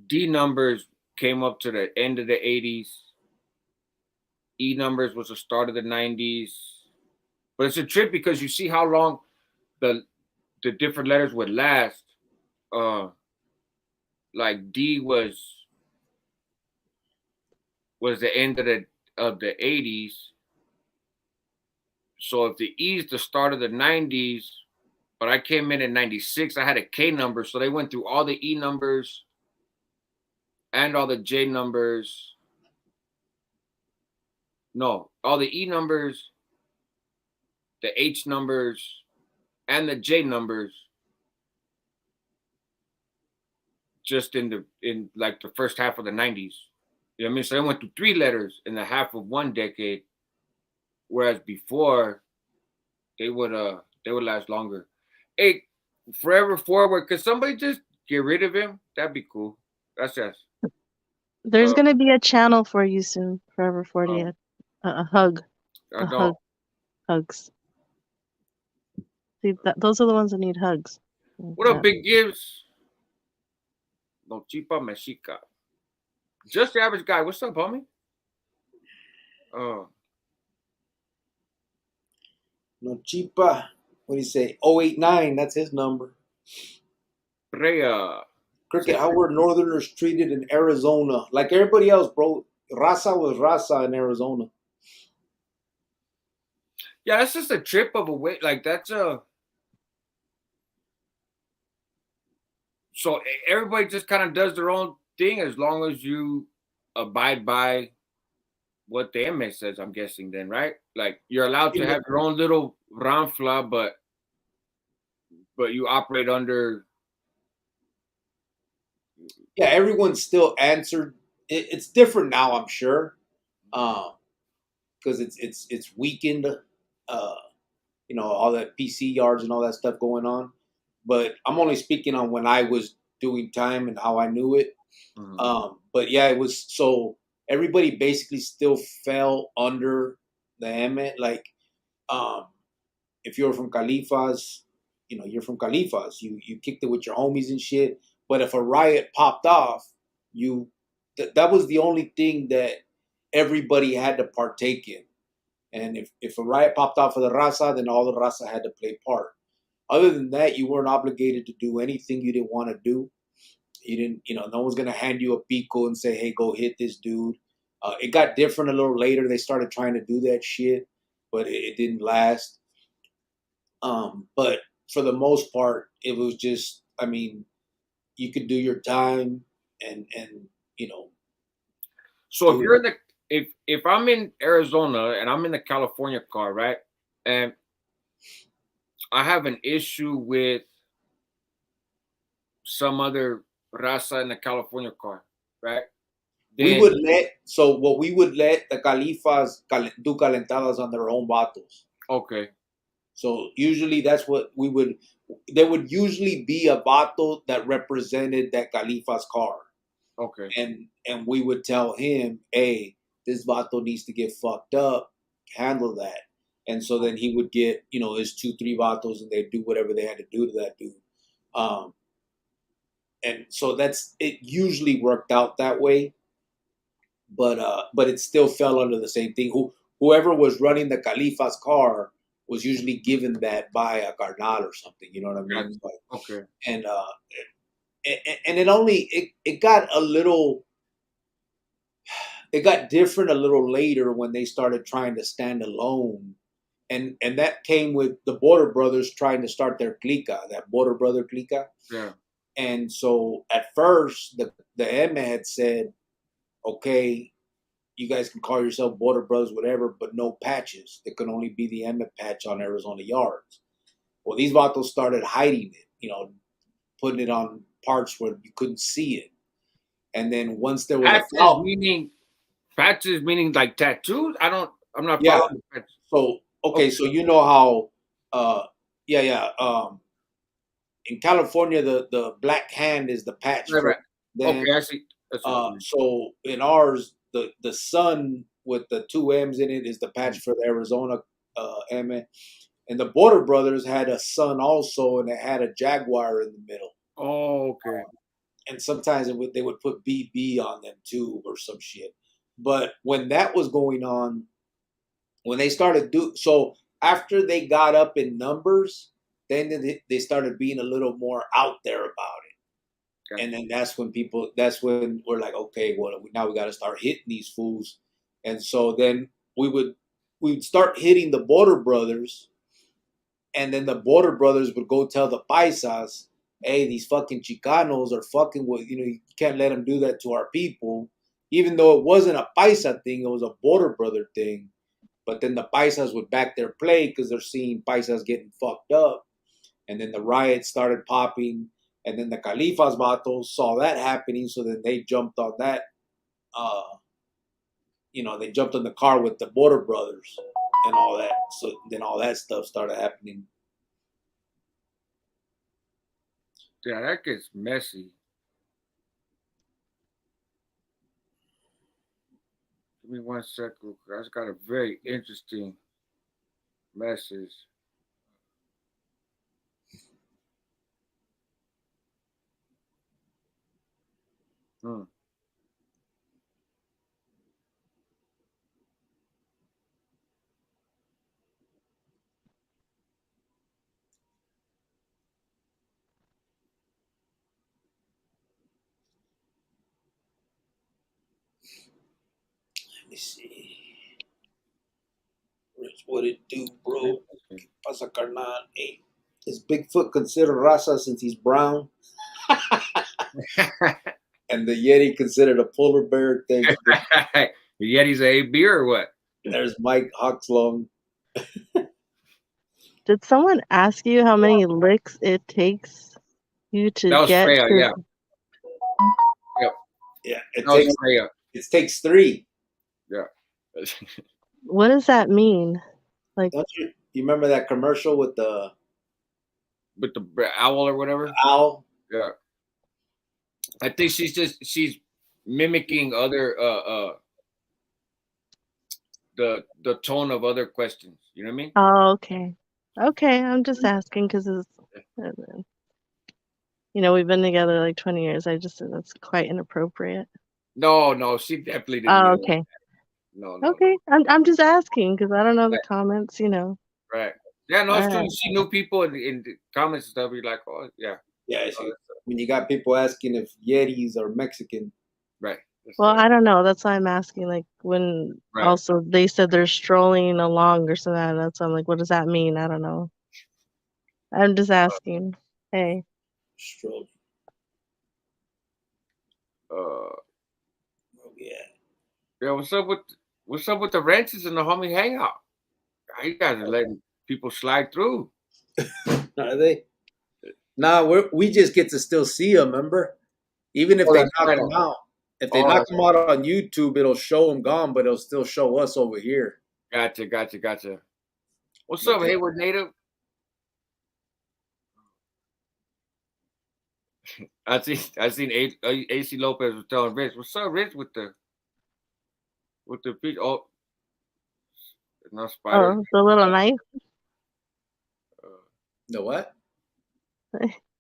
D numbers came up to the end of the 80s. E numbers was the start of the 90s. But it's a trip because you see how long the different letters would last. Like D was the end of the 80s. So if the E is the start of the 90s, but I came in 96, I had a K number. So they went through all the E numbers and all the J numbers. No, all the E numbers, the H numbers, and the J numbers just in like the first half of the 90s. You know what I mean? So they went through 3 letters in the half of one decade, whereas before they would last longer. Hey, forever forward, could somebody just get rid of him? That'd be cool. That's just. There's gonna be a channel for you soon, Forever 40. A hug. I don't. hugs. See, those are the ones that need hugs. What up, Big Gibbs? No Chipa Mexica. Just the average guy. What's up, homie? No Chipa. What do you say? 089, that's his number. Brea. Cricket, how were Northerners treated in Arizona? Like everybody else, bro. Raza was Raza in Arizona. Yeah, that's just a trip of a way. Like, that's a. So everybody just kind of does their own thing as long as you abide by what the MA says, I'm guessing then, right? Like, you're allowed to have your own little ranfla, but you operate under. Yeah, everyone still answered. It's different now, I'm sure, because it's weakened. All that PC yards and all that stuff going on. But I'm only speaking on when I was doing time and how I knew it. Mm-hmm. But yeah, it was so everybody basically still fell under the Emet. Like, if you're from Califas, you're from Califas. You kicked it with your homies and shit. But if a riot popped off, that was the only thing that everybody had to partake in. And if a riot popped off of the Raza, then all the Raza had to play part. Other than that, you weren't obligated to do anything you didn't want to do. You didn't, no one's going to hand you a pico and say, hey, go hit this dude. It got different a little later. They started trying to do that shit, but it didn't last. But for the most part, it was just, you could do your time and So if you're in the if I'm in Arizona and I'm in the California car, right, and I have an issue with some other raza in the California car, right? We would let the Califas do calentadas on their own vatos. Okay. So usually that's what we would. There would usually be a vato that represented that Califa's car. Okay. And we would tell him, hey, this vato needs to get fucked up, handle that. And so then he would get, his 2-3 vatos and they'd do whatever they had to do to that dude. And so it usually worked out that way. But it still fell under the same thing. Whoever was running the Califa's car was usually given that by a carnal or something. You know what I mean? Like, okay. And it got a little. It got different a little later when they started trying to stand alone, and that came with the Border Brothers trying to start their clica, that Border Brother clica. Yeah. And so at first the EMA had said, okay, you guys can call yourself Border Brothers, whatever, but no patches. There can only be the EMA patch on Arizona yards. Well, these vatos started hiding it, putting it on parts where you couldn't see it. And then once there was patches meaning like tattoos? I'm not yeah. following the patches. So okay, so you know how in California the black hand is the patch. Right. Then, okay, I see. So in ours, the sun with the 2 M's in it is the patch for the Arizona M. And the Border Brothers had a sun also, and it had a jaguar in the middle. Oh, okay. And sometimes they would put BB on them too, or some shit. But when that was going on, when they started so after they got up in numbers, then they started being a little more out there about it. Okay. And then that's when we're like, okay, well, now we got to start hitting these fools. And so then we'd start hitting the Border Brothers, and then the Border Brothers would go tell the paisas, hey, these fucking Chicanos are fucking with, you can't let them do that to our people. Even though it wasn't a paisa thing, it was a Border Brother thing. But then the paisas would back their play because they're seeing paisas getting fucked up. And then the riots started popping. And then the Califas vatos saw that happening. So then they jumped on that. They jumped on the car with the Border Brothers and all that. So then all that stuff started happening. Yeah, that gets messy. Give me 1 second. I just got a very interesting Message. Hmm. Let me see. Rich, what it do, bro? Pasa carnal. Hey, is Bigfoot considered raza since he's brown? And the Yeti considered a polar bear? Thanks. The Yeti's a beer or what? There's Mike Hawkslong. Did someone ask you how many licks it takes you to That was get Freya, to? yeah. Yep. Yeah, It takes 3. Yeah. What does that mean? Like, Don't you remember that commercial with the With the owl or whatever? owl? Yeah. I think she's mimicking other the tone of other questions. You know what I mean? oh, okay. Okay, I'm just asking because it's, we've been together like 20 years. I just said that's quite inappropriate. No, she definitely didn't. Oh, mean okay. that. No. Okay, I'm just asking because I don't know the comments, Right. Yeah, no, it's true. Alright. You see new people in the comments and stuff. You're like, oh, yeah. Yeah, when you got people asking if Yetis are Mexican. Right. Well, I don't know. That's why I'm asking. Like when also they said they're strolling along or something. That's why I'm like, what does that mean? I don't know. I'm just asking. Hey. Strolling. Yeah. What's up with the ranches and the homie hangout? You guys are letting people slide through. Are they? Nah, we just get to still see them. Remember, even if they knock them out. If they knock them out on YouTube, it'll show them gone, but it'll still show us over here. Gotcha. What's up, Hayward Native? I seen AC Lopez was telling Rich, "What's up, Rich, with the feet? Oh, no spider. Oh, the little knife." The what?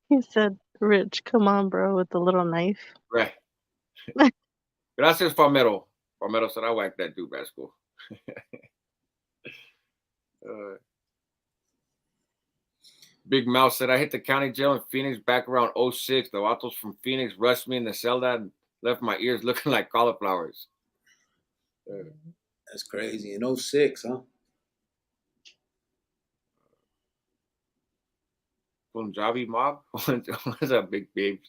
He said, "Rich, come on, bro, with the little knife." Right. Gracias, Palmetto. Palmetto said I whacked that dude at school. Big Mouse said I hit the county jail in Phoenix back around 06. The vatos from Phoenix rushed me in the celda and left my ears looking like cauliflowers. That's crazy. In 06, huh? Punjabi mob? What's up, big babes?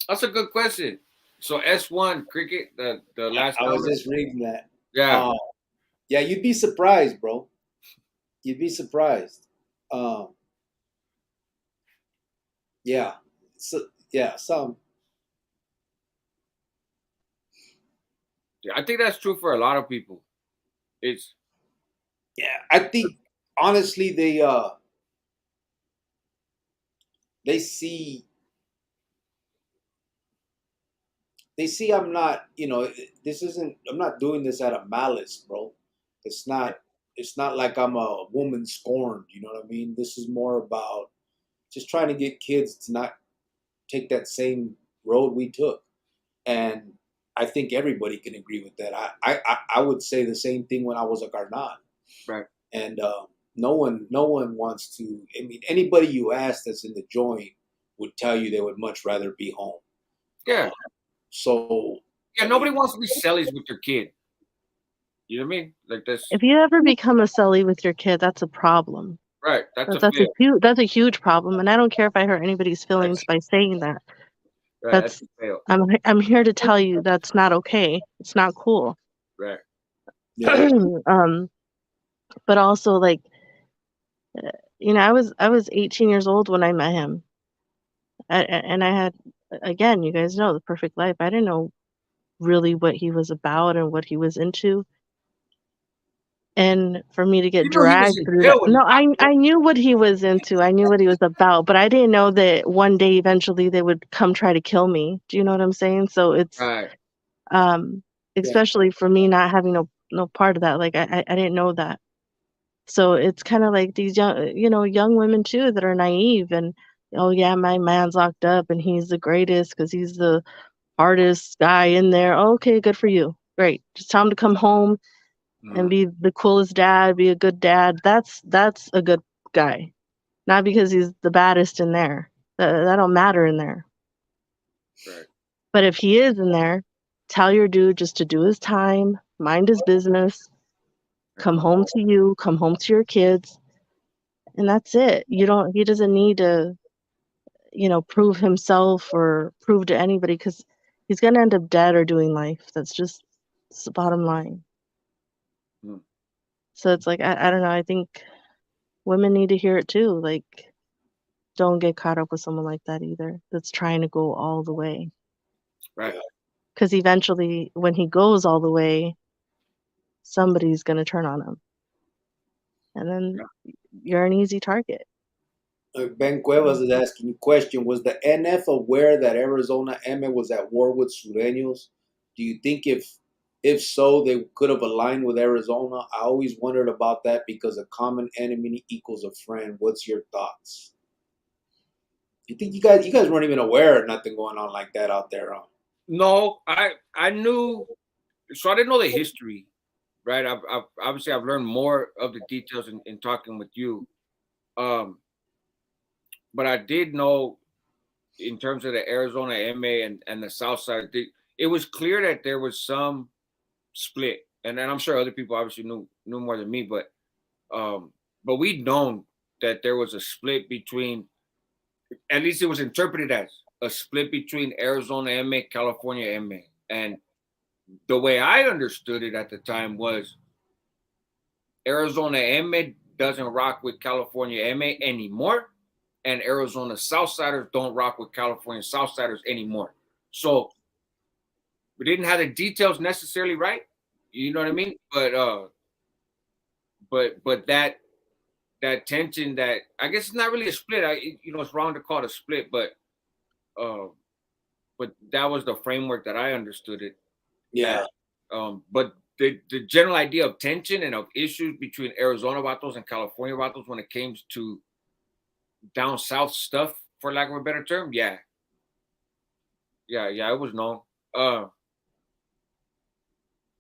That's a good question. So S1 cricket, the last. I was just reading that. Yeah. Yeah, you'd be surprised, bro. You'd be surprised. Yeah. So yeah, some. Yeah, I think that's true for a lot of people. It's. Yeah, I think honestly they see I'm not, I'm not doing this out of malice, bro. It's not like I'm a woman scorned, you know what I mean? This is more about just trying to get kids to not take that same road we took. And I think everybody can agree with that. I would say the same thing when I was a Garnat. Right. And no one wants to. I mean, anybody you ask that's in the joint would tell you they would much rather be home. Yeah. So. Yeah, nobody wants to be sellies with their kid. You know what I mean? Like this. If you ever become a selly with your kid, that's a problem. Right. That's a huge problem, and I don't care if I hurt anybody's feelings by saying that. Right, I'm here to tell you that's not okay. It's not cool. Right. Yeah. But also, like, I was 18 years old when I met him, and I had, again, you guys know, the perfect life. I didn't know really what he was about and what he was into. And for me to get dragged through that, no, I knew what he was into. I knew what he was about, but I didn't know that one day eventually they would come try to kill me. Do you know what I'm saying? So it's, especially for me not having no part of that. Like I didn't know that. So it's kind of like these young women too that are naive and, oh yeah, my man's locked up and he's the greatest because he's the hardest guy in there. Okay, good for you. Great. Just tell him to come home and be the coolest dad, be a good dad. That's a good guy. Not because he's the baddest in there. That don't matter in there. Right. But if he is in there, tell your dude just to do his time, mind his business, come home to you, come home to your kids, and that's it. He doesn't need to, prove himself or prove to anybody because he's gonna end up dead or doing life. It's the bottom line. So it's like I don't know. I think women need to hear it too. Like, don't get caught up with someone like that either. That's trying to go all the way. Right. Because eventually, when he goes all the way, somebody's gonna turn on him, and then you're an easy target. Ben Cuevas is asking you a question. Was the NF aware that Arizona M was at war with Sureños? Do you think if so, they could have aligned with Arizona? I always wondered about that because a common enemy equals a friend. What's your thoughts? You think you guys weren't even aware of nothing going on like that out there, huh? No, I knew, so I didn't know the history, right? I've obviously I've learned more of the details in talking with you. But I did know in terms of the Arizona MA and the South Side, it was clear that there was some split, and I'm sure other people obviously knew more than me, but we'd known that there was a split between, at least it was interpreted as a split between Arizona MA, California MA, and the way I understood it at the time was Arizona MA doesn't rock with California MA anymore, and Arizona Southsiders don't rock with California Southsiders anymore. So we didn't have the details necessarily right, you know what I mean? But that tension, that I guess it's not really a split. It's wrong to call it a split, but that was the framework that I understood it. Yeah. But the general idea of tension and of issues between Arizona vatos and California vatos when it came to down south stuff, for lack of a better term, yeah, it was known.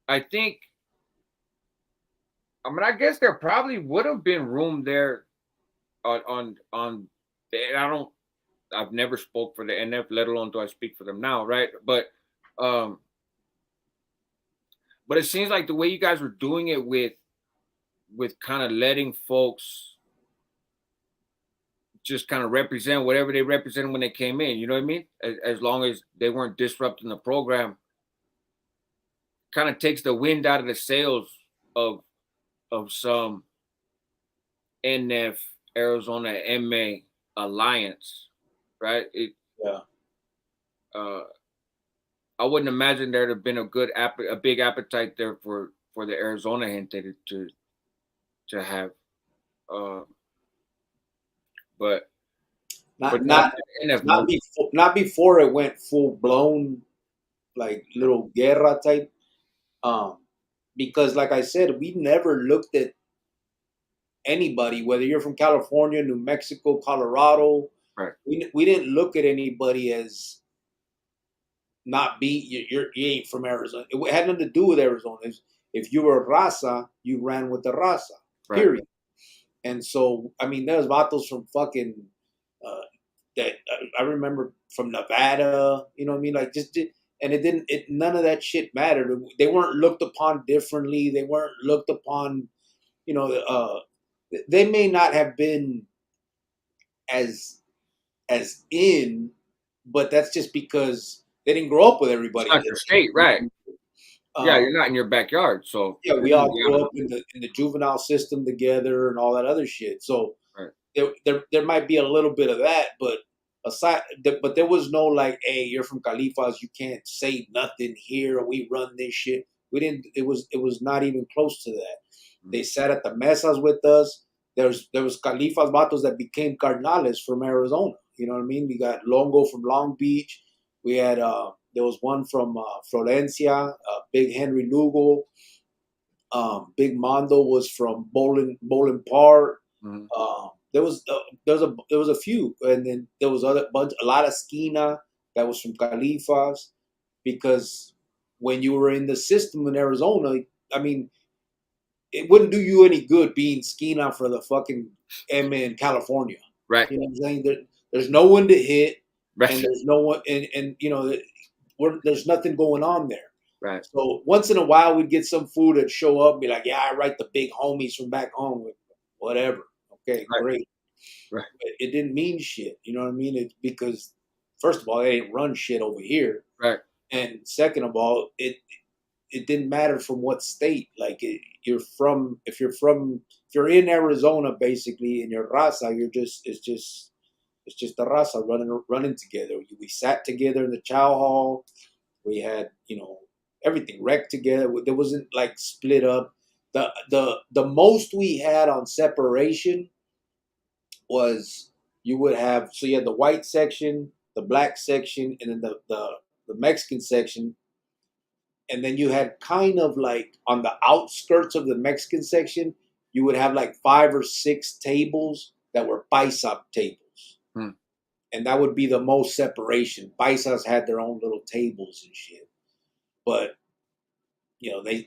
I think, I guess there probably would have been room there on I've never spoke for the NF, let alone do I speak for them now, right? But it seems like the way you guys were doing it with kind of letting folks just kind of represent whatever they represented when they came in, you know what I mean? As long as they weren't disrupting the program, kind of takes the wind out of the sails of some NF Arizona MA alliance, right? I wouldn't imagine there'd have been a big appetite there for the Arizona gente to have, but not before it went full blown, like little guerra type. Because like I said, we never looked at anybody, whether you're from California, New Mexico, Colorado. Right. We didn't look at anybody as not you ain't from Arizona. It had nothing to do with Arizona. If you were raza, you ran with the raza. Right. Period. And so, there's vatos from fucking that I remember from Nevada. You know what I mean? Like none of that shit mattered. They weren't looked upon differently. They weren't looked upon. They may not have been as in, but that's just because they didn't grow up with everybody. It's not your state, right? You're not in your backyard, so yeah, we all grew up in the juvenile system together and all that other shit. So right. there might be a little bit of that, but but there was no like, hey, you're from Califas, you can't say nothing here. We run this shit. We didn't. It was not even close to that. Mm-hmm. They sat at the mesas with us. There was Califas vatos that became carnales from Arizona. You know what I mean? We got Longo from Long Beach. We had there was one from Florencia, Big Henry Lugo. Big Mondo was from Bowling Park. Mhm. There was a few, and then there was a lot of Skina that was from Califas, because when you were in the system in Arizona, I mean, it wouldn't do you any good being Skina for the fucking M in California. Right. You know what I'm saying? There's no one to hit, Right. and there's no one, and you know, there's nothing going on there. Right. So once in a while, we'd get some food that'd show up and be like, yeah, I write the big homies from back home. Whatever. Okay, Right. great. Right. But it didn't mean shit. You know what I mean? It's because, first of all, they ain't run shit over here. Right. And second of all, it didn't matter from what state. Like, if you're in Arizona, basically, in your raza, it's just the raza running together. We sat together in the chow hall. We had, everything wrecked together. There wasn't like split up. The most we had on separation was, you had the white section, the black section, and then the Mexican section. And then you had kind of like on the outskirts of the Mexican section, you would have like 5 or 6 tables that were paisa tables. Hmm. And that would be the most separation. Paisas had their own little tables and shit. But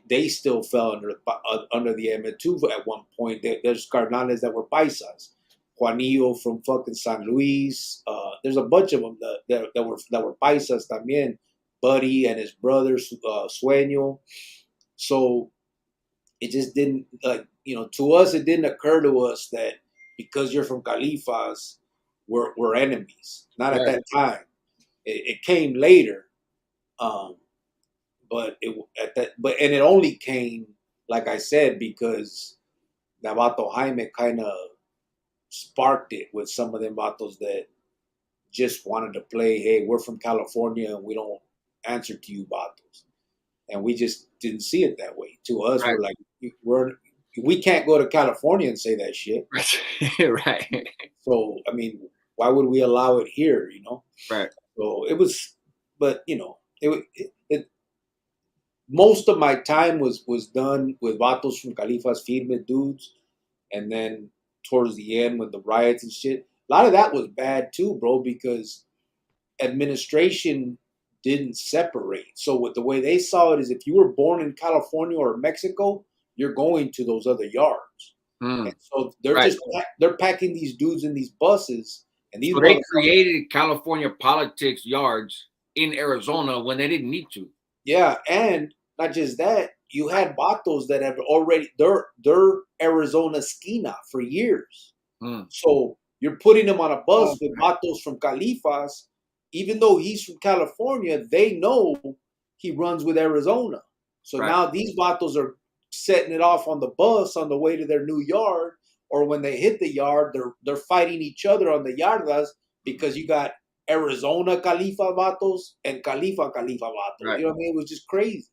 they still fell under the M2 at one point. There's Carnales that were paisas, Juanillo from fucking San Luis. There's a bunch of them that were paisas también. Buddy and his brother Sueño. So it just didn't, to us, it didn't occur to us that because you're from Califas, we're enemies. Not at that time. It came later. But it only came, like I said, because Navato Jaime kind of sparked it with some of them vatos that just wanted to play. Hey, we're from California and we don't answer to you vatos, and we just didn't see it that way. To us, Right. we're like, we can't go to California and say that shit. Right. So I mean, why would we allow it here? Right. So it was, but it most of my time was done with vatos from Califas, firme dudes, and then towards the end with the riots and shit, a lot of that was bad too, bro, because administration didn't separate. So with the way they saw it is, if you were born in California or Mexico, you're going to those other yards. And so they're packing these dudes in these buses, and these they created California politics yards in Arizona when they didn't need to. Yeah, and not just that, you had vatos that have already they're Arizona Skina for years. So you're putting them on a bus with vatos from Califas, even though he's from California, they know he runs with Arizona. So now these vatos are setting it off on the bus on the way to their new yard, or when they hit the yard, they're fighting each other on the yardas, because you got Arizona Califa vatos and Califa vatos. Right. You know what I mean? It was just crazy.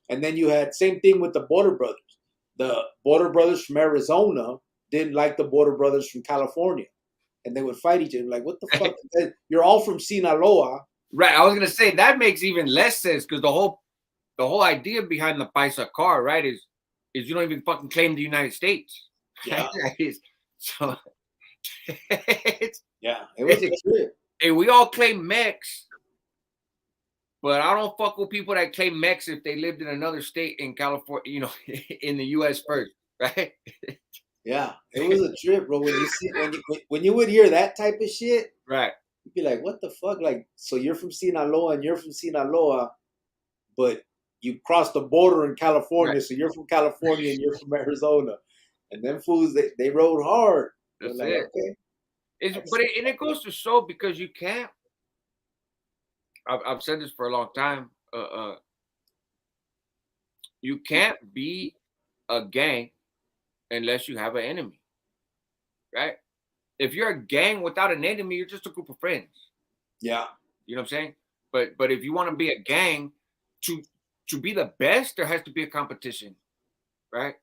And then you had same thing with the Border Brothers. The Border Brothers from Arizona didn't like the Border Brothers from California, and they would fight each other. Like, what the fuck? You're all from Sinaloa. Right. I was gonna say that makes even less sense, because the whole idea behind the Paisa car, right, is you don't even fucking claim the United States. Yeah. So yeah, it was a trip. Hey, we all claim Mex, but I don't fuck with people that claim Mex if they lived in another state in California, in the U.S. first, right? Yeah, it was a trip, bro. When you would hear that type of shit, right, you'd be like, "What the fuck?" Like, so you're from Sinaloa and you're from Sinaloa, but you crossed the border in California, so you're from California and you're from Arizona, and them fools they rode hard. That's like, it. Okay. It goes to show, because you can't. I've said this for a long time. You can't be a gang unless you have an enemy, right? If you're a gang without an enemy, you're just a group of friends. Yeah. You know what I'm saying? But if you want to be a gang, to be the best, there has to be a competition, right?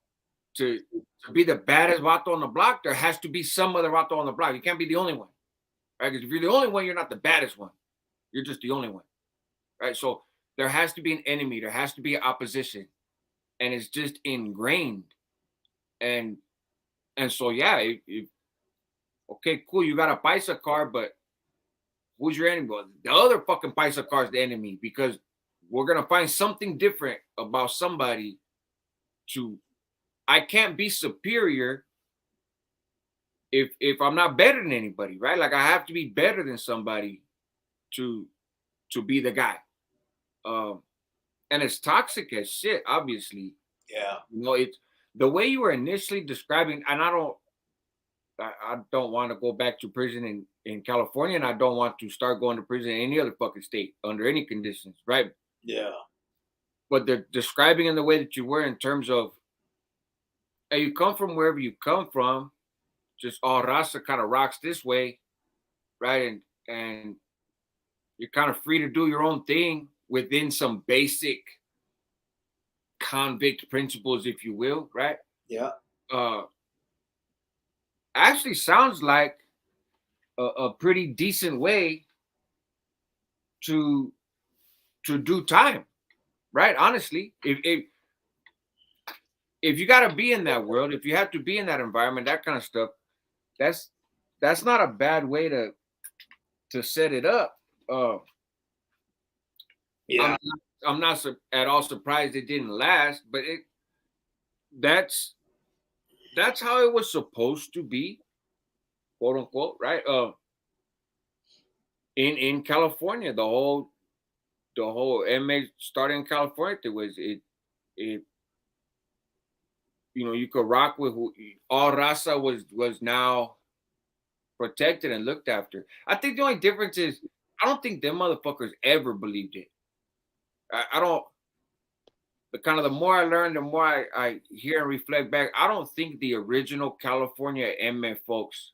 To be the baddest vato on the block, there has to be some other vato on the block. You can't be the only one, right? Because if you're the only one, you're not the baddest one. You're just the only one, right? So there has to be an enemy. There has to be opposition. and it's just ingrained. And so yeah, okay, cool, you got a paisa car, but who's your enemy? Well, the other fucking paisa car is the enemy, because we're gonna find something different about somebody. I can't be superior if I'm not better than anybody, right? Like, I have to be better than somebody to be the guy. And it's toxic as shit, obviously. Yeah. It's the way you were initially describing, and I don't want to go back to prison in California, and I don't want to start going to prison in any other fucking state under any conditions, right? Yeah. But they're describing in the way that you were, in terms of, hey, you come from wherever you come from, just all raza kind of rocks this way, right? And you're kind of free to do your own thing within some basic convict principles, if you will, right? Yeah. Actually sounds like a pretty decent way to do time, right? Honestly, if you got to be in that world, if you have to be in that environment, that kind of stuff, that's not a bad way to set it up. Yeah. I'm not at all surprised it didn't last, but that's how it was supposed to be, quote unquote, right? In California, the whole inmate started in California. You could rock with all raza was now protected and looked after. I think the only difference is, I don't think them motherfuckers ever believed it. I don't. But kind of the more I learn, the more I hear and reflect back, I don't think the original California inmate folks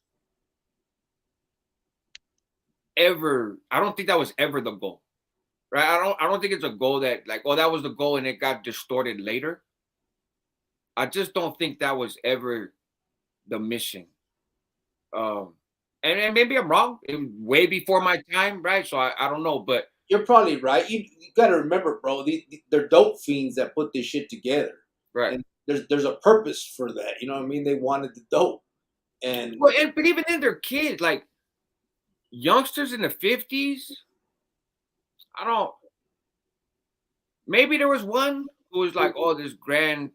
ever. I don't think that was ever the goal, right? I don't think it's a goal that, like, oh, that was the goal and it got distorted later. I just don't think that was ever the mission. And maybe I'm wrong. It was way before my time, right? So I don't know, but You're probably right. You got to remember, bro. They're dope fiends that put this shit together, right. And there's a purpose for that. You know what I mean? They wanted the dope, and but even then, they're kids, like youngsters in the 50s. I don't. Maybe there was one who was like, oh, this grand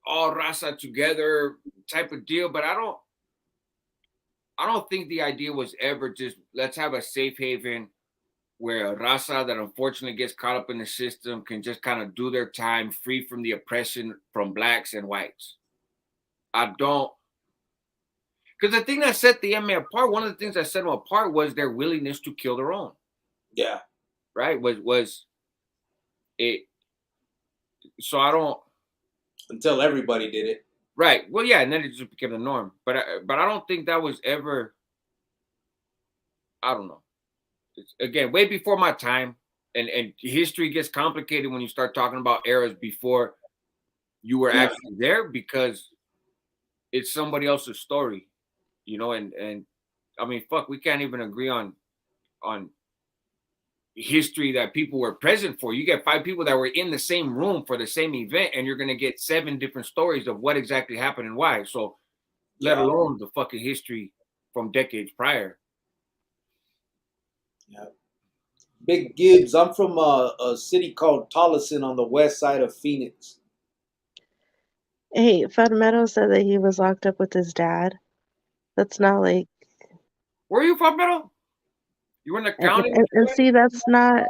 all raza together type of deal, but I don't think the idea was ever just, let's have a safe haven where a raza that unfortunately gets caught up in the system can just kind of do their time free from the oppression from blacks and whites. I don't. Because the thing that set the MA apart, one of the things that set them apart was their willingness to kill their own. Yeah. Right? Was it. So I don't. Until everybody did it. Right. Well, yeah, and then it just became the norm. But I don't think that was ever. I don't know. It's, again, way before my time, and history gets complicated when you start talking about eras before you were actually there, because it's somebody else's story, and I mean, fuck, we can't even agree on history that people were present for. You get 5 people that were in the same room for the same event, and you're gonna get 7 different stories of what exactly happened and why. So, let alone the fucking history from decades prior. Yeah. Big Gibbs. I'm from a city called Tolleson on the west side of Phoenix. Hey, Meadow said that he was locked up with his dad. That's not like. Where are you from, Meadow? You were in the county? And see, that's not.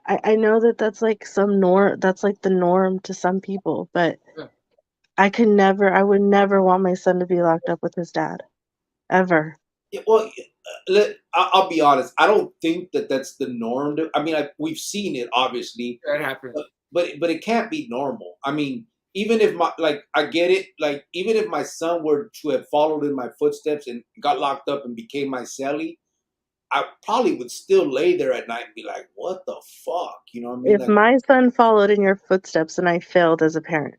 I know that that's like some norm. That's like the norm to some people, but I would never want my son to be locked up with his dad, ever. Yeah, well, I'll be honest. I don't think that that's the norm. I mean, we've seen it, obviously. That happens. But it can't be normal. I mean, even if I get it. Like, even if my son were to have followed in my footsteps and got locked up and became my cellie, I probably would still lay there at night and be like, what the fuck? You know what I mean? If my son followed in your footsteps and I failed as a parent,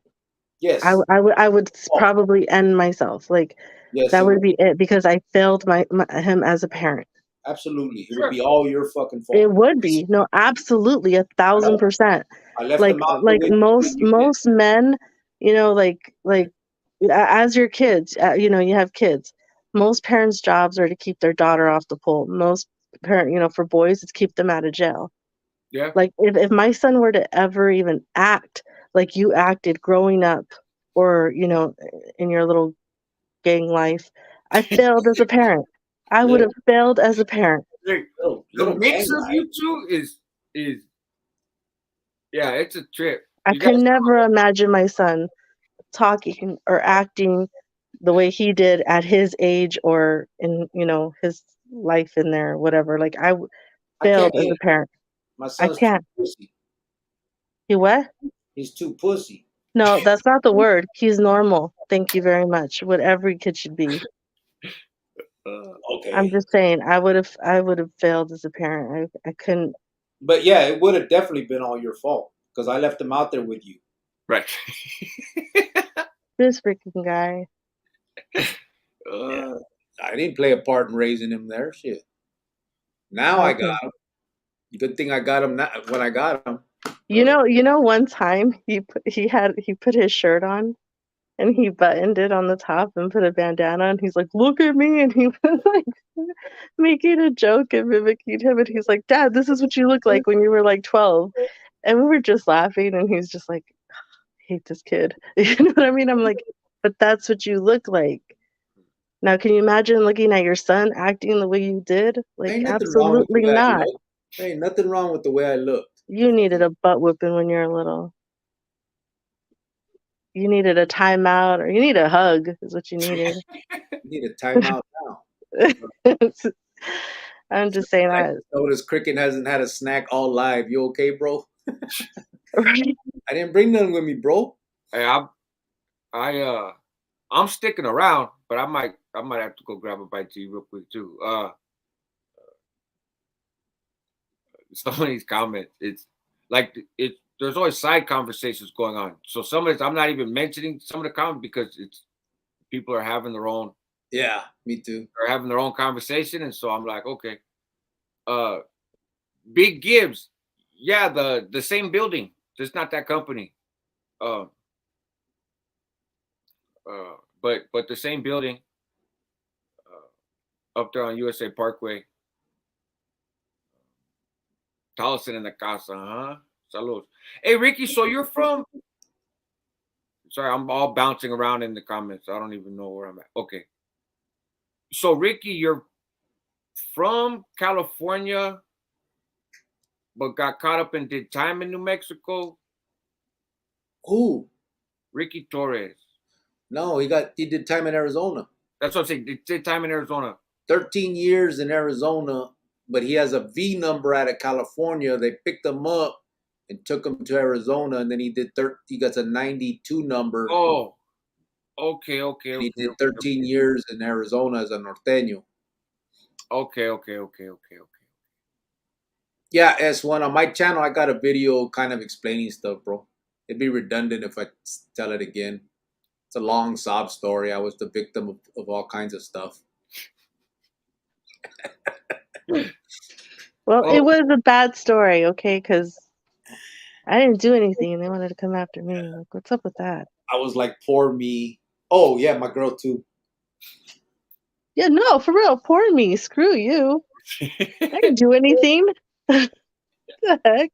yes, I would probably end myself. Like, yes, that would be it, because I failed him as a parent. Absolutely. It would be all your fucking fault. It would be. No, absolutely, 1,000%. I left them out there with most men, you know, as your kids, you know, you have kids. Most parents' jobs are to keep their daughter off the pole. Most parent, you know, for boys, it's keep them out of jail. Yeah. Like if my son were to ever even act like you acted growing up, or you know, in your little gang life, I failed as a parent. I would have failed as a parent. The little mix gang of life. you two is yeah, it's a trip. I You could guys, never imagine my son talking or acting the way he did at his age or in, you know, his life in there, whatever. Like I can't failed as get a it. parent. My I son's too can't. pussy. You what? He's too pussy. No, that's not the word. He's normal. Thank you very much. What every kid should be. I'm Okay. just saying, I would have failed as a parent. I couldn't. But yeah, it would have definitely been all your fault because I left him out there with you. right. This freaking guy. Yeah. I didn't play a part in raising him there. Shit. Now I Okay. got him. Good thing I got him now, when I got him. You know, one time he put his shirt on and he buttoned it on the top and put a bandana and he's like, "Look at me," and he was like making a joke and mimicking him, and he's like, "Dad, this is what you look like when you were like 12," and we were just laughing, and he's just like, "I hate this kid." You know what I mean? I'm like, but that's what you look like. Now, can you imagine looking at your son acting the way you did? Like, Ain't nothing wrong with the absolutely way I not. look. There ain't nothing wrong with the way I looked. You needed a butt whipping when you were little. You needed a timeout, or you need a hug, is what you needed. You need a timeout now. I'm just saying that. Notice Cricket hasn't had a snack all live. You okay, bro? Right? I didn't bring none with me, bro. Hey, I'm sticking around, but I might have to go grab a bite to you real quick too. Some of these comments, it's like there's always side conversations going on. So some of this I'm not even mentioning some of the comments because it's people are having their own. Yeah, me too. They're having their own conversation, and so I'm like, okay. Big Gibbs, yeah, the same building, just not that company. But the same building up there on USA Parkway. Tallison in the casa, huh? Salud. Hey, Ricky, so you're from... Sorry, I'm all bouncing around in the comments. I don't even know where I'm at. Okay. So, Ricky, you're from California, but got caught up and did time in New Mexico? Who? Ricky Torres. No, he did time in Arizona. That's what I'm saying. He did time in Arizona. 13 years in Arizona, but he has a V number out of California. They picked him up and took him to Arizona, and then he got a 92 number. Oh, okay. He did 13 years in Arizona as a norteño. Okay. Yeah, S1. On my channel, I got a video kind of explaining stuff, bro. It'd be redundant if I tell it again. It's a long sob story. I was the victim of all kinds of stuff. Well, it was a bad story, okay? Because I didn't do anything, and they wanted to come after me. Like, what's up with that? I was like, poor me. Oh, yeah, my girl, too. Yeah, no, for real, poor me. Screw you. I didn't do anything. The heck?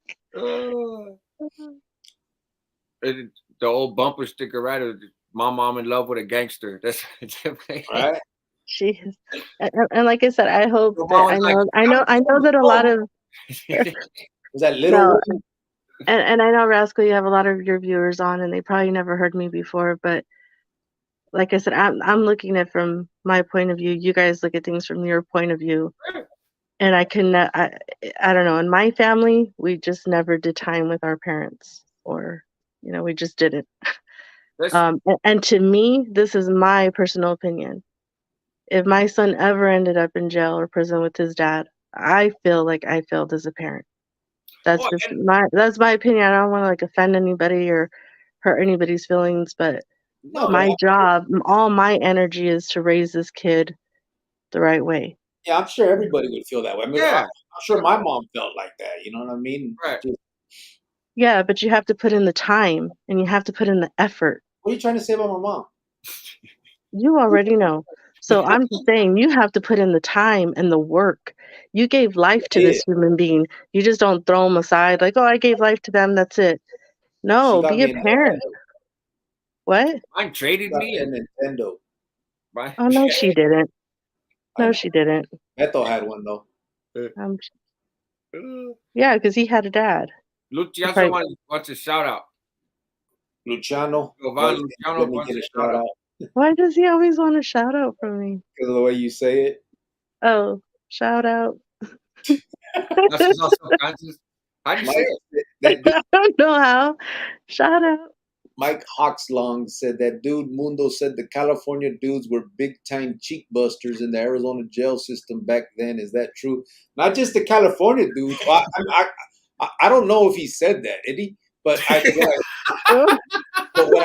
The old bumper sticker, right? My mom in love with a gangster. That's right. Jeez. And like I said, I hope that I know that a lot of was that little? No, and I know, Rascal, you have a lot of your viewers on, and they probably never heard me before, but like I said, I'm looking at it from my point of view. You guys look at things from your point of view, and I don't know. In my family, we just never did time with our parents, or we just didn't. And to me, this is my personal opinion. If my son ever ended up in jail or prison with his dad, I feel like I failed as a parent. That's that's my opinion. I don't want to like offend anybody or hurt anybody's feelings, but my job, all my energy is to raise this kid the right way. Yeah, I'm sure everybody would feel that way. I mean, I'm sure my mom felt like that. You know what I mean? Right. Yeah, but you have to put in the time and you have to put in the effort. What are you trying to say about my mom? You already know. So I'm just saying you have to put in the time and the work. You gave life to this human being. You just don't throw them aside like, oh, I gave life to them. That's it. She No, got be a me a parent. Nintendo. What? Mine traded Got me. me a Nintendo. Oh, no, she didn't. No, she didn't. Beto had one though. Um, yeah, because he had a dad. Luciano wants a shout out. Luciano. Luciano Let me wants get a a shout shout out. out. Why does he always want a shout out from me? Because of the way you say it. Oh, shout out. That's just all subconscious. How do you say it? That dude, I don't know how. Shout out. Mike Hawkslong said that dude Mundo said the California dudes were big time cheek busters in the Arizona jail system back then. Is that true? Not just the California dudes. Well, I don't know if he said that, did he? But what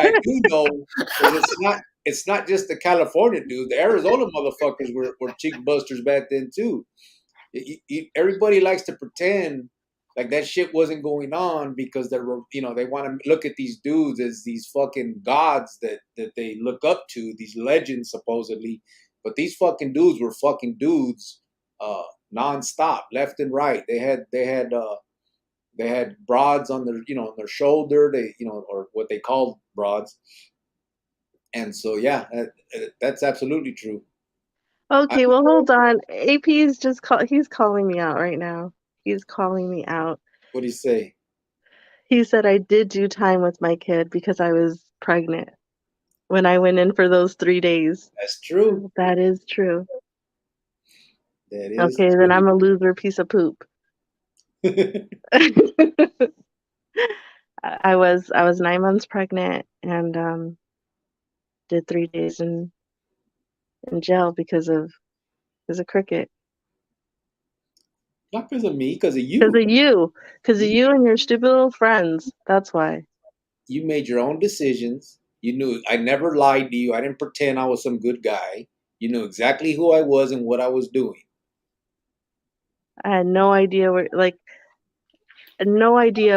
I do know is it's not just the California dudes. The Arizona motherfuckers were cheek busters back then too. Everybody likes to pretend like that shit wasn't going on because they're they want to look at these dudes as these fucking gods that they look up to, these legends supposedly. But these fucking dudes were fucking dudes, nonstop, left and right. They had broads on their on their shoulder. They or what they called broads. And so yeah, that's absolutely true. Okay, well, hold on. AP is he's calling me out right now. He's calling me out. What do you say? He said I did do time with my kid because I was pregnant when I went in for those 3 days. That's true. That is true. That is okay, true. then I'm a loser piece of poop. I was 9 months pregnant and did 3 days in jail because of cricket. Not because of me, because of you. Because of you and your stupid little friends. That's why. You made your own decisions. You knew I never lied to you. I didn't pretend I was some good guy. You knew exactly who I was and what I was doing. I had no idea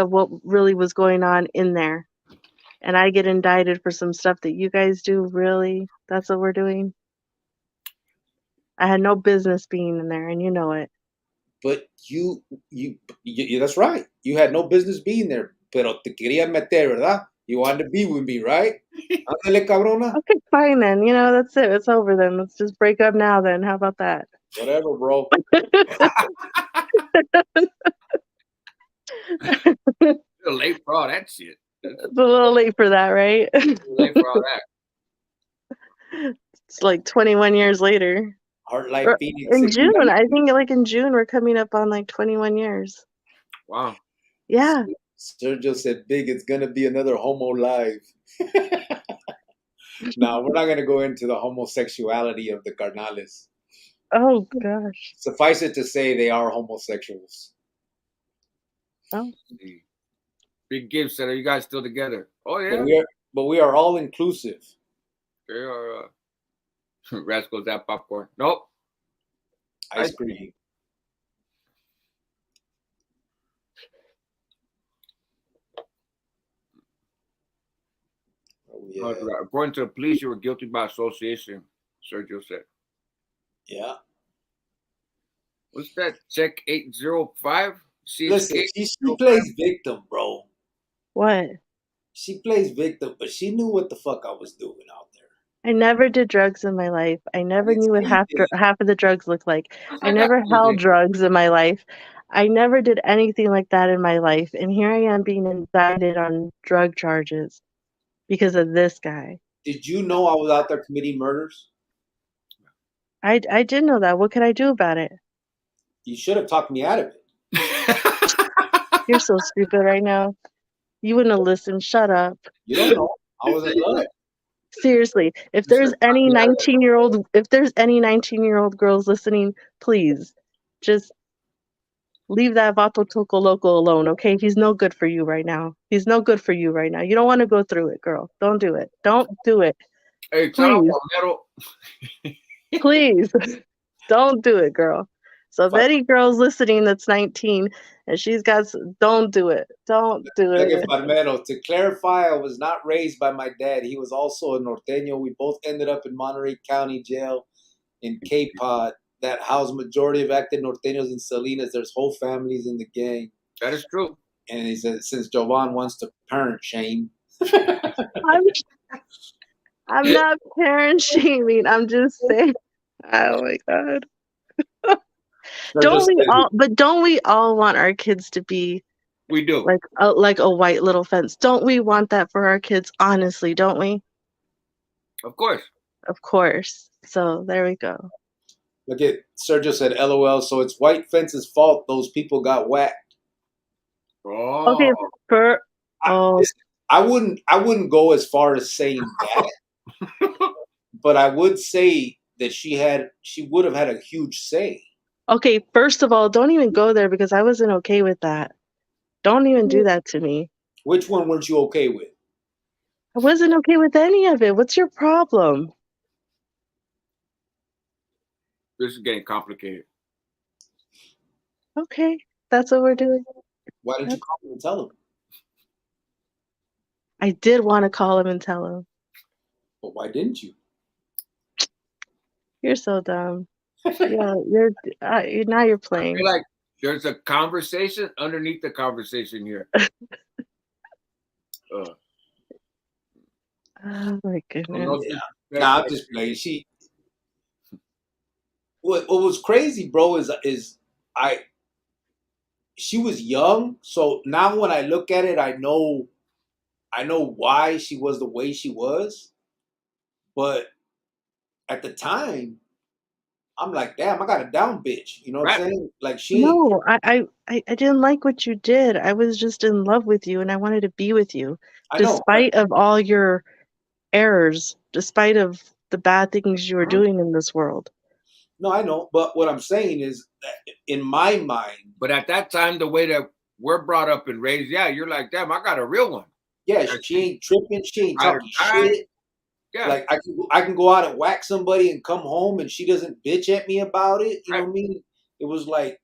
what really was going on in there. And I get indicted for some stuff that you guys do. Really? That's what we're doing? I had no business being in there, and you know it. But you that's right. You had no business being there. Pero te quería meter, ¿verdad? You wanted to be with me, right? Ándale, cabrona. Okay, fine then. That's it. It's over then. Let's just break up now then. How about that? Whatever, bro. A little late for all that shit. It's a little late for that, right? Late for all that. It's like 21 years later. Heart Life Phoenix. In June, I think in June we're coming up on 21 years. Wow. Yeah. Sergio said, "Big, it's gonna be another homo live." No, we're not gonna go into the homosexuality of the carnales. Oh gosh. Suffice it to say, they are homosexuals. Oh. Big Gibbs said, "Are you guys still together?" Oh yeah. But we are all inclusive. They are. Rascals that popcorn. Nope. Ice cream. Oh, yeah. According to the police, you were guilty by association, Sergio said. Yeah. What's that? Check 805? Listen, she plays victim, bro. What? She plays victim, but she knew what the fuck I was doing out there. I never did drugs in my life. I never knew what half of the drugs looked like. I never held drugs in my life. I never did anything like that in my life. And here I am being indicted on drug charges because of this guy. Did you know I was out there committing murders? I did know that. What could I do about it? You should have talked me out of it. You're so stupid right now. You wouldn't have listened. Shut up. You don't know. I was in love. Seriously, if there's any 19-year-old girls listening, please just leave that Vato Toco Loco alone, okay? He's no good for you right now. He's no good for you right now. You don't want to go through it, girl. Don't do it. Don't do it. Hey, please. Please. Don't do it, girl. So if any girl's listening that's 19 and don't do it. Don't do Like it. Farmero, to clarify, I was not raised by my dad. He was also a norteño. We both ended up in Monterey County Jail in Cape Cod that housed majority of active norteños in Salinas. There's whole families in the gang. That is true. And he said, since Jovan wants to parent shame. I'm not parent shaming. I'm just saying. Oh my God. Don't we all want our kids to be We do. like a white little fence? Don't we want that for our kids? Honestly, don't we? Of course. Of course. So there we go. Look at Sergio said, LOL. So it's white fence's fault those people got whacked. Oh. Okay. I wouldn't go as far as saying that, but I would say that she would have had a huge say. Okay, first of all, don't even go there because I wasn't okay with that. Don't even do that to me. Which one weren't you okay with? I wasn't okay with any of it. What's your problem? This is getting complicated. Okay, that's what we're doing. Why didn't you call him and tell him? I did want to call him and tell him. But why didn't you? You're so dumb. Yeah, now you're playing. I feel like there's a conversation underneath the conversation here. Oh my goodness. Nah, I'm just playing. What was crazy, bro, is she was young, so now when I look at it, I know why she was the way she was. But at the time, I'm like, damn, I got a down bitch. You know what I'm saying? Like No, I didn't like what you did. I was just in love with you and I wanted to be with you. Despite of all your errors, despite of the bad things you were doing in this world. No, I know. But what I'm saying is that in my mind. But at that time, the way that we're brought up and raised, yeah, you're like, damn, I got a real one. Yeah, she ain't tripping. She ain't talking shit. Yeah. Like I can go out and whack somebody and come home and she doesn't bitch at me about it. You know what I mean? It was like,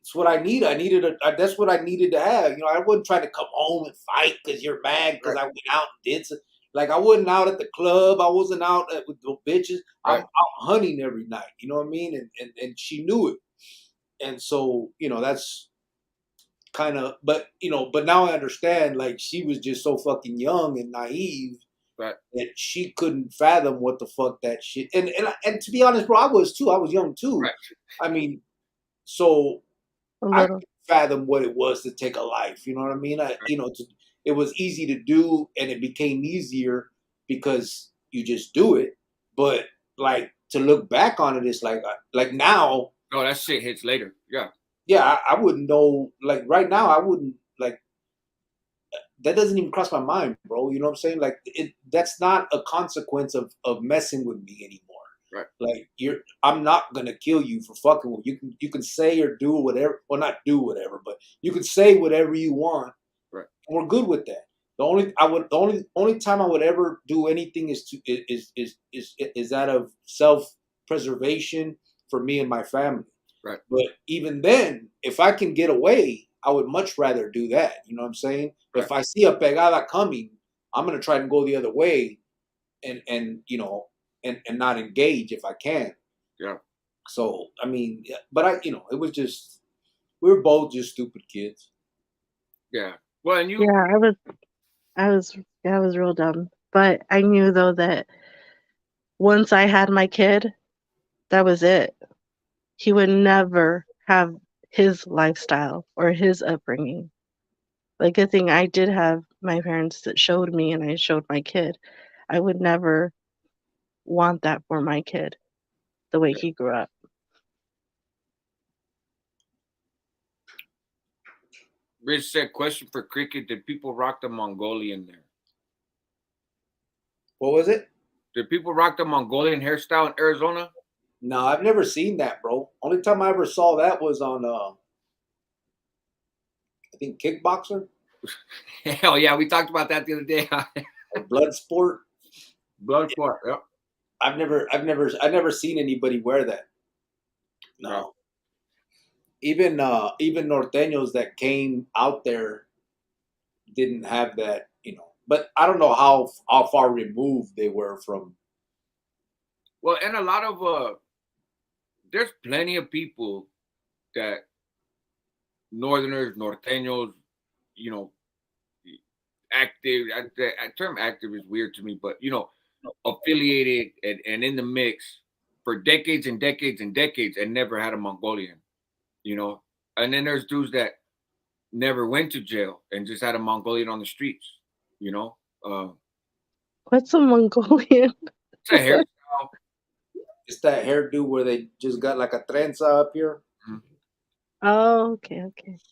it's what I need. That's what I needed to have. You know, I wasn't trying to come home and fight because you're mad because I went out and did something. Like I wasn't out at the club. I wasn't out with the bitches. I'm out hunting every night. You know what I mean? And she knew it. And so, you know, that's kind of, but now I understand, like she was just so fucking young and naive that she couldn't fathom what the fuck that shit. And to be honest, bro, I was too. I was young too. Right. I mean, so I couldn't fathom what it was to take a life. You know what I mean? It was easy to do, and it became easier because you just do it. But like to look back on it, it's like now. Oh, that shit hits later. Yeah. Yeah, I wouldn't know. Like right now, I wouldn't like. That doesn't even cross my mind, bro. You know what I'm saying? Like that's not a consequence of messing with me anymore. Right. Like I'm not gonna kill you for fucking with you. You can say or do whatever. Well, not do whatever, but you can say whatever you want. Right. And we're good with that. The only time I would ever do anything is out of self-preservation for me and my family. Right. But even then, if I can get away, I would much rather do that. You know what I'm saying? Right. If I see a pegada coming, I'm gonna try and go the other way, and not engage if I can. Yeah. So I mean, but it was just we were both just stupid kids. Yeah. Well, and you. Yeah, I was real dumb. But I knew though that once I had my kid, that was it. He would never have his lifestyle or his upbringing. Like good thing I did have my parents that showed me and I showed my kid. I would never want that for my kid, the way he grew up. Rich said, question for Cricket, did people rock the Mongolian there? What was it? Did people rock the Mongolian hairstyle in Arizona? No, I've never seen that, bro. Only time I ever saw that was on, I think, Kickboxer. Hell yeah, we talked about that the other day. Bloodsport. Bloodsport, yep. I've never seen anybody wear that. No. even norteños that came out there didn't have that, But I don't know how far removed they were from. Well, and a lot of there's plenty of people that Northerners, Norteños, you know, active. The term active is weird to me, but affiliated and in the mix for decades and decades and decades and never had a Mongolian. And then there's dudes that never went to jail and just had a Mongolian on the streets. What's a Mongolian? It's a hairstyle. It's that hairdo where they just got like a trenza up here. Mm-hmm. Oh, okay.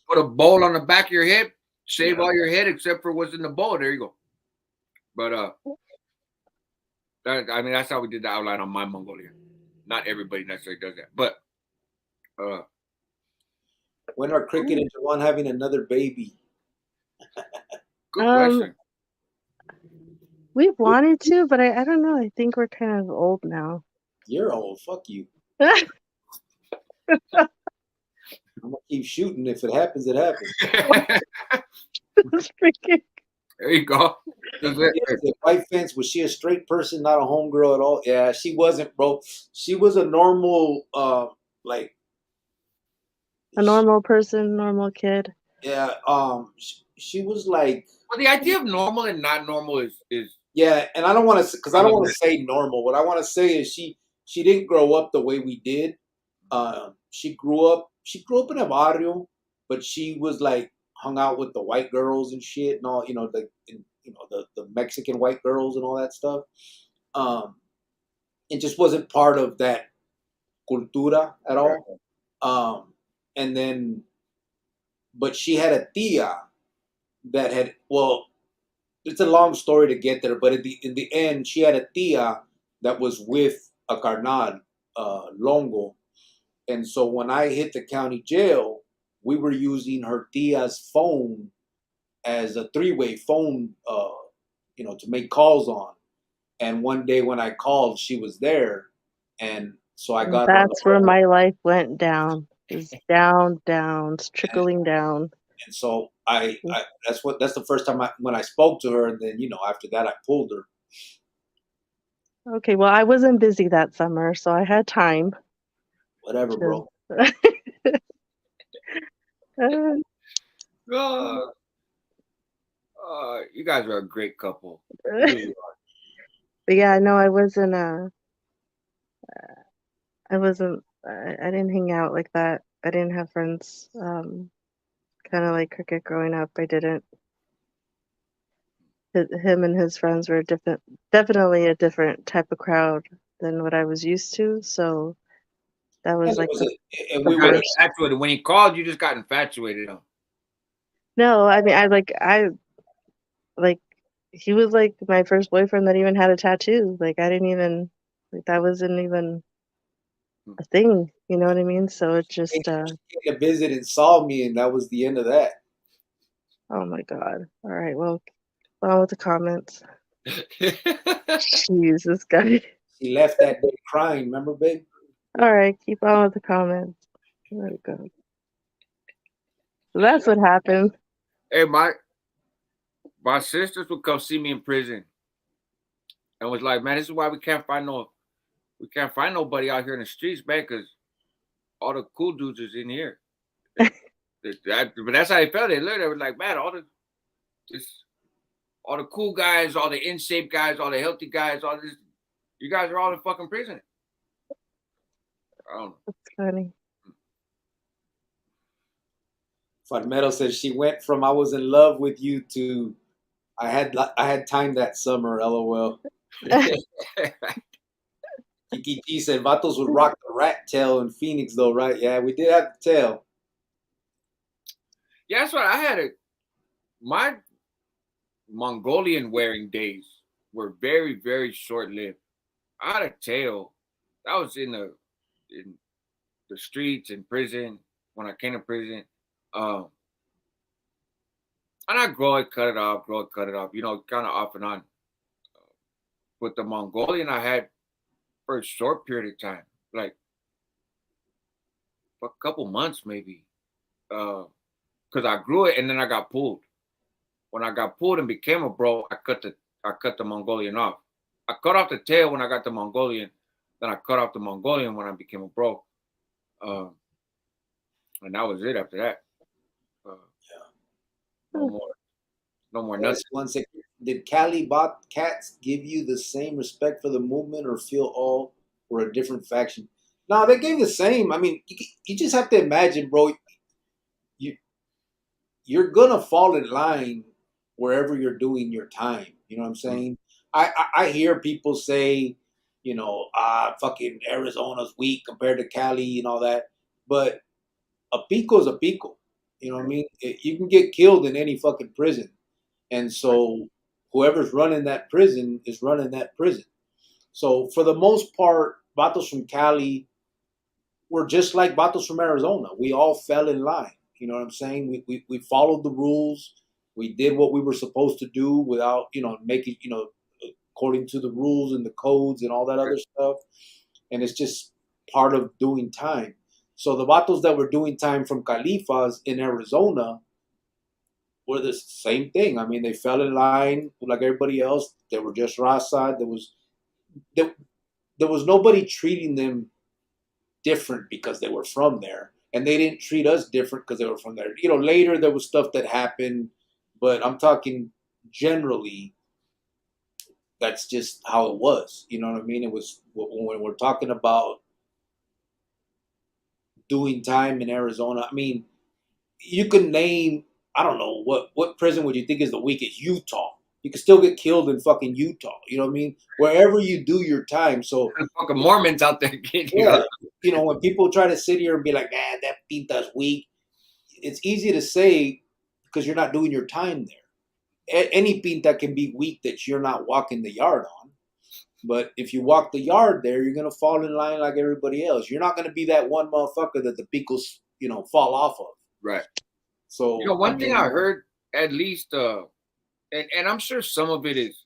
Put a bowl on the back of your head, shave all your head except for what's in the bowl. There you go. But that's how we did the outline on my Mongolian. Not everybody necessarily does that, but when are Cricket and Jawan having another baby? Good question. We wanted to, but I don't know. I think we're kind of old now. You're old. Fuck you. I'm gonna keep shooting. If it happens, it happens. There you go. The white fence, was she a straight person, not a homegirl at all? Yeah, she wasn't, bro. She was a normal, like a normal person, normal kid. Yeah, she was like. Well, the idea of normal and not normal is. Yeah, and I don't want to, because I don't want to say normal. What I want to say is she didn't grow up the way we did. She grew up in a barrio, but she was like hung out with the white girls and shit and all, the Mexican white girls and all that stuff. It just wasn't part of that cultura at all. And then, but she had a tia that had, well, it's a long story to get there, but in the end, she had a tia that was with a carnal, Longo. And so when I hit the county jail, we were using her tia's phone as a three-way phone, to make calls on. And one day when I called, she was there. And so I got. That's where my life went down. It's down, it's trickling down. And so that's the first time when I spoke to her, and then after that I pulled her. Okay, well I wasn't busy that summer, so I had time. Whatever, bro. You guys are a great couple. But yeah, no, I wasn't. I didn't hang out like that. I didn't have friends. Kind of like Cricket growing up. I didn't. Him and his friends were definitely a different type of crowd than what I was used to. So that was infatuated. When he called, you just got infatuated. No, I mean, he was like my first boyfriend that even had a tattoo. Like I didn't even, that wasn't even a thing. You know what I mean? So it just he came to visit and saw me, and that was the end of that. Oh my God! All right, well, on with the comments. Jeez, this guy. He left that day crying. Remember, babe? All right, keep on with the comments. There we go. So that's what happened. Hey, my sisters would come see me in prison, and was like, "Man, this is why we can't find nobody out here in the streets, man, because all the cool dudes is in here." But that's how they felt. They looked. They were like, "Man, all the cool guys, all the in shape guys, all the healthy guys, all this, you guys are all in fucking prison." I don't know. That's funny. Farmero says she went from "I was in love with you" to I had time that summer. LOL. Kiki T said vatos would rock the rat tail in Phoenix, though, right? Yeah, we did have the tail. Yeah, that's what I had. My Mongolian wearing days were very, very short lived. I had a tail. That was in the streets, in prison, when I came to prison. And I grow it, cut it off, kind of off and on. But the Mongolian I had for a short period of time. Like, a couple months maybe, because I grew it and then I got pulled. When I got pulled and became a bro, I cut the Mongolian off. I cut off the tail when I got the Mongolian. Then I cut off the Mongolian when I became a bro. Um, and that was it after that. No more, no more nothing. One second. Did Cali bot cats give you the same respect for the movement, or feel all were a different faction? No, they gave the same. I mean, you just have to imagine, bro. You're gonna fall in line wherever you're doing your time. You know what I'm saying? I hear people say, fucking Arizona's weak compared to Cali and all that, but a pico is a pico. You know what I mean? You can get killed in any fucking prison, and so whoever's running that prison is running that prison. So for the most part, vatos from Cali were just like vatos from Arizona. We all fell in line. You know what I'm saying? We followed the rules. We did what we were supposed to do without, making, according to the rules and the codes and all that other stuff. And it's just part of doing time. So the vatos that were doing time from Califas in Arizona were the same thing. I mean, they fell in line like everybody else. They were just raza. There was nobody treating them different because they were from there, and they didn't treat us different because they were from there. Later there was stuff that happened, but I'm talking generally. That's just how it was. You know what I mean? It was when we're talking about doing time in Arizona. I mean, you can name, I don't know, what prison would you think is the weakest? Utah. You can still get killed in fucking Utah. You know what I mean? Wherever you do your time. So fucking Mormons out there getting when people try to sit here and be like, man, that pinta's weak, it's easy to say because you're not doing your time there. Any pinta can be weak that you're not walking the yard on. But if you walk the yard there, you're gonna fall in line like everybody else. You're not gonna be that one motherfucker that the picos, fall off of. Right. So one thing I heard, at least, and I'm sure some of it is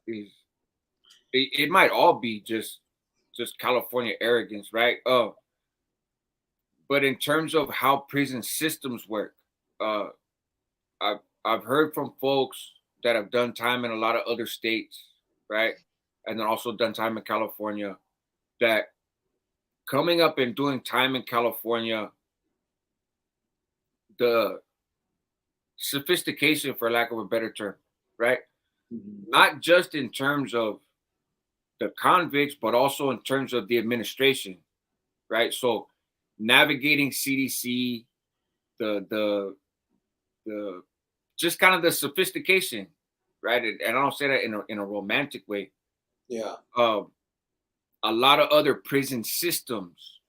it might all be just California arrogance, right? But in terms of how prison systems work, I've heard from folks that have done time in a lot of other states, right? And then also done time in California, that coming up and doing time in California, the sophistication, for lack of a better term, right? Mm-hmm. Not just in terms of the convicts, but also in terms of the administration, right? So navigating CDC, the just kind of the sophistication, right? And I don't say that in a romantic way. Yeah. A lot of other prison systems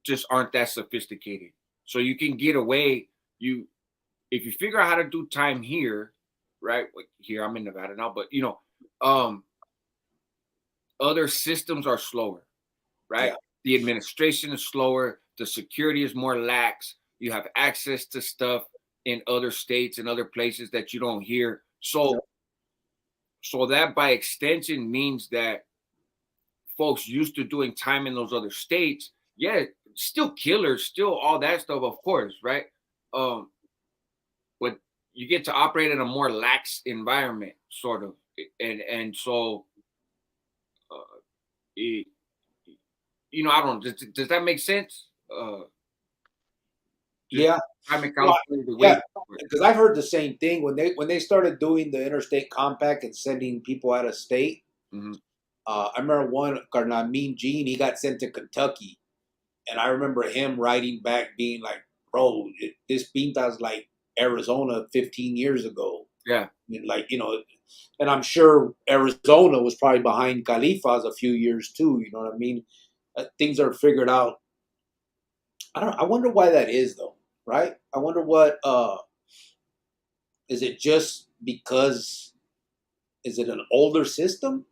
just aren't that sophisticated. So you can get away. If you figure out how to do time here, right? Like here, I'm in Nevada now, but other systems are slower, right? Yeah. The administration is slower. The security is more lax. You have access to stuff in other states and other places that you don't hear. So that by extension means that folks used to doing time in those other states, still killers, still all that stuff, of course, right? But you get to operate in a more lax environment, sort of, and so, I don't. Does that make sense? Yeah. Because I've heard the same thing when they started doing the interstate compact and sending people out of state. Mm-hmm. I remember one, Mean Gene, he got sent to Kentucky, and I remember him writing back being like, "Bro, this pinta's like Arizona 15 years ago." Yeah, and I'm sure Arizona was probably behind Califas a few years too. You know what I mean? Things are figured out. I wonder why that is though. Right? I wonder what is it just because is it an older system?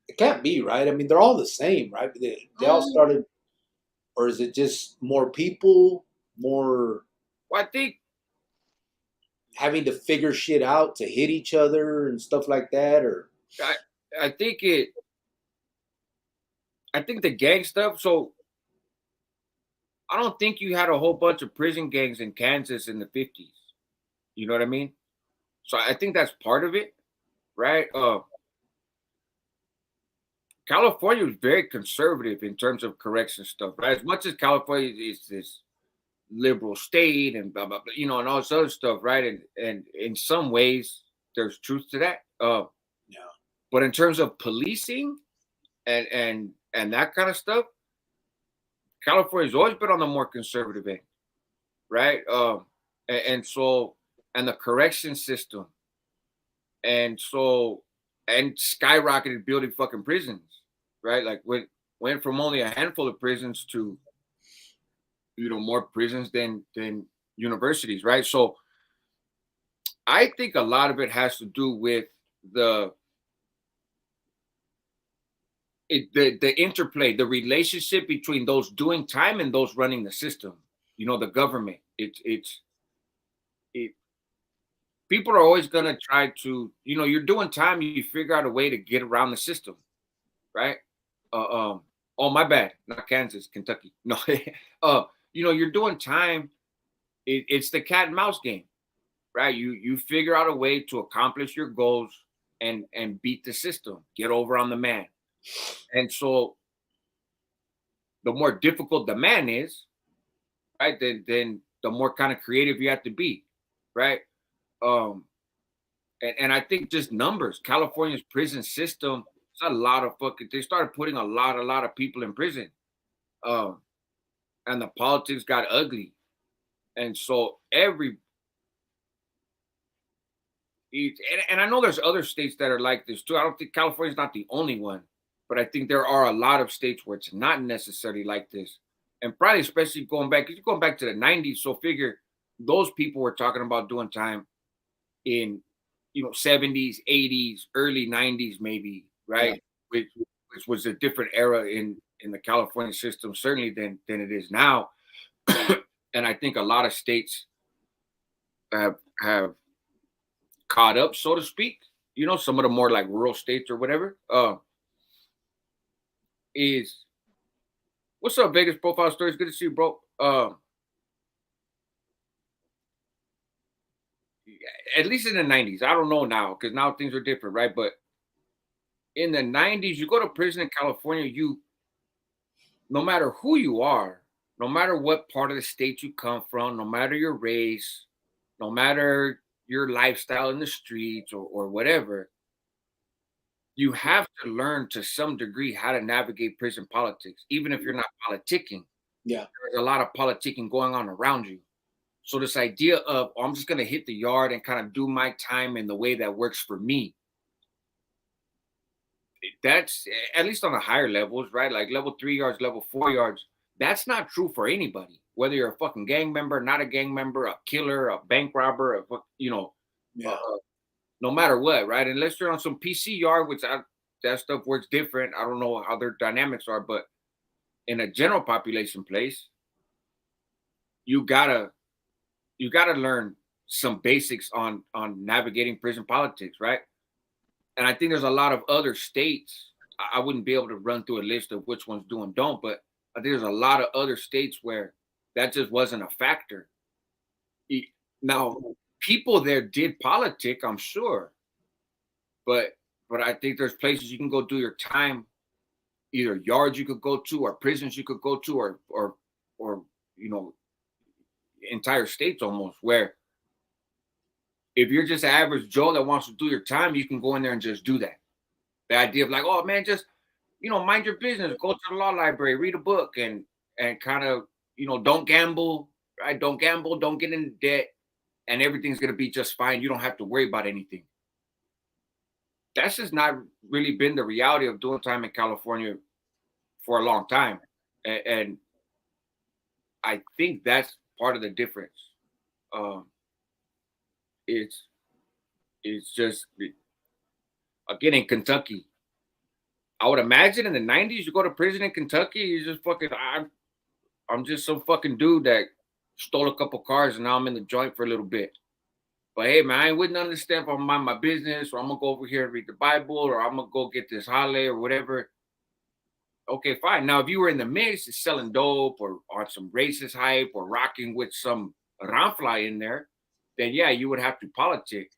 It can't be, right? I mean, they're all the same, right? They all started, or is it just more people, more? Well, I think having to figure shit out to hit each other and stuff like that, or I think the gang stuff. So I don't think you had a whole bunch of prison gangs in Kansas in the 50s. You know what I mean? So I think that's part of it, right? California was very conservative in terms of correction stuff, right? As much as California is this liberal state and blah blah blah, and all this other stuff, right? And in some ways, there's truth to that. Yeah. But in terms of policing and that kind of stuff, California's always been on the more conservative end, right? And the correction system, and skyrocketed building fucking prisons, right? Like went from only a handful of prisons to more prisons than universities, right? So I think a lot of it has to do with the interplay, the relationship between those doing time and those running the system. The government. People are always gonna try to, you're doing time, you figure out a way to get around the system, right? Oh, my bad, not Kansas, Kentucky. No, you're doing time. It's the cat and mouse game, right? You figure out a way to accomplish your goals and beat the system, get over on the man. And so the more difficult the man is, right, then the more kind of creative you have to be, right? And I think just numbers, California's prison system, it's a lot of they started putting a lot of people in prison. And the politics got ugly. And so and I know there's other states that are like this too. I don't think California's not the only one, but I think there are a lot of states where it's not necessarily like this. And probably especially going back to the 90s. So figure those people were talking about doing time in 70s, 80s, early 90s, maybe, right? Yeah. Which was a different era in the California system, certainly than it is now. And I think a lot of states have caught up, so to speak. Some of the more like rural states or whatever. What's up, Vegas Profile Stories? Good to see you, bro. At least in the 90s. I don't know now, because now things are different, right? But in the 90s, you go to prison in California, no matter who you are, no matter what part of the state you come from, no matter your race, no matter your lifestyle in the streets or whatever, you have to learn to some degree how to navigate prison politics, even if you're not politicking. Yeah. There's a lot of politicking going on around you. So this idea of, I'm just going to hit the yard and kind of do my time in the way that works for me. That's at least on the higher levels, right? Like level 3 yards, level 4 yards. That's not true for anybody, whether you're a fucking gang member, not a gang member, a killer, a bank robber, no matter what, right? Unless you're on some PC yard, which that stuff works different. I don't know how their dynamics are, but in a general population place, you gotta learn some basics on navigating prison politics, right? And I think there's a lot of other states. I wouldn't be able to run through a list of which ones do and don't, but I think there's a lot of other states where that just wasn't a factor. Now, people there did politic, I'm sure, but I think there's places you can go do your time, either yards you could go to or prisons you could go to, or entire states almost, where if you're just an average Joe that wants to do your time, you can go in there and just do that. The idea of like, oh man, just mind your business, go to the law library, read a book, and kind of don't gamble, right? Don't gamble, don't get into debt, and everything's gonna be just fine. You don't have to worry about anything. That's just not really been the reality of doing time in California for a long time, and I think that's part of the difference. It's just, again, in Kentucky, I would imagine in the 90s, you go to prison in Kentucky, you just fucking, I'm just some fucking dude that stole a couple cars and now I'm in the joint for a little bit. But hey, man, I wouldn't understand if I'm mind my business, or I'm gonna go over here and read the Bible, or I'm gonna go get this hale or whatever. okay, fine. Now, if you were in the mix, selling dope or on some racist hype or rocking with some ranfly in there, then yeah, you would have to politic.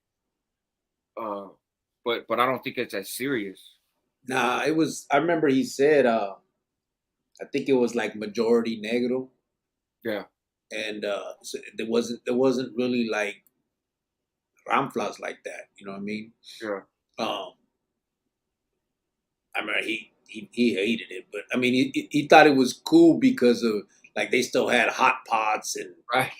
But I don't think it's as serious. Nah, it was. I remember he said, I think it was like majority negro, Yeah, and so there wasn't really like ramflas like that. You know what I mean? yeah, Um, I remember he hated it, but I mean he thought it was cool because of like they still had hot pots and right.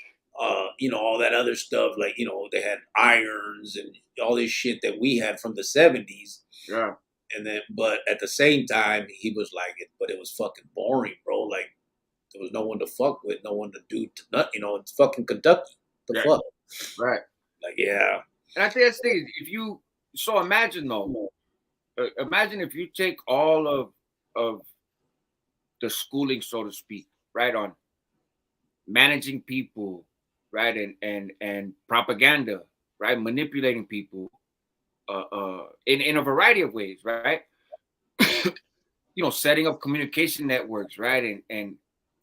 all that other stuff. Like they had irons and all this shit that we had from the '70s. Yeah, And then, but at the same time, he was like, but it was fucking boring, bro. Like there was no one to fuck with, no one to do to nut. It's fucking Kentucky. The yeah, fuck, right. like yeah, And I think that's the thing. If you so imagine though, imagine if you take all of the schooling, so to speak, right, on managing people, right, and propaganda, right, manipulating people, in a variety of ways, right. Setting up communication networks, right, and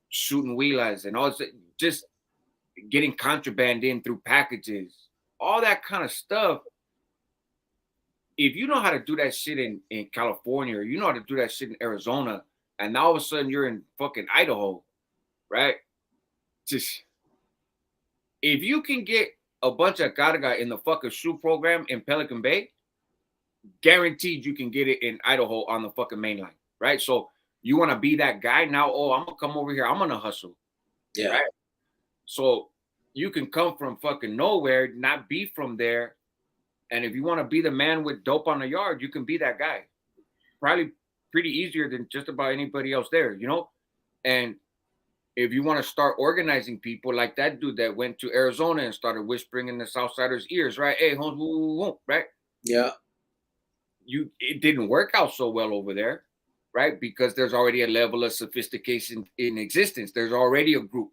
shooting wheelers and all this, just getting contraband in through packages, all that kind of stuff. If you know how to do that shit in California, or you know how to do that shit in Arizona, and now all of a sudden you're in fucking Idaho, right? Just if you can get a bunch of carga in the fucking shoe program in Pelican Bay, guaranteed you can get it in Idaho on the fucking main line, right? So you want to be that guy now? Oh, I'm gonna come over here. I'm gonna hustle, yeah, right? So you can come from fucking nowhere, not be from there. And if you want to be the man with dope on the yard, you can be that guy. Probably pretty easier than just about anybody else there. And if you want to start organizing people like that dude that went to Arizona and started whispering in the Southsiders' ears, right? Hey, right? yeah. It didn't work out so well over there, right? Because there's already a level of sophistication in existence. There's already a group,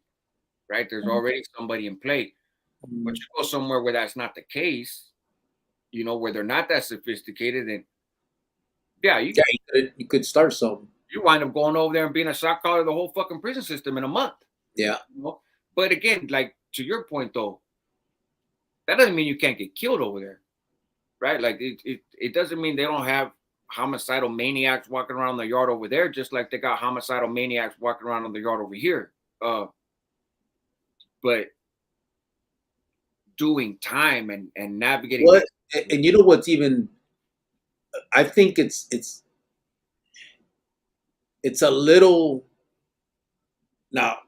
right? There's already somebody in play. But you go somewhere where that's not the case, where they're not that sophisticated, and yeah, You could start something. you wind up going over there and being a shot caller of the whole fucking prison system in a month. Yeah, But again, like to your point though, that doesn't mean you can't get killed over there, right? Like it doesn't mean they don't have homicidal maniacs walking around the yard over there, just like they got homicidal maniacs walking around on the yard over here. But doing time and navigating what? And you know what's even? I think it's a little. Now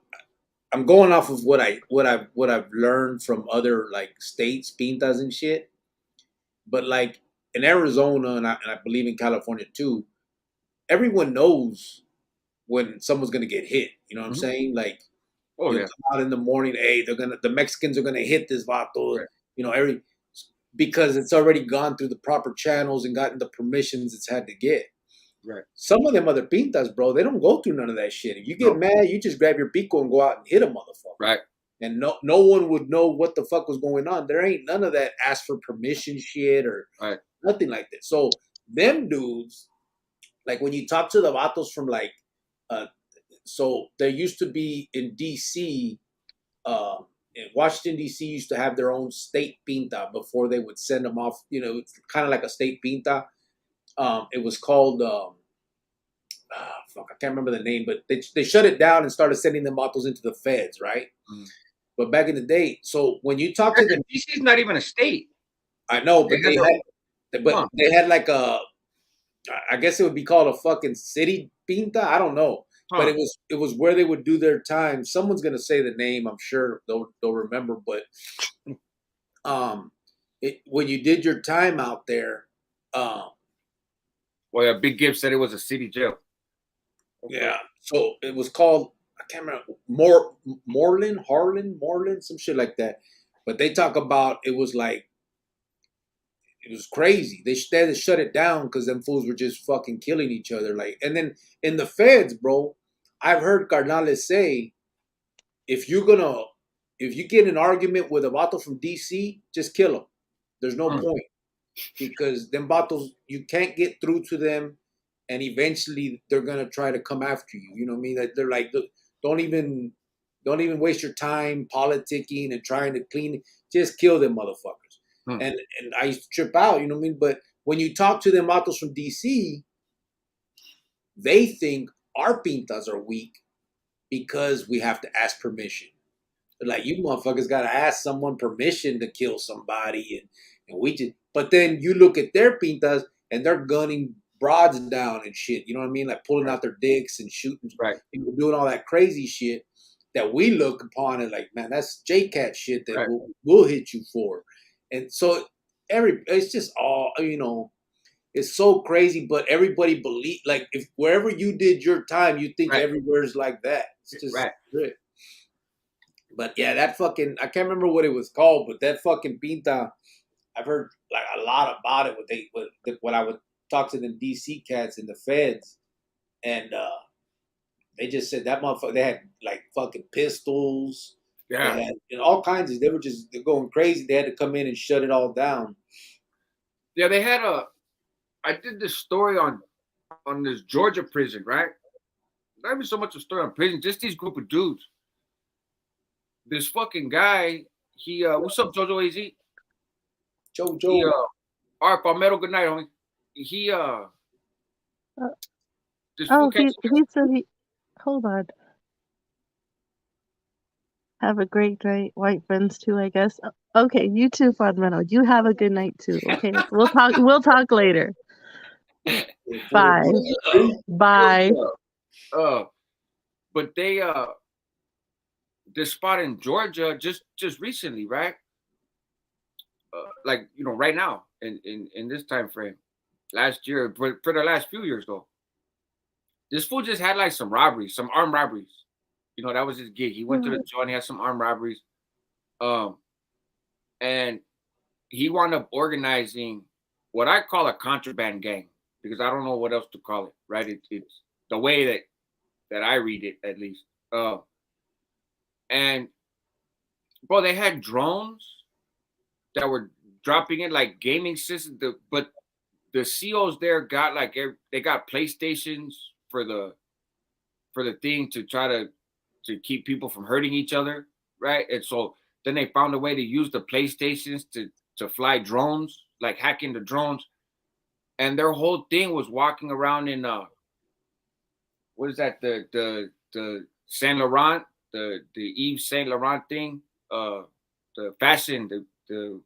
I'm going off of what I've learned from other like states, pintas and shit. But like in Arizona and I believe in California too, everyone knows when someone's gonna get hit. You know what I'm saying? Like Oh you'll yeah, come out in the morning, hey, the Mexicans are gonna hit this vato. right. Every because it's already gone through the proper channels and gotten the permissions it's had to get. Right. Some of them other pintas, bro, they don't go through none of that shit. If you get mad, you just grab your pico and go out and hit a motherfucker. Right. And no one would know what the fuck was going on. There ain't none of that ask for permission shit or Right. nothing like that. So them dudes, like when you talk to the vatos from like, so there used to be in DC, in Washington DC used to have their own state pinta before they would send them off. It's kind of like a state pinta. It was called fuck, I can't remember the name, but they shut it down and started sending the vatos into the feds, right? But back in the day, so when you talk to them, DC's not even a state. I know, but they had like I guess it would be called a fucking city pinta. I don't know, but it was where they would do their time. Someone's gonna say the name. I'm sure they'll remember. But when you did your time out there, well, yeah, Big Gibbs said it was a city jail. Okay. Yeah, so it was called, I can't remember, Harlan, some shit like that. But they talk about it was crazy. They had to shut it down because them fools were just fucking killing each other. Like, and then in the feds, bro, I've heard carnales say, if you get in an argument with a vato from DC, just kill him. There's no point because them vatos, you can't get through to them. and eventually they're gonna try to come after you. You know what I mean? That they're like, don't even waste your time politicking and trying to clean it. Just kill them motherfuckers. And I used to trip out, you know what I mean? But when you talk to them autos from DC, they think our pintas are weak because we have to ask permission. They're like, you motherfuckers gotta ask someone permission to kill somebody, and we just. But then you look at their pintas and they're gunning broads down and shit. You know what I mean? Like pulling out their dicks and shooting, doing all that crazy shit that we look upon as like, man, that's JCat shit that we'll hit you for. And so it's just all, you know, it's so crazy, but everybody believe, like, if wherever you did your time, you think everywhere's like that. It's just great. But yeah, that fucking, I can't remember what it was called, but that fucking pinta, I've heard like a lot about it when I would talk to them DC cats in the feds, and they just said that motherfucker, they had like fucking pistols. Yeah. They had all kinds of, they're going crazy. They had to come in and shut it all down. Yeah, they had I did this story on this Georgia prison, right? Not even so much a story on prison, just these group of dudes. This fucking guy, he what's up, Jojo AZ? Jojo. All right, Palmetto, good night, homie. He he said hold on. Have a great night, white friends too, I guess. Okay, you too, Palmetto. You have a good night too. Okay, we'll talk later. Bye. Bye. But they this spot in Georgia just recently, right? Like, you know, right now in this time frame, last year, for the last few years though, this fool just had like some robberies, some armed robberies. You know, that was his gig. He went to the joint, he had some armed robberies, and he wound up organizing what I call a contraband gang, because I don't know what else to call it. Right? It's the way that I read it, at least. And bro, they had drones that were dropping in like gaming systems, but the COs there got like, they got PlayStations for the thing to try to keep people from hurting each other, right? And so then they found a way to use the PlayStations to fly drones, like hack into drones, and their whole thing was walking around in what is that, the Saint Laurent, the Yves Saint Laurent thing, the fashion, the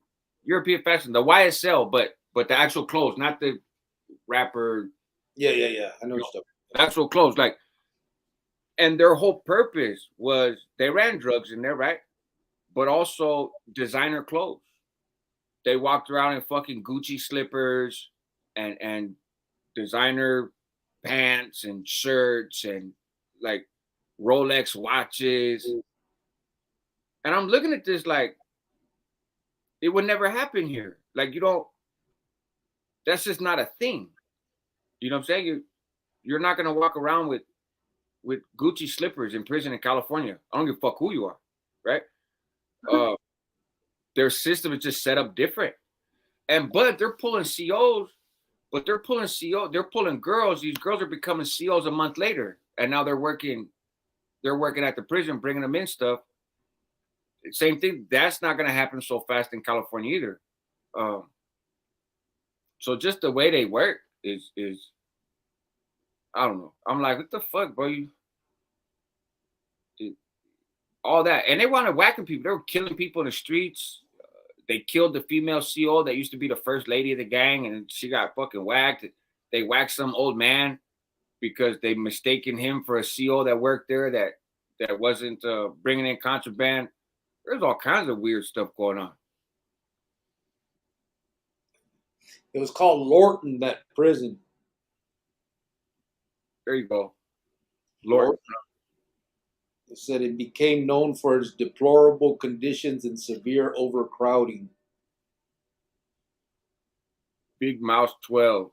European fashion, the YSL, but the actual clothes, not the rapper. Yeah. I know stuff. Actual clothes, like, and their whole purpose was they ran drugs in there, right? But also designer clothes. They walked around in fucking Gucci slippers and designer pants and shirts and like Rolex watches. And I'm looking at this like, it would never happen here. Like, you don't, that's just not a thing. You know what I'm saying? You're not gonna walk around with Gucci slippers in prison in California. I don't give a fuck who you are, right? Their system is just set up different. But they're pulling COs, they're pulling girls. These girls are becoming COs a month later. And now they're working at the prison, bringing them in stuff. Same thing. That's not gonna happen so fast in California either. So just the way they work is I don't know. I'm like, what the fuck, bro? All that. And they wanted whacking people. They were killing people in the streets. They killed the female CO that used to be the first lady of the gang, and she got fucking whacked. They whacked some old man because they mistaken him for a CO that worked there that wasn't bringing in contraband. There's all kinds of weird stuff going on. It was called Lorton, that prison. There you go. Lorton. It said it became known for its deplorable conditions and severe overcrowding. Big Mouse 12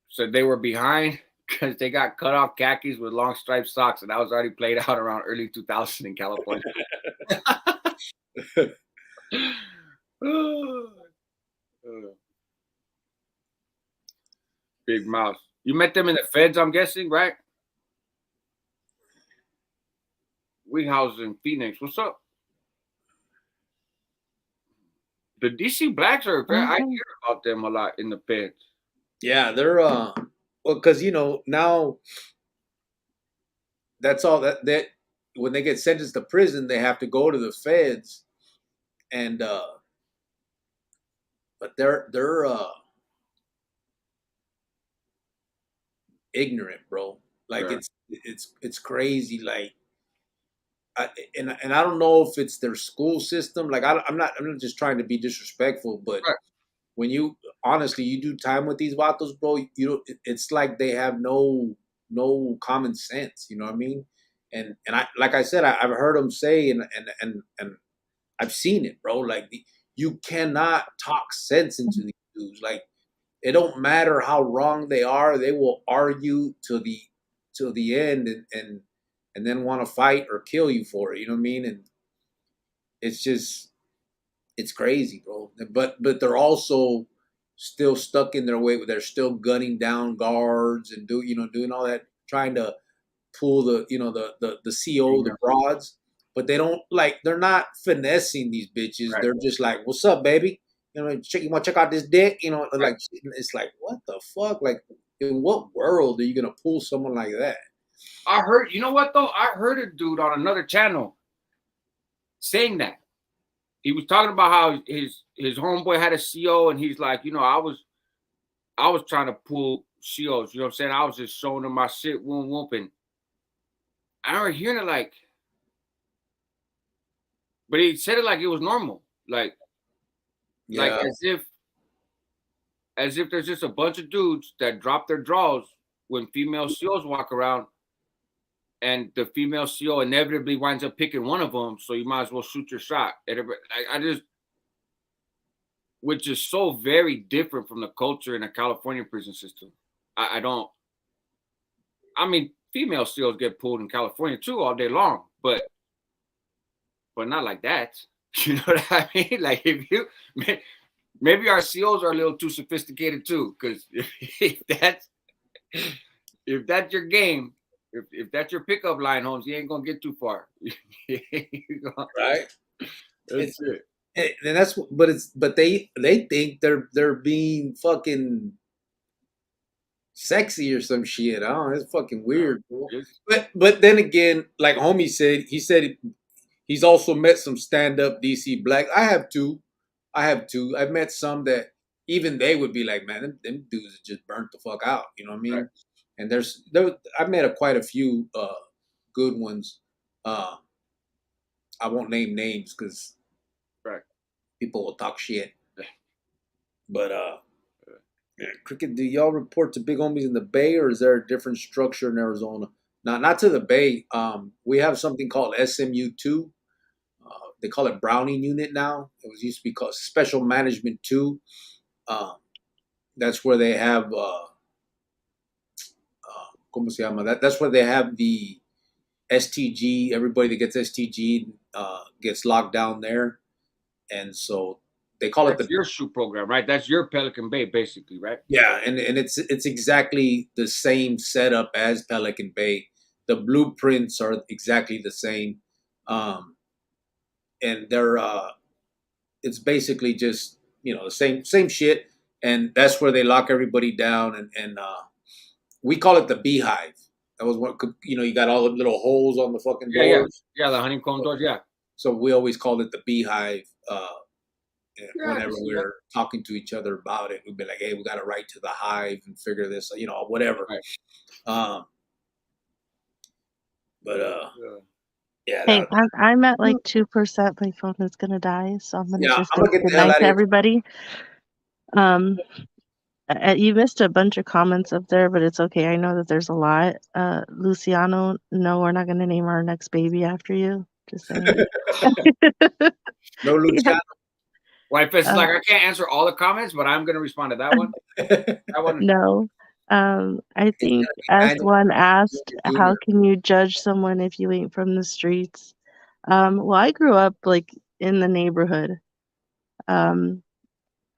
said they were behind because they got cut off khakis with long striped socks, and that was already played out around early 2000 in California. Big Mouse. You met them in the feds, I'm guessing, right? We house in Phoenix. What's up? The DC blacks are I hear about them a lot in the feds. Yeah, they're well, because now that's all that when they get sentenced to prison, they have to go to the feds, and but they're ignorant, bro. Like Right. it's crazy. Like, and I don't know if it's their school system. Like I'm not just trying to be disrespectful, but Right. when you honestly you do time with these vatos, bro, it's like they have no common sense. You know what I mean? And I like I said, I've heard them say and I've seen it, bro. Like you cannot talk sense into these dudes. Like it don't matter how wrong they are, they will argue till the end and then want to fight or kill you for it. You know what I mean? And it's just it's crazy, bro. But they're also still stuck in their way. They're still gunning down guards and doing all that, trying to pull the CO, the broads. But they don't they're not finessing these bitches. Right. They're just like, "What's up, baby? You want to check out this dick?" Like it's like, what the fuck? Like, in what world are you gonna pull someone like that? I heard. You know what though? I heard a dude on another channel saying that. He was talking about how his homeboy had a CO, and he's like, I was trying to pull COs. You know what I'm saying? I was just showing him my shit, whooping. I remember hearing it like, but he said it like it was normal, like as if there's just a bunch of dudes that drop their draws when female COs walk around, and the female CO inevitably winds up picking one of them, so you might as well shoot your shot. I just, which is so very different from the culture in the California prison system. I don't. I mean, female COs get pulled in California too all day long, but not like that. You know what I mean? Like if you maybe our COs are a little too sophisticated too, because if that's your game, if that's your pickup line, Holmes, you ain't gonna get too far. Right? That's it. And but they think they're being fucking sexy or some shit. I don't know. It's fucking weird, bro. But then again, like homie said, he's also met some stand up DC black. I have two. I've met some that even they would be like, man, them dudes just burnt the fuck out. You know what I mean? Right. And I've met quite a few good ones. I won't name names because people will talk shit. But Cricket, do y'all report to big homies in the Bay, or is there a different structure in Arizona? Not to the Bay. We have something called SMU2. They call it Browning Unit now. It was used to be called Special Management 2. That's where they have ¿cómo se llama? That's where they have the STG. Everybody that gets STG gets locked down there, and so they call it your shoe program, right? That's your Pelican Bay, basically, right? Yeah, and it's exactly the same setup as Pelican Bay. The blueprints are exactly the same, and they're it's basically just the same shit, and that's where they lock everybody down, and we call it the beehive. That was what you got all the little holes on the fucking doors. Yeah, the honeycomb doors. Yeah. So we always called it the beehive. Whenever we're talking to each other about it, we'd be like, "Hey, we got to write to the hive and figure this, whatever." Right. Yeah. Hey, I'm at like 2%. My phone is gonna die, so I'm gonna just say get good night to everybody. You missed a bunch of comments up there, but it's okay. I know that there's a lot. Luciano, no, we're not gonna name our next baby after you. Just saying. No, Luciano. Wife is like, I can't answer all the comments, but I'm gonna respond to that one. That one. No. I think S1 asked, how can you judge someone if you ain't from the streets? Well, I grew up like in the neighborhood.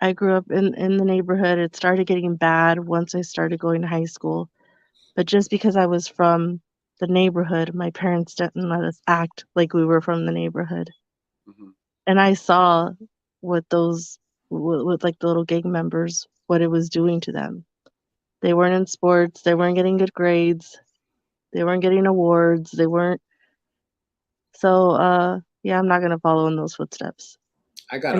I grew up in the neighborhood. It started getting bad once I started going to high school. But just because I was from the neighborhood, my parents didn't let us act like we were from the neighborhood. Mhm. And I saw what with like the little gang members, what it was doing to them. They weren't in sports. They weren't getting good grades. They weren't getting awards. They weren't. So, yeah, I'm not gonna follow in those footsteps. I got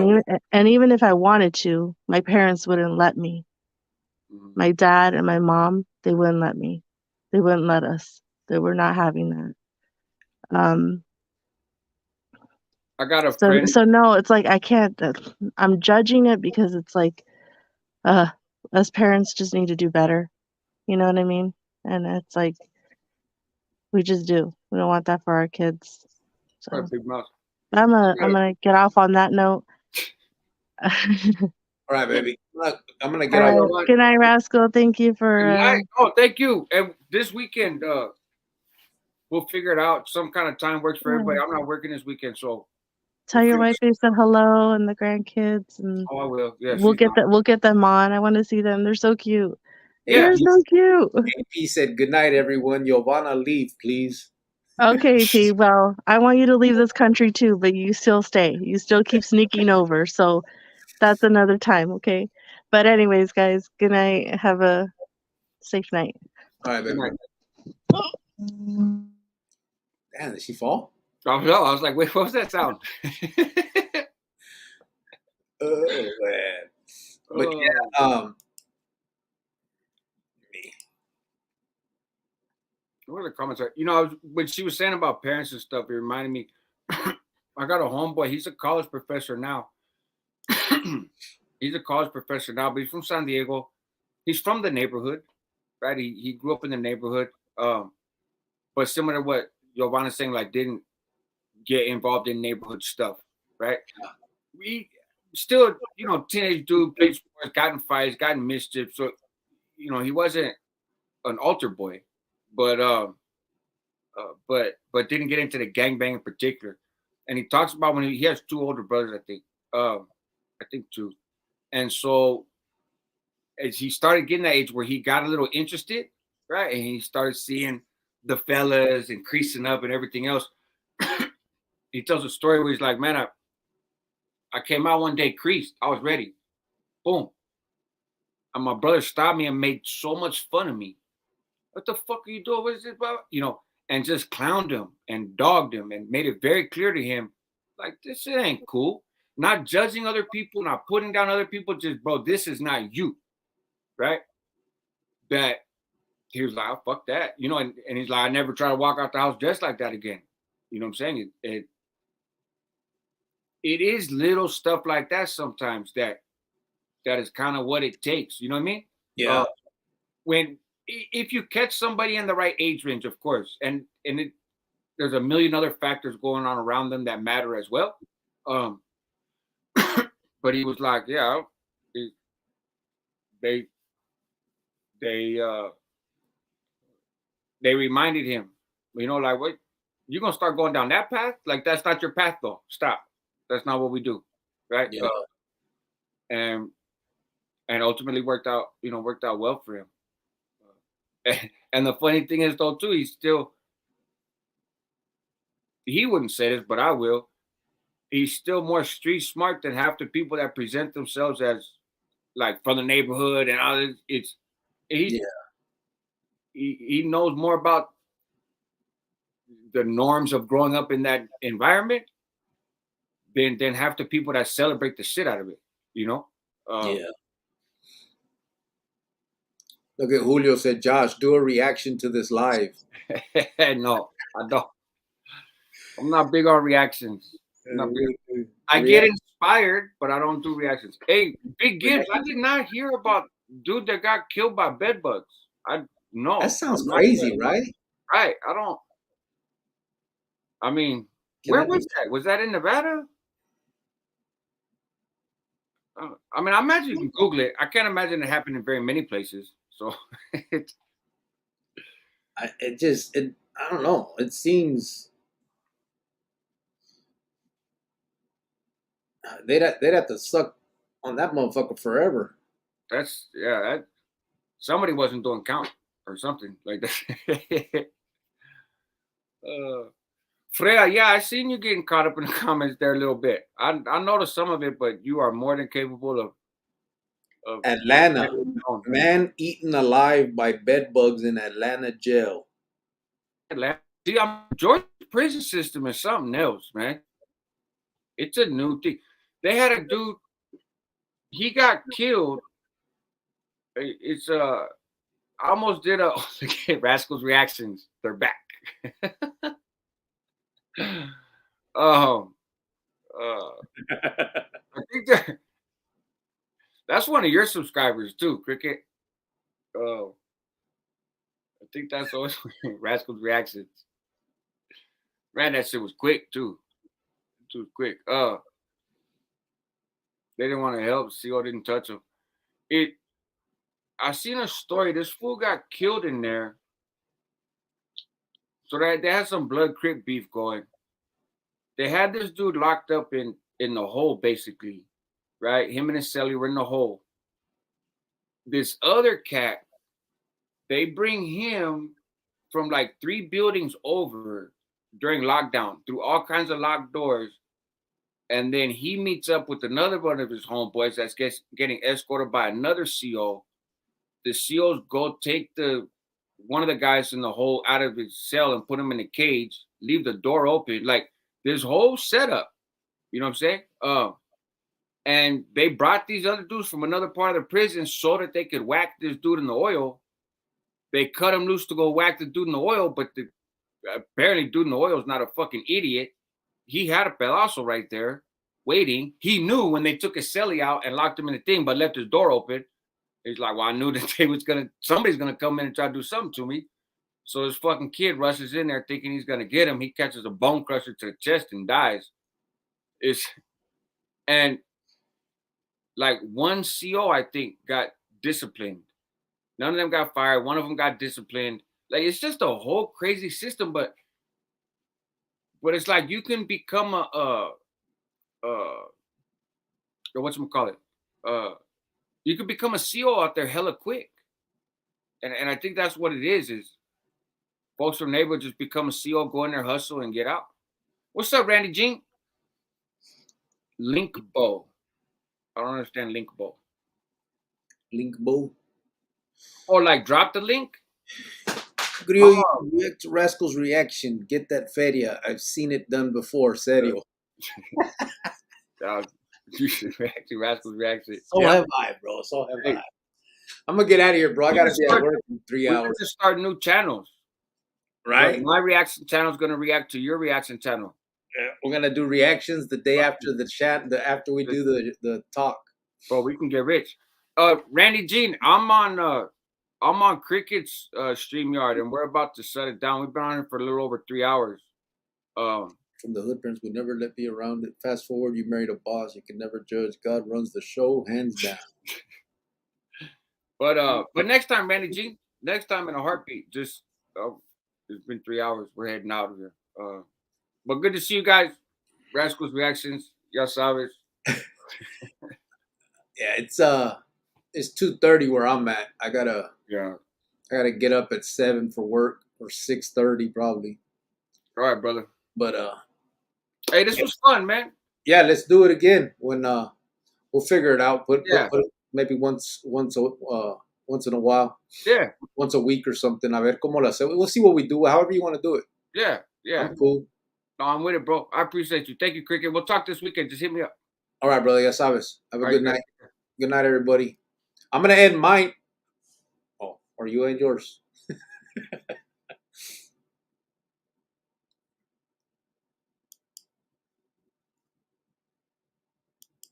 And even if I wanted to, my parents wouldn't let me. Mhm. My dad and my mom, they wouldn't let me. They wouldn't let us. They were not having that. I got a So friend. so no, it's like I can't. I'm judging it because it's like, uh, us parents just need to do better. You know what I mean? And it's like we just do. We don't want that for our kids. Sorry, So big mouth. I'm gonna get off on that note. All right, baby. Look, I'm gonna All get All right, off. right. Yovan. Good night, Rascal. Thank you Good for night. Oh, thank you. And this weekend, we'll figure it out. Some kind of time works for everybody. yeah. I'm not working this weekend, so Tell we'll your figure. wife I said hello and the grandkids, and Oh, I will. Yeah, she's not. we'll get them on. I want to see them. They're so cute. Yeah. They're AP, so cute. AP said, "Good night, everyone. Giovanna, leave, please." Okay, P. Well, I want you to leave this country too, but you still stay. You still keep sneaking over. So that's another time, okay? But anyways, guys, good night. Have a safe night. All right, Good baby. night. Damn, did she fall? I was like, wait, what was that sound? Oh man. But Oh, what are the comments? When she was saying about parents and stuff, it reminded me. I got a homeboy. He's a college professor now. He's a college professor now, but he's from San Diego. He's from the neighborhood, right? He grew up in the neighborhood. But similar to what Giovanna's saying, like didn't get involved in neighborhood stuff, right? We still, teenage dude, played sports, got in fights, got in mischief. So, he wasn't an altar boy, but but didn't get into the gangbang in particular. And he talks about when he has two older brothers, I think two. And so as he started getting that age where he got a little interested, right? And he started seeing the fellas and creasing up and everything else. He tells a story where he's like, man, I came out one day creased. I was ready. Boom. And my brother stopped me and made so much fun of me. What the fuck are you doing? What is this about? And just clowned him and dogged him and made it very clear to him, like, this shit ain't cool. Not judging other people, not putting down other people, just, bro, this is not you, right? That he was like, oh, fuck that, and he's like, I never try to walk out the house dressed like that again. You know what I'm saying? It is little stuff like that sometimes that is kind of what it takes. You know what I mean? Yeah. If you catch somebody in the right age range, of course, and there's a million other factors going on around them that matter as well. But he was like, yeah, they they reminded him, like, what, you're gonna start going down that path? Like, that's not your path, though. Stop. That's not what we do, right? Yeah. And ultimately worked out well for him. And the funny thing is, though, too, he wouldn't say this, but I will. He's still more street smart than half the people that present themselves as like from the neighborhood and others. He knows more about the norms of growing up in that environment than half the people that celebrate the shit out of it. Yeah. Look at Julio said, Josh, do a reaction to this live. No, I don't. I'm not big on reactions. I get inspired, but I don't do reactions. Hey, Big Gibbs, I did not hear about dude that got killed by bed bugs. No. That sounds crazy, right? Right. I mean, where was that? Was that in Nevada? I mean, I imagine you can Google it. I can't imagine it happened in very many places. So I don't know. It seems they'd have to suck on that motherfucker forever. That's that somebody wasn't doing count or something like that. Freya, yeah, I seen you getting caught up in the comments there a little bit. I noticed some of it, but you are more than capable of Atlanta, man eaten alive by bed bugs in Atlanta jail. Atlanta. See, Georgia's prison system is something else, man. It's a new thing. They had a dude. He got killed. It's I almost did a Rascals reactions. They're back. I think that's one of your subscribers too, Cricket. I think that's always Rascals reactions. Man, that shit was quick too. It was quick. They didn't want to help. CO didn't touch him. I seen a story. This fool got killed in there. So they had some blood crip beef going. They had this dude locked up in the hole, basically, right? Him and his celly were in the hole. This other cat, they bring him from like 3 buildings over during lockdown through all kinds of locked doors. And then he meets up with another one of his homeboys that's getting escorted by another CO. The COs go take one of the guys in the hole out of his cell and put him in a cage, leave the door open. Like this whole setup, you know what I'm saying? And they brought these other dudes from another part of the prison so that they could whack this dude in the oil. They cut him loose to go whack the dude in the oil, but apparently dude in the oil is not a fucking idiot. He had a pedazo right there waiting. He knew when they took his celly out and locked him in the thing, but left his door open. He's like, well, I knew that somebody's gonna come in and try to do something to me. So this fucking kid rushes in there thinking he's gonna get him. He catches a bone crusher to the chest and dies. And like one CO, I think, got disciplined. None of them got fired. One of them got disciplined. Like it's just a whole crazy system, but it's like you can become whatchamacallit? You can become a CO out there hella quick. And I think that's what it is folks from neighborhood just become a CO, go in there, hustle, and get out. What's up, Randy Jean? Linkbo. I don't understand Linkbo. Linkbo? Or like drop the link? Grill, react to Rascal's reaction. Get that feria. I've seen it done before. Serio. You should react to Rascal's reaction. So have I, bro. So have I. I'm gonna get out of here, bro. I gotta be at work in 3 hours. We're gonna start new channels. Right? My reaction channel is gonna react to your reaction channel. Yeah, we're gonna do reactions the day after the chat, after we do the talk. Bro, we can get rich. Randy Jean, I'm on Cricket's StreamYard, and we're about to shut it down. We've been on it for a little over 3 hours. From the hood parents, we never let be around it. Fast forward, you married a boss. You can never judge. God runs the show, hands down. But next time, Randy Jean, next time in a heartbeat. Just it's been 3 hours. We're heading out of here. But good to see you guys. Rascals reactions. Ya sabes. Yeah, it's 2:30 where I'm at. I gotta get up at 7 for work, or 6:30 probably. All right, brother. But hey, this was fun, man. Yeah, let's do it again when we'll figure it out. Put maybe once in a while. Yeah. Once a week or something. A ver cómo la hacemos. We'll see what we do. However you want to do it. Yeah. I'm cool. No, I'm with it, bro. I appreciate you. Thank you, Cricket. We'll talk this weekend. Just hit me up. All right, brother. Ya sabes. Have a good night. Good night, everybody. I'm gonna end mine. Oh, or you end yours.